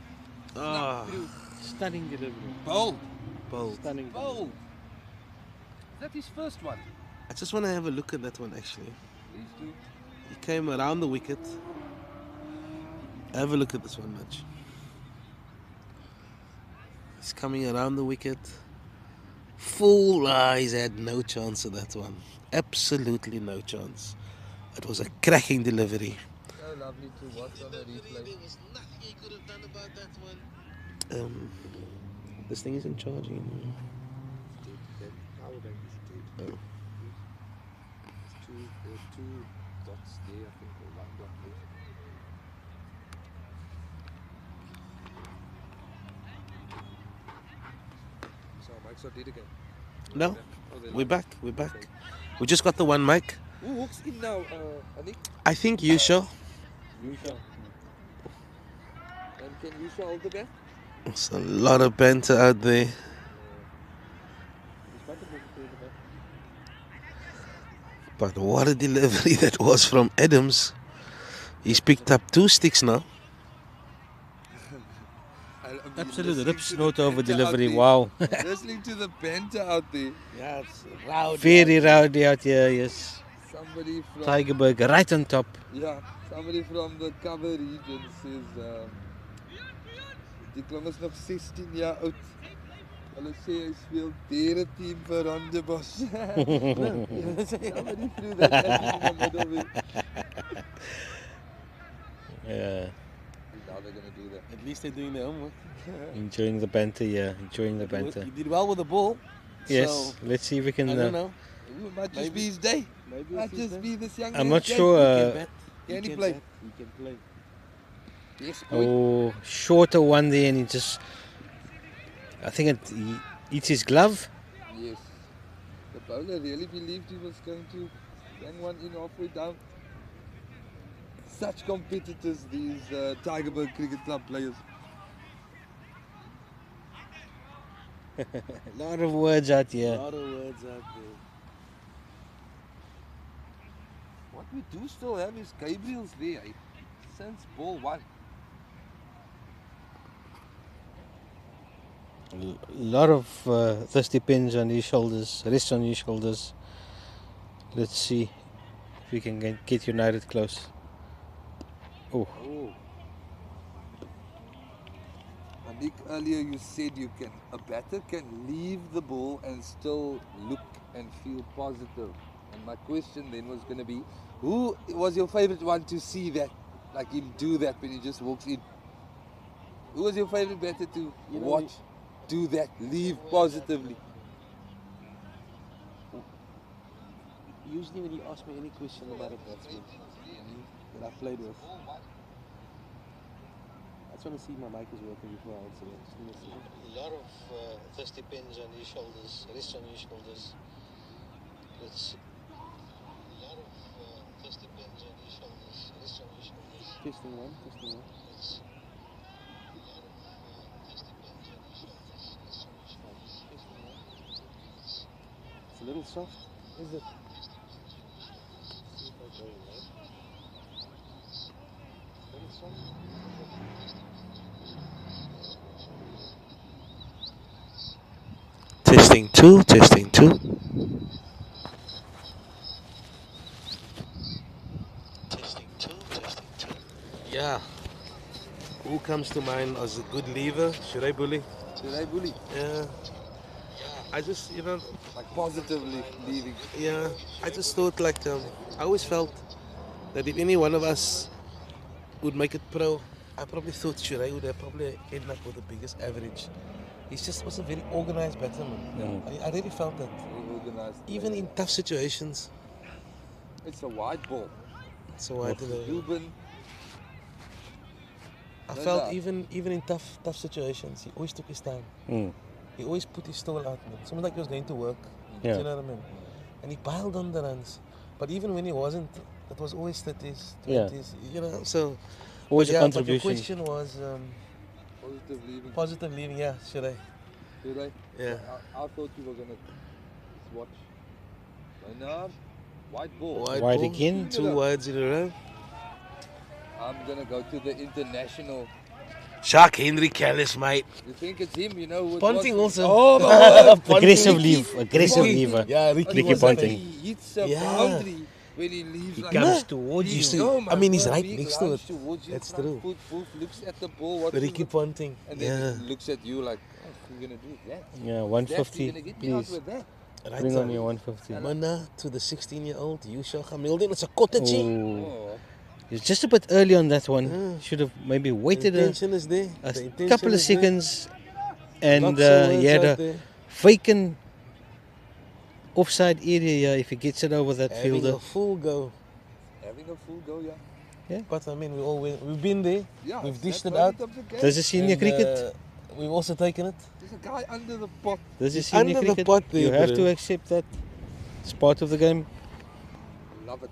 S4: Ah.
S3: Snuck through.
S5: Stunning delivery.
S3: Bold.
S4: Bowled.
S5: Stunning.
S3: Bold. Is that his first one?
S4: I just want to have a look at that one actually.
S3: These two.
S4: He came around the wicket. Have a look at this one, Mitch. He's coming around the wicket. Full eyes, had no chance of that one. Absolutely no chance. It was a cracking delivery.
S3: So lovely to watch on the replay.
S4: There was nothing he could have done about that one. This thing isn't charging. Oh.
S3: Two dots there, I think, or one dot there. So Mike's not dead again.
S4: No,
S3: Oh, they're
S4: we're
S3: not.
S4: back. We're back. We just got the one mic.
S3: Who walks in now, Anik?
S4: I think you sure.
S3: Yusha. And can Yusha hold the bat?
S4: There's a lot of banter out there.
S3: He's quite a bit to the bat.
S4: But what a delivery that was from Adams. He's picked up 2 sticks now.
S1: Absolute rip snort over
S3: banter out
S1: delivery.
S3: there.
S1: Wow.
S3: Listening to the banter out there.
S4: Yeah, it's loud.
S1: Very rowdy out here, yes.
S3: Somebody from
S1: Tygerberg right on top.
S3: somebody from the cover region says die klong is nog 16 jaar oud. Hulle sê hy speel derde team vir Rondebosch. Somebody threw that at him in the middle there.
S1: Yeah.
S3: Now they're gonna do that.
S4: At least they're doing their homework.
S1: Enjoying the banter, yeah. Enjoying the banter.
S4: He did well with the ball.
S1: Yes.
S4: So,
S1: Let's see if we can.
S4: I don't know.
S3: It might just
S4: Maybe-
S3: be his day.
S4: Maybe
S3: Might just be this young
S1: I'm
S3: man's
S1: not
S3: day.
S1: sure.
S3: Can he play?
S4: He can play.
S3: Yes, boy.
S1: Oh, shorter one there, and he just. I think he eats his glove.
S3: Yes. The bowler really believed he was going to bang one in halfway down. Such competitors, these Tygerberg Cricket Club players.
S1: A lot of words out
S4: A
S1: here.
S4: lot of words out there.
S3: What we do still have is Gabriel's there, eh? Since ball one.
S1: A lot of this depends on his shoulders, rests on his shoulders. Let's see if we can get United close. Oh,
S3: Oh. Anik, earlier you said a batter can leave the ball and still look and feel positive. And my question then was going to be, who was your favorite one to see that, like him do that when he just walks in? Who was your favorite batter to watch do that, leave positively?
S4: Usually when you ask me any question about a batsman that I played with, I just want to see my mic is working before I answer it. Just give me a second.
S7: A lot of thirsty pins on his shoulders, rest on his shoulders. It's a lot of thirsty pins on his shoulders, rest on his shoulders.
S4: Testing one, testing one.
S7: It's a lot of thirsty pins on his shoulders, rest on his shoulders.
S4: Testing one. It's a little soft. Is it? Testing two, testing two. Testing two, testing two. Yeah. Who comes to mind as a good lever? Should I bully?
S3: Should I bully?
S4: Yeah. I just,
S3: Like positively leaving.
S4: yeah, I just thought I always felt that if any one of us would make it pro, I probably thought Shuray would have probably ended up with the biggest average. He just was a very organized batsman. I really felt that.
S3: Very organized.
S4: Even in tough situations.
S3: It's a wide ball.
S4: So I did
S3: Ruben.
S4: I
S3: No
S4: felt
S3: doubt.
S4: even in tough situations, he always took his time. He always put his stall out, man. Something like he was going to work.
S1: Yeah.
S4: Do you know what I mean? And he piled on the runs. But even when he wasn't, it was always 30s, 20s,
S1: Yeah.
S4: so.
S1: Always a
S4: But your
S1: contribution.
S4: question was
S3: Positive leaving.
S4: positive leaving, yeah, should I?
S3: Did I?
S4: Yeah.
S3: I thought you were gonna watch. But no, wide ball.
S4: Wide
S1: Wide
S4: ball,
S1: again?
S4: 2 wides in a row.
S3: I'm gonna go to the international.
S4: Shark Henry Callis, mate.
S3: You think it's him? You know what?
S4: Ponting also.
S1: Aggressive lever.
S4: Yeah, Ricky.
S1: Ricky Ponting.
S3: He hits a
S4: Yeah.
S3: boundary when he leaves.
S1: He
S3: like
S1: comes
S3: that.
S1: towards
S4: You
S1: you.
S4: see,
S3: No, my
S4: I mean, he's
S3: bro,
S4: right
S3: he
S4: next to
S3: runs
S4: it.
S3: towards you,
S4: That's
S3: front
S4: true.
S3: Foot, move, looks at the ball, watches
S4: Ricky
S3: the-
S4: Ponting.
S3: and then
S4: Yeah.
S3: he looks at you like, oh, you're gonna do that.
S1: Yeah,
S3: That,
S1: 150,
S3: you're gonna get me out
S1: please.
S3: with that.
S4: Right
S1: Bring
S4: on.
S1: on your 150.
S4: Mana to the 16-year-old Yusha Hamilton. It's a cottage.
S1: Oh,
S3: Oh,
S1: it's just a bit early on that one. Should have maybe
S4: The
S1: waited a
S4: intention is there. The intention
S1: couple of
S4: is there.
S1: seconds, and
S4: Lots of
S1: he
S4: words
S1: had
S4: out
S1: a
S4: there.
S1: vacant offside area if he gets it over that
S4: Having
S1: fielder.
S4: a full go.
S3: having a full go, yeah.
S4: But I mean, we've been there.
S3: Yeah,
S4: We've dished
S3: that's
S4: it
S3: why
S4: out.
S3: we top the game.
S1: There's a senior
S4: and,
S1: cricket.
S4: We've also taken it.
S3: There's a guy under the pot.
S1: There's a
S4: it's
S1: senior
S4: under the
S1: cricket.
S4: pot there,
S1: You have
S4: bro.
S1: to accept that. It's part of the game.
S3: Love it.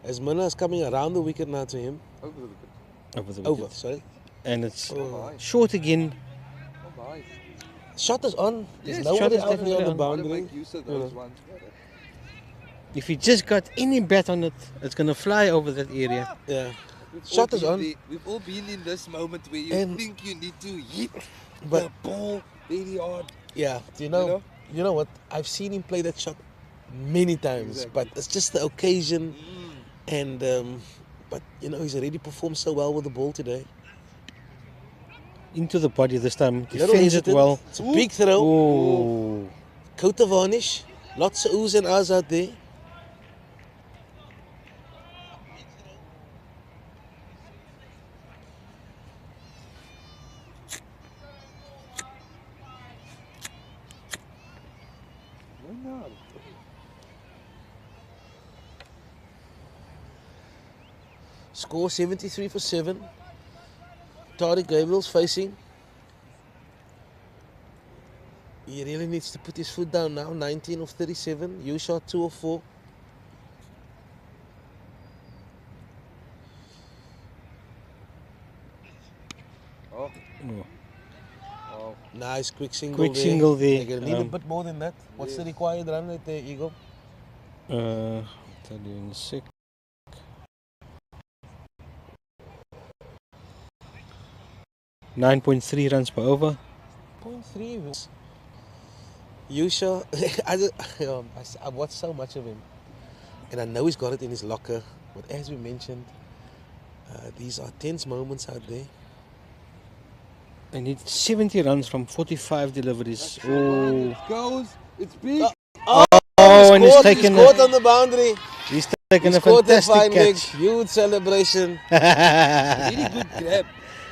S4: As Mana is coming around the wicket now to him.
S3: Over the wicket.
S1: Over the
S4: Over,
S1: wicket.
S4: sorry.
S1: And it's
S4: Oh.
S1: short again.
S3: Oh, my.
S4: Shot is on. There's
S3: Yes,
S4: nobody
S1: shot is
S4: out there
S1: definitely
S4: on the
S1: on.
S3: Gotta
S4: boundary.
S3: make use of
S4: You
S3: those
S4: know.
S3: ones.
S1: If he just got any bat on it, it's going to fly over that area.
S4: Yeah.
S3: We've
S4: Shot
S3: all
S4: is
S3: been
S4: on.
S3: there. We've all been in this moment where you
S4: And-
S3: think you need to hit
S4: But
S3: the ball very hard.
S4: yeah, you
S3: know?
S4: know what? I've seen him play that shot many times,
S3: Exactly.
S4: but it's just the occasion. And but he's already performed so well with the ball today.
S1: Into the body this time.
S4: Little
S1: Defends it
S4: hesitant.
S1: well.
S4: It's a big throw.
S1: Oh.
S4: Coat of varnish. Lots of oohs and ahs out there. Score 73 for 7. Tariq Gabriel's facing. He really needs to put his foot down now. 19 of 37. You shot 2 of 4.
S3: Oh.
S1: Oh.
S3: Oh.
S4: Nice quick single
S1: Quick
S4: there.
S1: single there.
S4: They're gonna need a
S1: Um,
S4: bit more than that. What's the required run right there, Eagle?
S1: I'll tell you in a sec. .3 runs per over.
S4: 0.3. Yusha, I watched so much of him. And I know he's got it in his locker. But as we mentioned, these are tense moments out there.
S1: They need 70 runs from 45 deliveries.
S3: It
S1: Oh,
S3: goes. It's big.
S1: oh, and he's taken
S4: scored
S1: a,
S4: on the boundary.
S1: he's taken
S4: He
S1: a
S4: scored that fine
S1: fantastic
S4: leg.
S1: catch.
S4: Huge celebration.
S3: Really good grab.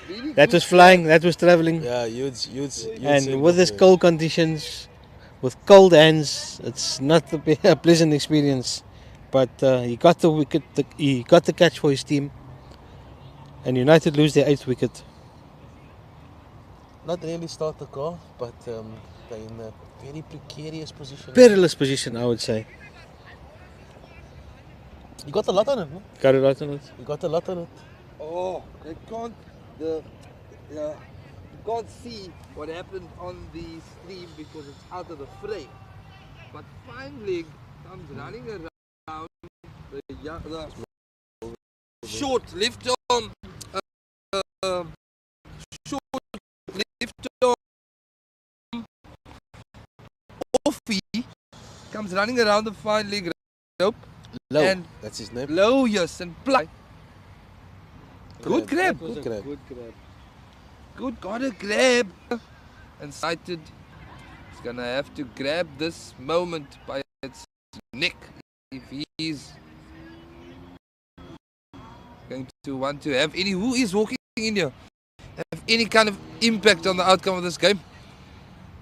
S3: Really
S1: That
S3: good
S1: was flying, that was traveling.
S4: Yeah, huge
S1: And
S4: single
S1: with this
S4: there.
S1: cold conditions, with cold hands, it's not a pleasant experience. But he got the wicket, he got the catch for his team. And United lose their 8th wicket.
S4: Not really start the car, but they're in a very precarious position.
S1: Perilous position, I would say.
S4: You got a lot on it, no?
S1: Got it right on it.
S4: You got a lot on it.
S3: Oh, they can't. You can't see what happened on the stream because it's out of the frame. But Fine Leg comes running around the short left arm, short left arm, offie comes running around the Fine Leg rope.
S4: Low,
S3: And
S4: that's his name.
S3: Low, yes, and play. Good grab.
S4: Good grab.
S3: Good, got a grab. And sighted. He's gonna have to grab this moment by its neck if he's going to want to have any. Who is walking in here? Have any kind of impact on the outcome of this game?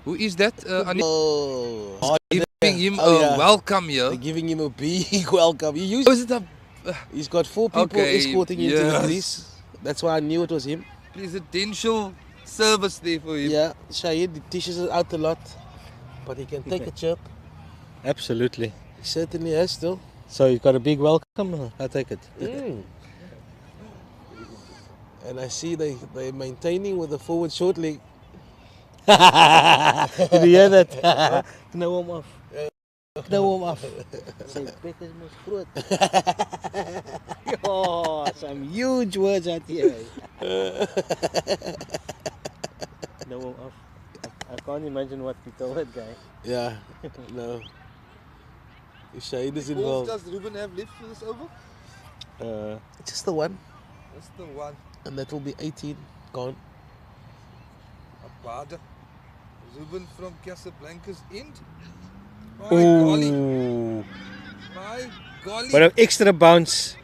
S3: Who is that?
S4: Oh,
S3: Giving him
S4: yeah.
S3: a welcome here.
S4: They're giving him a big welcome.
S3: Oh, is it a
S4: He's got 4 people
S3: Okay,
S4: escorting him to the
S3: yes.
S4: crease. That's why I knew it was him.
S3: presidential service there for him?
S4: Yeah, Shahid dishes it out a lot, but he can take a chirp.
S1: Absolutely.
S4: He certainly has still.
S1: So you got a big welcome. I take it.
S4: And I see they're maintaining with the forward short leg.
S1: Did you hear that? Know him off. Know him off. Say, Becker's most groot. Oh, some huge words out here. Know him off. I can't imagine what he told that guy.
S4: Yeah, no. If Shahid is
S3: Balls
S4: involved.
S3: does Ruben have left for this over?
S4: Just the one,
S3: That's the one.
S4: and that will be 18 gone.
S3: Abada. Ruben from Casablanca's end. My golly.
S1: Ooh.
S3: My golly.
S1: What an extra bounce.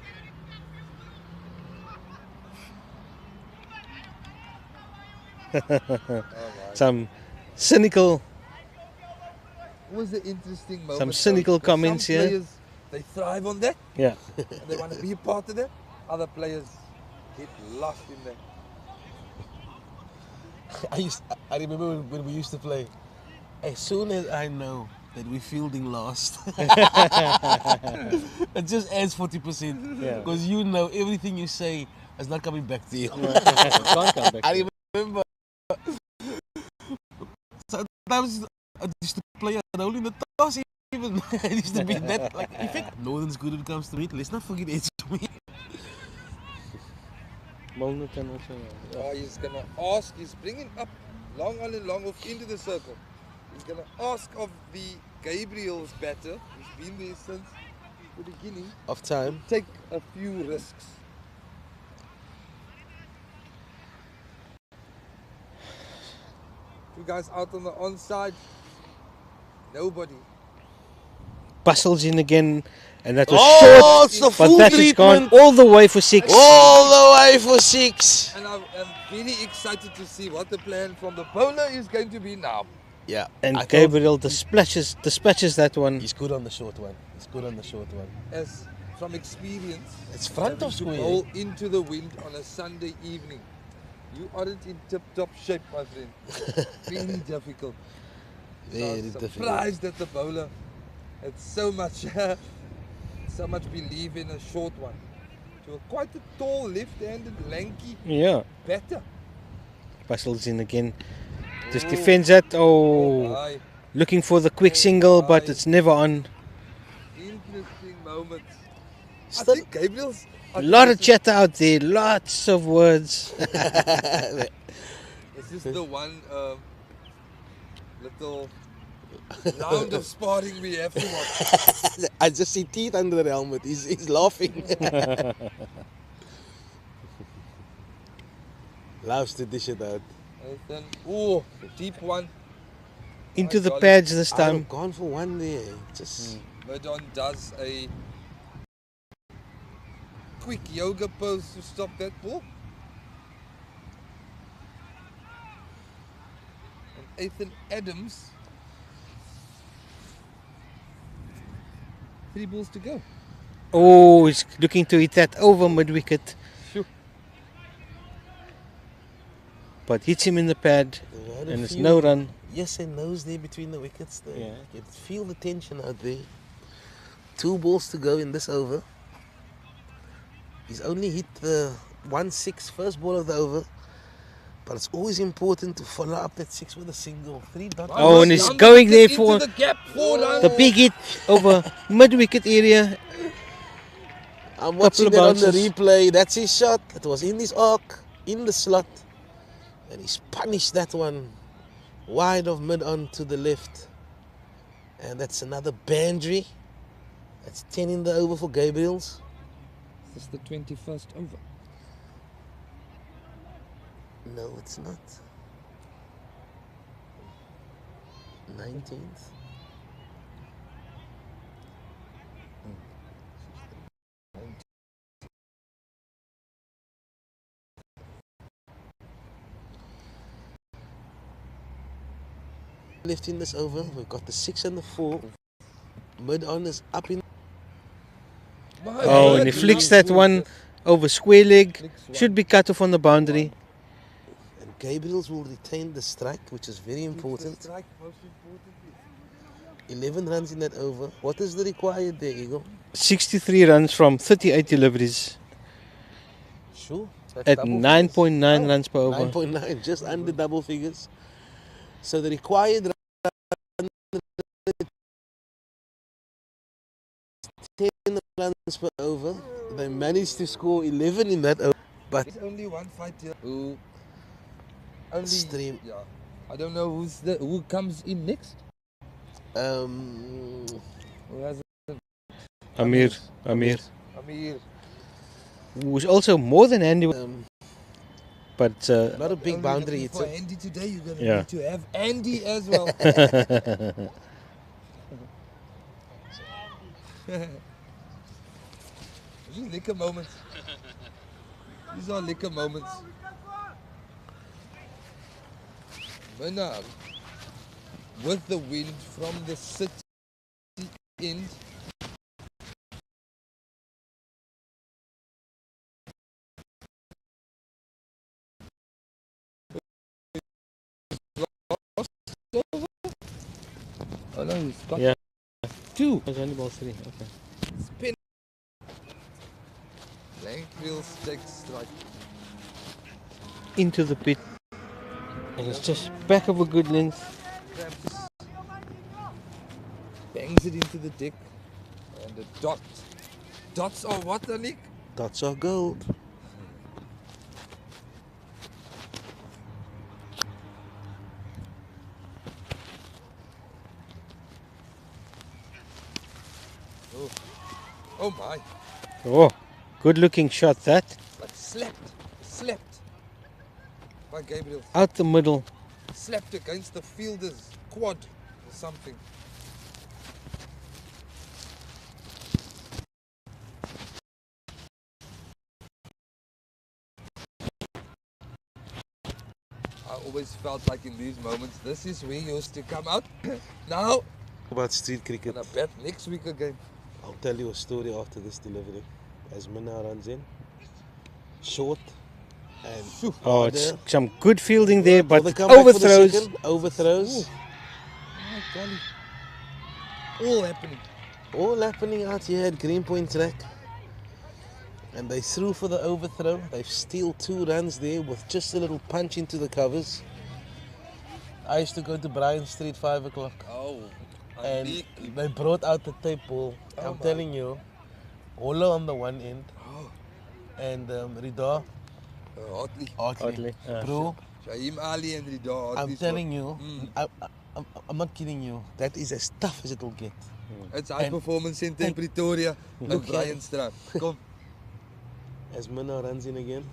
S1: Some cynical,
S3: It was an interesting moment.
S1: some cynical
S3: though.
S1: comments
S3: Some
S1: here.
S3: players, they thrive on that.
S1: Yeah.
S3: And they want to be a part of that. Other players get lost in that.
S4: I remember when we used to play. As soon as I know that we're fielding last, it just adds 40%.
S1: Yeah.
S4: Because you know everything you say is not coming back to you.
S1: Can't come back.
S4: I remember sometimes I used to play only in the toss even. It used to be that like in fact Northern's good when it comes to it. Let's not forget it's me.
S1: Molnutan also.
S3: Oh, he's going to ask, he's bringing up long on and long off into the circle. He's going to ask of the Gabriel's batter, who's been there since the beginning,
S4: Of time.
S3: take a few risks. Two guys out on the onside. Nobody.
S1: Bustles in again, and that was
S4: Oh,
S1: short.
S4: it's the
S1: But
S4: full
S1: that has gone
S4: treatment.
S1: all the way for 6.
S4: All the way for 6.
S3: And I am very excited to see what the plan from the bowler is going to be now.
S4: Yeah.
S1: And
S4: I thought
S1: Gabriel dispatches that one.
S4: he's good on the short one. He's good on the short one.
S3: As from experience,
S4: It's front of
S3: to
S4: square.
S3: bowl into the wind on a Sunday evening. You aren't in tip-top shape, my friend. Very difficult. So I
S4: Very
S3: was
S4: difficult.
S3: surprised that the bowler had so much, so much belief in a short one. To a quite a tall, left-handed, lanky
S1: Yeah.
S3: batter.
S1: Bustles in again. Just defends that. Oh,
S3: my.
S1: looking for the quick single, but it's never on.
S3: Interesting moment. I
S4: Still-
S3: think Gabriel's...
S1: A lot of chatter out there, lots of words.
S3: This is the one little round of sparring we have to watch.
S4: I just see teeth under the helmet. He's laughing. Loves to dish it out.
S3: Nathan, oh, deep one.
S1: Into the
S3: golly.
S1: pads this
S4: I'd
S1: time.
S4: have gone for one there. Just
S3: Verdon does a quick yoga pose to stop that ball. And Ethan Adams, 3 balls to go.
S1: Oh, he's looking to hit that over mid wicket.
S3: Phew.
S1: but hits him in the pad,
S4: They've had a
S1: and it's
S4: few
S1: no run.
S4: yes and no's there between the wickets. There.
S1: Yeah.
S4: You can feel the tension out there. 2 balls to go in this over. He's only hit the 1-6 first ball of the over, but it's always important to follow up that 6 with a single. 3 dot.
S1: Oh, and he's
S3: Down the
S1: going
S3: wicket
S1: there for
S3: into the gap, 4 runs.
S1: the big hit over mid-wicket area.
S4: I'm watching
S1: couple
S4: that
S1: of
S4: on the
S1: bounces.
S4: replay. That's his shot. It was in his arc, in the slot, and he's punished that one wide of mid-on to the left. And that's another boundary. That's 10 in the over for Gabriels.
S3: This is the 21st over.
S4: No, it's not. 19th. Left in this over, we've got the 6 and the 4. Mid-on is up in.
S1: Oh, and he flicks that one over square leg. Should be cut off on the boundary.
S4: And Gabriels will retain the strike, which is very important. 11 runs in that over. What is the required there, Eagle?
S1: 63 runs from 38 deliveries
S4: Sure.
S1: at 9.9 runs per over.
S4: 9.9, just under double figures. So the required run 10 runs per over. They managed to score 11 in that over. But
S3: There's only one fight here. Who only
S4: Stream.
S3: Yeah. I don't know who comes in next.
S4: um,
S3: Who has
S1: Amir,
S3: Amir.
S1: who's also more than Andy,
S4: um,
S1: but
S4: not a big
S3: Only
S4: boundary.
S3: looking
S4: It's
S3: for
S4: a,
S3: Andy today. You're gonna
S1: Yeah.
S3: need to have Andy as well. These liquor moments. These are liquor moments. Minnar with the wind from the city end. Oh no, he's got
S1: Yeah.
S3: 2.
S1: was only ball 3. Okay.
S3: Spin. Blank wheels take strike.
S1: Into the pit, and it's just back of a good length.
S3: Cramps. Bangs it into the deck. And a dot. Dots are what, Anik?
S4: dots are gold.
S3: Oh my.
S1: Oh, good looking shot that.
S3: But slapped by Gabriel.
S1: Out the middle.
S3: Slapped against the fielder's quad or something. I always felt like in these moments, this is where you used to come out. Now,
S4: About street cricket,
S3: gonna bet next week again.
S4: I'll tell you a story after this delivery. As Minnar runs in, short and
S1: Oh, it's
S4: harder.
S1: some good fielding there, but
S4: Will they come back for the
S1: overthrows.
S4: second? Overthrows.
S3: My golly. All happening.
S4: All happening out here at Greenpoint track. And they threw for the overthrow. They've steal 2 runs there with just a little punch into the covers. I used to go to Bryan Street 5 o'clock.
S3: Oh,
S4: And
S3: Anik.
S4: they brought out the tape ball.
S3: Oh
S4: I'm
S3: my.
S4: telling you, Ola on the one end
S3: Oh,
S4: and Rida
S3: Hartley.
S4: Hartley. Bro,
S3: Shaim Ali and Rida Hartley.
S4: I'm telling you,
S3: Mm.
S4: I'm not kidding you. That is as tough as it'll get.
S3: It's High
S4: and-
S3: Performance Centre in Pretoria.
S4: Look
S3: Look,
S4: here.
S3: Brian Straat. Kom.
S4: As Minnar runs in again,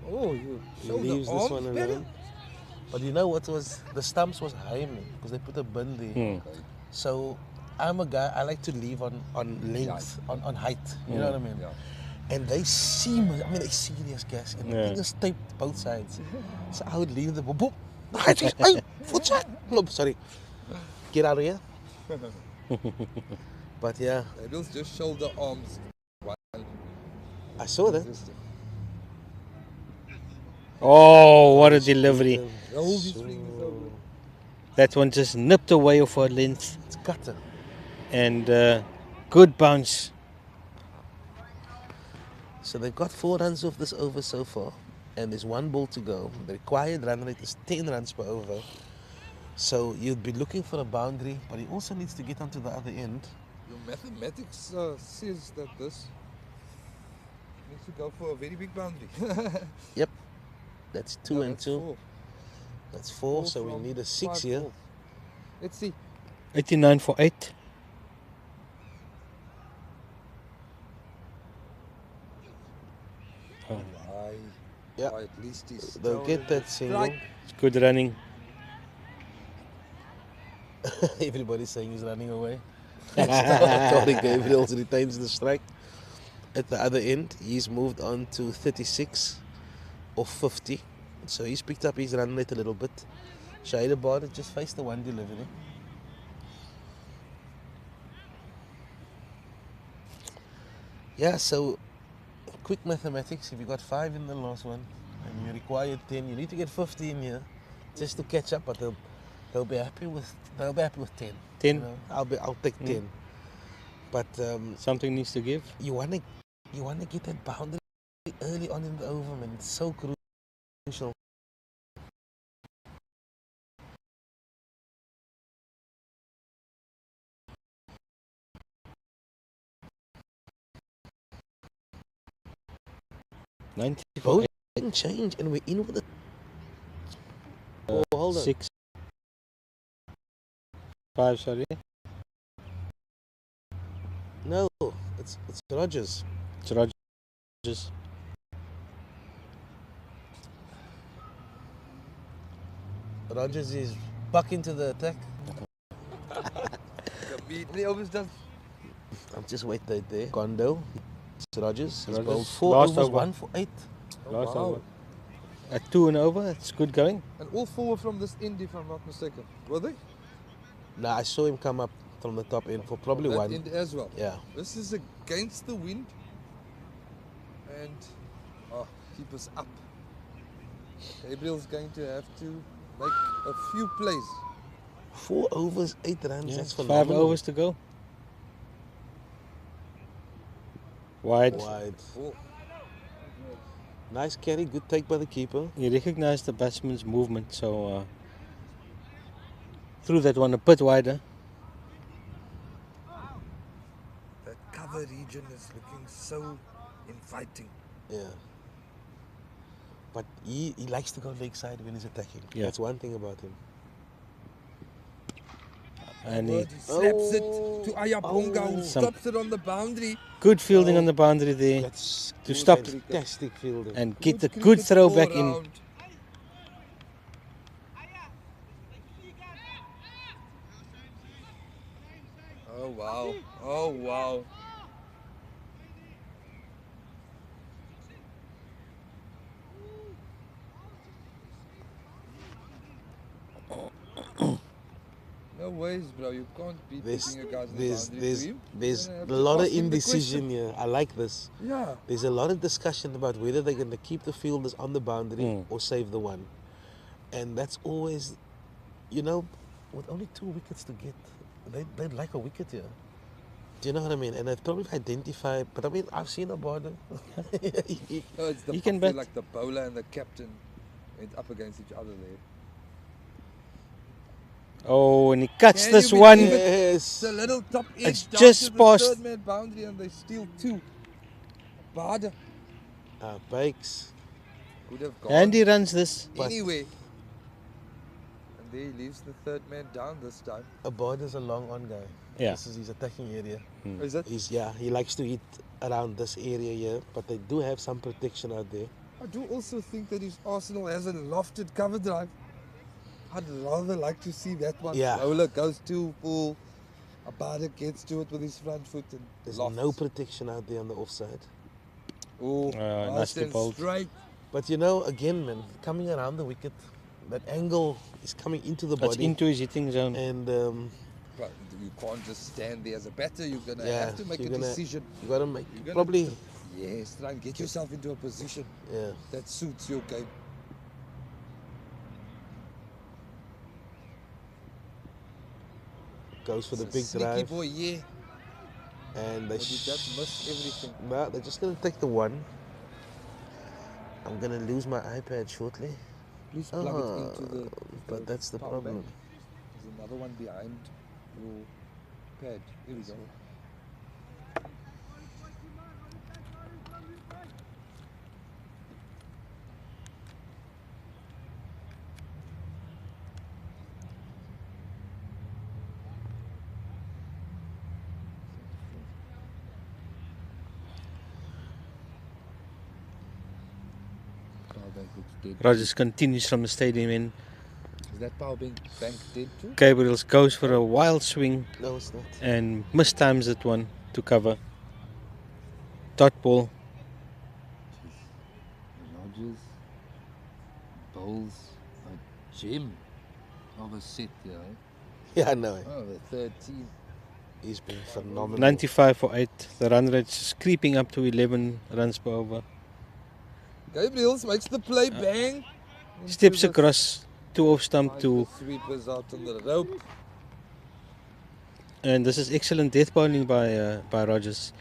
S3: Oh, you
S4: he
S3: show the
S4: leaves this
S3: arms
S4: one
S3: better.
S4: alone. But you know what was, the stumps was high me because they put a bin there. So I'm a guy, I like to leave on length, on height. You know what I mean?
S3: Yeah.
S4: And they see me, I mean, they serious guys. And the
S1: Yeah.
S4: thing is taped both sides. So I would leave the boop. Hey, foot shot. No, sorry. Get out of here. But yeah,
S3: It was just shoulder arms.
S4: I saw that.
S1: Oh, what a delivery.
S3: Roll this thing is over.
S1: That one just nipped away off her length.
S4: It's cutter.
S1: And good bounce.
S4: So they've got 4 runs off this over so far, and there's 1 ball to go. The required run rate is 10 runs per over. So you'd be looking for a boundary, but he also needs to get onto the other end.
S3: Your mathematics says that this needs to go for a very big boundary.
S4: Yep, that's 2
S3: No,
S4: and
S3: that's
S4: 2.
S3: 4.
S4: That's 4, so we
S3: from
S4: need a 6
S3: 5
S4: here.
S3: balls. Let's see.
S1: 89 for 8.
S3: Why?
S4: Yeah.
S3: Why at least he's
S4: They'll get that single.
S3: strike.
S1: It's good running.
S4: Everybody's saying he's running away. Tony Gabriel retains the strike. At the other end, he's moved on to 36 or 50. So he's picked up his run rate a little bit. Shahid Abad just faced the 1 delivery. Yeah, so quick mathematics. If you got 5 in the last one and you require 10, you need to get 50 in here just to catch up. But they'll be happy with 10.
S1: 10.
S4: You know? I'll take 10. But
S1: Something needs to give.
S4: you wanna get that boundary early on in the over, man. It's so crucial. Both can change, and we're in with it. Oh, hold on.
S1: 6. 5, sorry.
S4: No, it's Rogers.
S1: It's Rogers.
S4: Rogers is back into the attack.
S3: He always does.
S4: I'm just waiting there. Kondo. It's Rogers. He's
S1: Rogers.
S4: bowled 4
S1: Last
S4: overs,
S1: over.
S4: 1 for 8.
S1: Last
S3: wow.
S1: over. At 2 and over, it's good going.
S3: And all 4 were from this end, if I'm not mistaken. Were they?
S4: Nah, I saw him come up from the top end for probably
S3: That
S4: 1.
S3: end as well.
S4: Yeah.
S3: This is against the wind. And keep us up. Gabriel's going to have to make a few plays.
S4: 4 overs, 8 runs.
S1: Yeah,
S4: That's
S1: 5
S4: phenomenal.
S1: overs to go. Wide.
S4: Wide.
S3: Oh,
S4: Nice carry, good take by the keeper.
S1: He recognized the batsman's movement, so threw that one a bit wider.
S3: that cover region is looking so inviting.
S4: Yeah. But he likes to go leg side when he's attacking.
S1: Yeah.
S4: That's one thing about him.
S1: And he
S3: He slaps it to Ayabonga, who
S1: Some-
S3: stops it on the boundary.
S1: good fielding on the boundary there
S4: That's
S1: to stop
S4: fantastic fielding.
S1: and get the
S3: cricket
S1: good throw
S3: all
S1: back in.
S3: round. Oh wow! Oh wow! No ways, bro. You can't be putting a guy in the boundary for him.
S4: There's
S3: You're
S4: a
S3: gonna have to
S4: lot of
S3: ask him the
S4: indecision
S3: question.
S4: here. I like this.
S3: Yeah.
S4: There's a lot of discussion about whether they're going to keep the fielders on the boundary or save the one. And that's always, you know, with only 2 wickets to get, they'd like a wicket here. Do you know what I mean? And they've probably identified, but I mean, I've seen a border.
S3: No, it's the
S1: He can
S3: I feel
S1: bat.
S3: like the bowler and the captain went up against each other there.
S1: Oh, and he cuts
S3: Can
S1: this
S3: you
S1: one.
S3: believe it?
S4: Yes.
S3: It's a little top edge
S1: It's
S3: down
S1: just
S3: to the
S1: past-
S3: third man boundary and they steal 2. Bader
S4: Bakes.
S3: could have gone
S1: And he runs this.
S3: anyway. And there he leaves the third man down this time.
S4: A border's a long on guy.
S1: Yeah.
S4: This is his attacking area.
S3: Is that?
S4: He likes to hit around this area here, but they do have some protection out there.
S3: I do also think that if Arsenal has a lofted cover drive, I'd rather like to see that one.
S4: Yeah.
S3: Bowler goes too full. Abada gets to it with his front foot and
S4: There's
S3: lofts.
S4: no protection out there on the offside.
S3: Oh,
S1: Nicely
S3: nice and
S1: bowled.
S3: straight.
S4: But you know, again, man, coming around the wicket, that angle is coming into the
S1: That's
S4: body.
S1: into his hitting zone.
S4: And
S3: But you can't just stand there as a batter. You're gonna
S4: yeah,
S3: have to make a
S4: you're gonna-
S3: decision.
S4: you got to make
S3: You're gonna
S4: probably,
S3: Yes, try and get yourself into a position
S4: yeah.
S3: that suits your game.
S4: goes for the
S3: It's a
S4: big
S3: sneaky
S4: drive.
S3: boy, yeah.
S4: And they
S3: Or did that miss everything?
S4: No, they're just going to take the one. I'm going to lose my iPad shortly.
S3: Please plug it into the
S4: But that's the
S3: power
S4: problem.
S3: bank. There's another one behind your pad. Here we go. Power bank looks dead.
S1: Rogers continues from the stadium in.
S3: Is that power bank dead too?
S1: Gabriels goes for a wild swing
S4: No, it's not.
S1: and mistimes that one to cover. Dot ball.
S3: Rogers bowls a gem of a set there. Eh?
S4: Yeah, I know.
S3: Oh, the 13.
S4: He's been phenomenal.
S1: 95 for 8. The run rate is creeping up to 11 runs per over.
S3: Gabriels makes the play, bang.
S1: Steps across to off stump to,
S3: Sweepers out on the rope.
S1: and this is excellent death bowling by Rogers.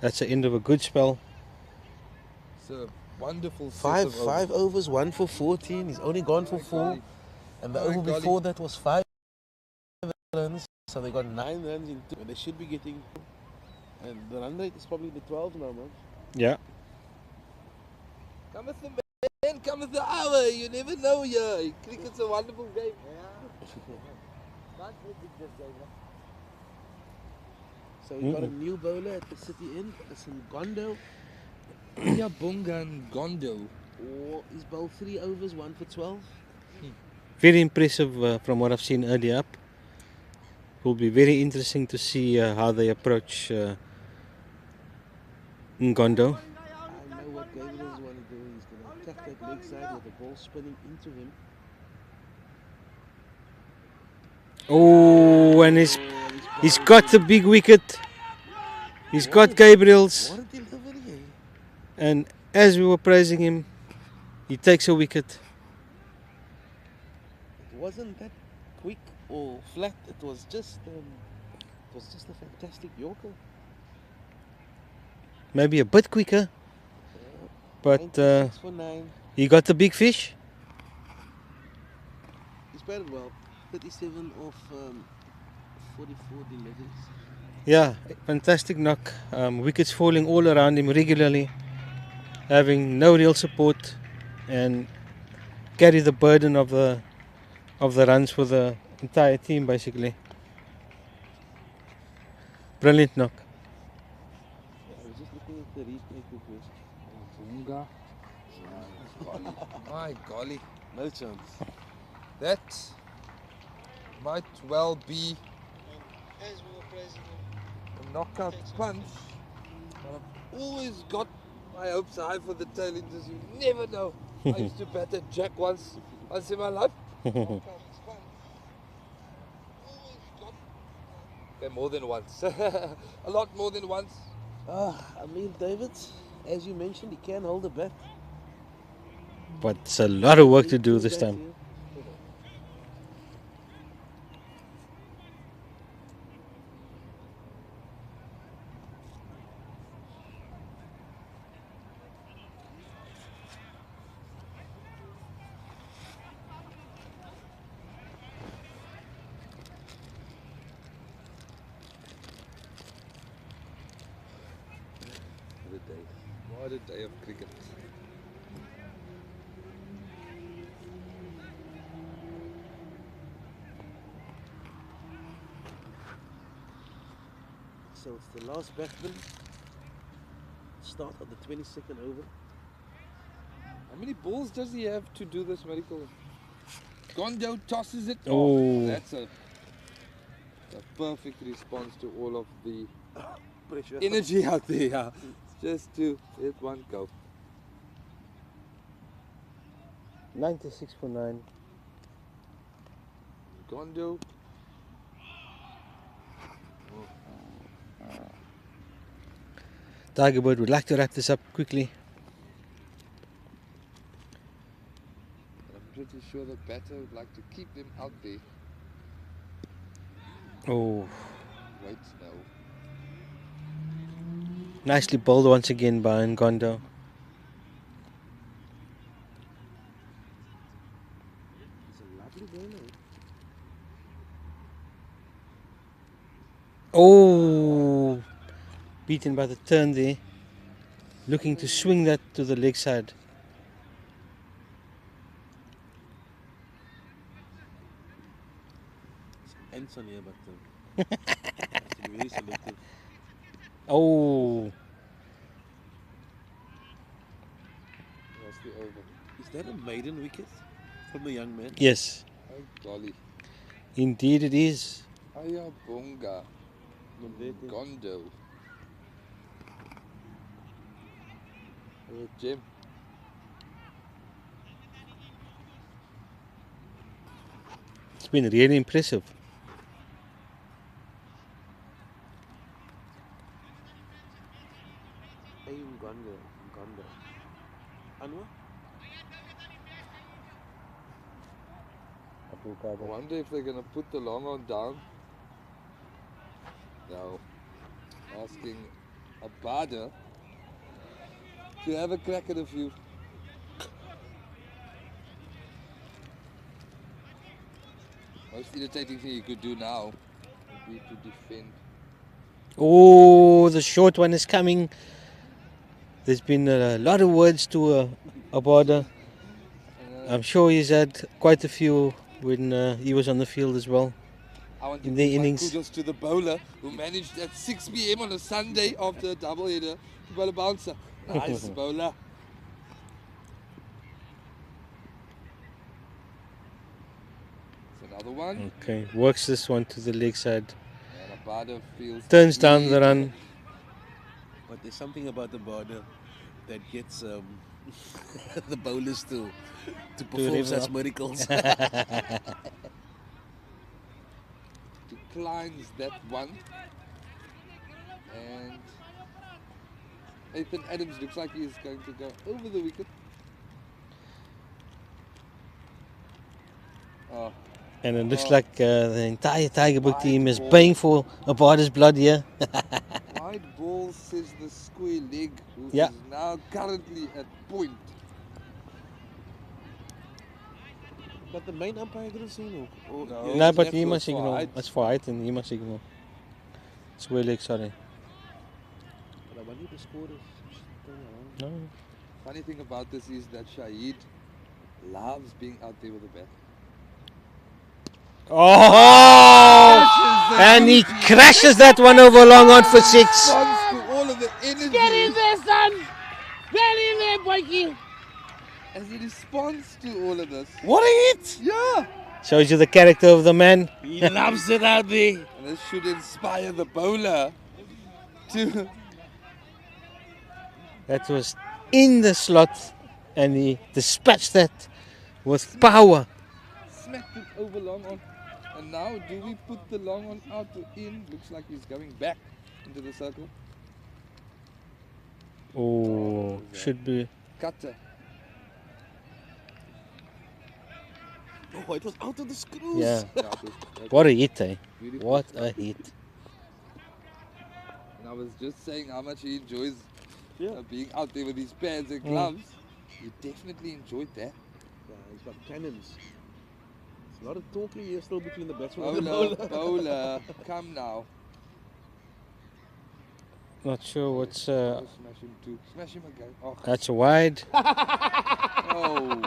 S1: That's the end of a good spell.
S3: It's a wonderful set
S4: Five
S3: of overs.
S4: overs, 1 for 14. He's only gone for 4. And the
S3: My
S4: over
S3: golly.
S4: before that was 5 runs. So they got 9 runs in 2. And they should be getting. And the run rate is probably the 12 now, man.
S1: Yeah.
S3: Come with the man, come with the hour. You never know, yeah. Cricket's a wonderful game.
S4: So we got a new bowler at the City End. It's in Gondo.
S3: Yeah, Bunga and Gondo.
S4: Or he's bowled 3 overs, 1 for 12.
S1: Very impressive from what I've seen earlier up. Will be very interesting to see how they approach Ngondo.
S4: I know what Gabriel's want to do. He's going to attack that leg side with the ball spinning into him.
S1: Oh, and he's got the big wicket. He's got Gabriel's.
S4: What a delivery, eh?
S1: And as we were praising him, he takes a wicket.
S4: It wasn't that quick or flat. It was just a fantastic Yorker.
S1: Maybe a bit quicker, but
S4: 96 for 9.
S1: he got the big fish.
S4: He's batted well. 37 off 44 deliveries.
S1: Yeah, fantastic knock. Wickets falling all around him regularly, having no real support, and carry the burden of the runs for the entire team basically. Brilliant knock.
S4: I was just looking at the replay quickly.
S3: Bunga. My golly.
S4: No chance.
S3: That might well be
S7: As we were praising him,
S3: a knockout punch. But I've always got my hopes high for the tail enders. You never know. I used to bat at Jack once in my life. Knockout punch. Always got. Okay, more than once. A lot more than once.
S4: I mean, David, as you mentioned, he can hold a bat.
S1: But it's a lot of work to do this time.
S3: What a day. What a day of cricket.
S4: So it's the last batsman. Start of the 22nd over.
S3: How many balls does he have to do this miracle? Gondo tosses it
S1: Oh.
S3: off. That's a perfect response to all of the
S4: Pressure.
S3: energy out there. Yeah. Just to let one go.
S1: 96 for 9.
S3: Gondo.
S1: Tygerberg would like to wrap this up quickly.
S3: I'm pretty sure the batter would like to keep them out there.
S1: Oh,
S3: Wait, no.
S1: nicely bowled once again by Ngondo.
S4: He's a lovely bowler.
S1: Oh, beaten by the turn there. Looking to swing that to the leg side.
S4: Ants on here, but has to be very selective.
S1: Oh,
S3: That's the over.
S4: Is that a maiden wicket from the young man?
S1: yes,
S3: Oh, golly.
S1: indeed it is.
S3: Ayabonga.
S4: Mbete.
S3: Gondo. Oh, Jim.
S1: It's been really impressive.
S4: Aim Gondo. Anwar?
S3: I wonder if they're going to put the long on down. No. Asking Abada to have a crack at a few. Most irritating thing you could do now would be to defend.
S1: Oh, the short one is coming. There's been a lot of words to Abada. I'm sure he's had quite a few when he was on the field as well.
S3: I want to
S1: In the
S3: give my
S1: innings.
S3: kudos to the bowler who managed at 6 p.m. on a Sunday after a doubleheader to bowl a bouncer. Nice bowler. It's another one.
S1: Okay, works this one to the leg side.
S3: And Abada feels
S1: Turns down the
S3: really
S1: run.
S4: But there's something about the border that gets the bowlers to perform
S1: level
S4: such
S1: up.
S4: miracles.
S3: declines that one. And Ethan Adams looks like he's going to go over the wicket. Oh,
S1: And it looks like the entire Tygerberg team is paying for Abada's blood here.
S3: wide ball, says the square leg, who
S1: Yeah.
S3: is now currently at point.
S4: But the main umpire couldn't see no. Or,
S3: No.
S4: yeah,
S1: No,
S4: just
S1: but
S4: have
S1: he
S4: to-
S1: must
S3: for
S1: signal.
S3: height.
S1: That's for height and he must signal. Square leg, sorry.
S4: But I want you to score this. Turn around.
S1: No.
S3: Funny thing about this is that Shahid loves being out there with the bat.
S1: Oh! And he crashes that one over long on for 6.
S3: Responds to all of the energy.
S6: Get in there, son! Get in there, boyki!
S3: As he responds to all of this.
S4: What a hit!
S3: Yeah!
S1: Shows you the character of the man.
S4: He loves it out there.
S3: And this should inspire the bowler to...
S1: That was in the slot and he dispatched that with power.
S3: smacked it over long on. And now do we put the long on out or in? Looks like he's going back into the circle.
S1: Oh, should be.
S3: Cutter.
S4: Oh, it was out of the screws.
S1: Yeah.
S3: Yeah,
S1: What a hit, eh?
S3: beautiful
S1: What
S3: stuff.
S1: a hit.
S3: And I was just saying how much he enjoys
S4: Yeah.
S3: being out there with his pads and gloves. He definitely enjoyed that.
S4: Yeah, he's got cannons. There's a lot of talking here still between the batsman and the
S3: Bowler,
S4: bowler.
S3: bowler, come now.
S1: Not sure what's.
S3: Smash him too. Smash him again. Oh,
S1: That's a wide.
S3: oh.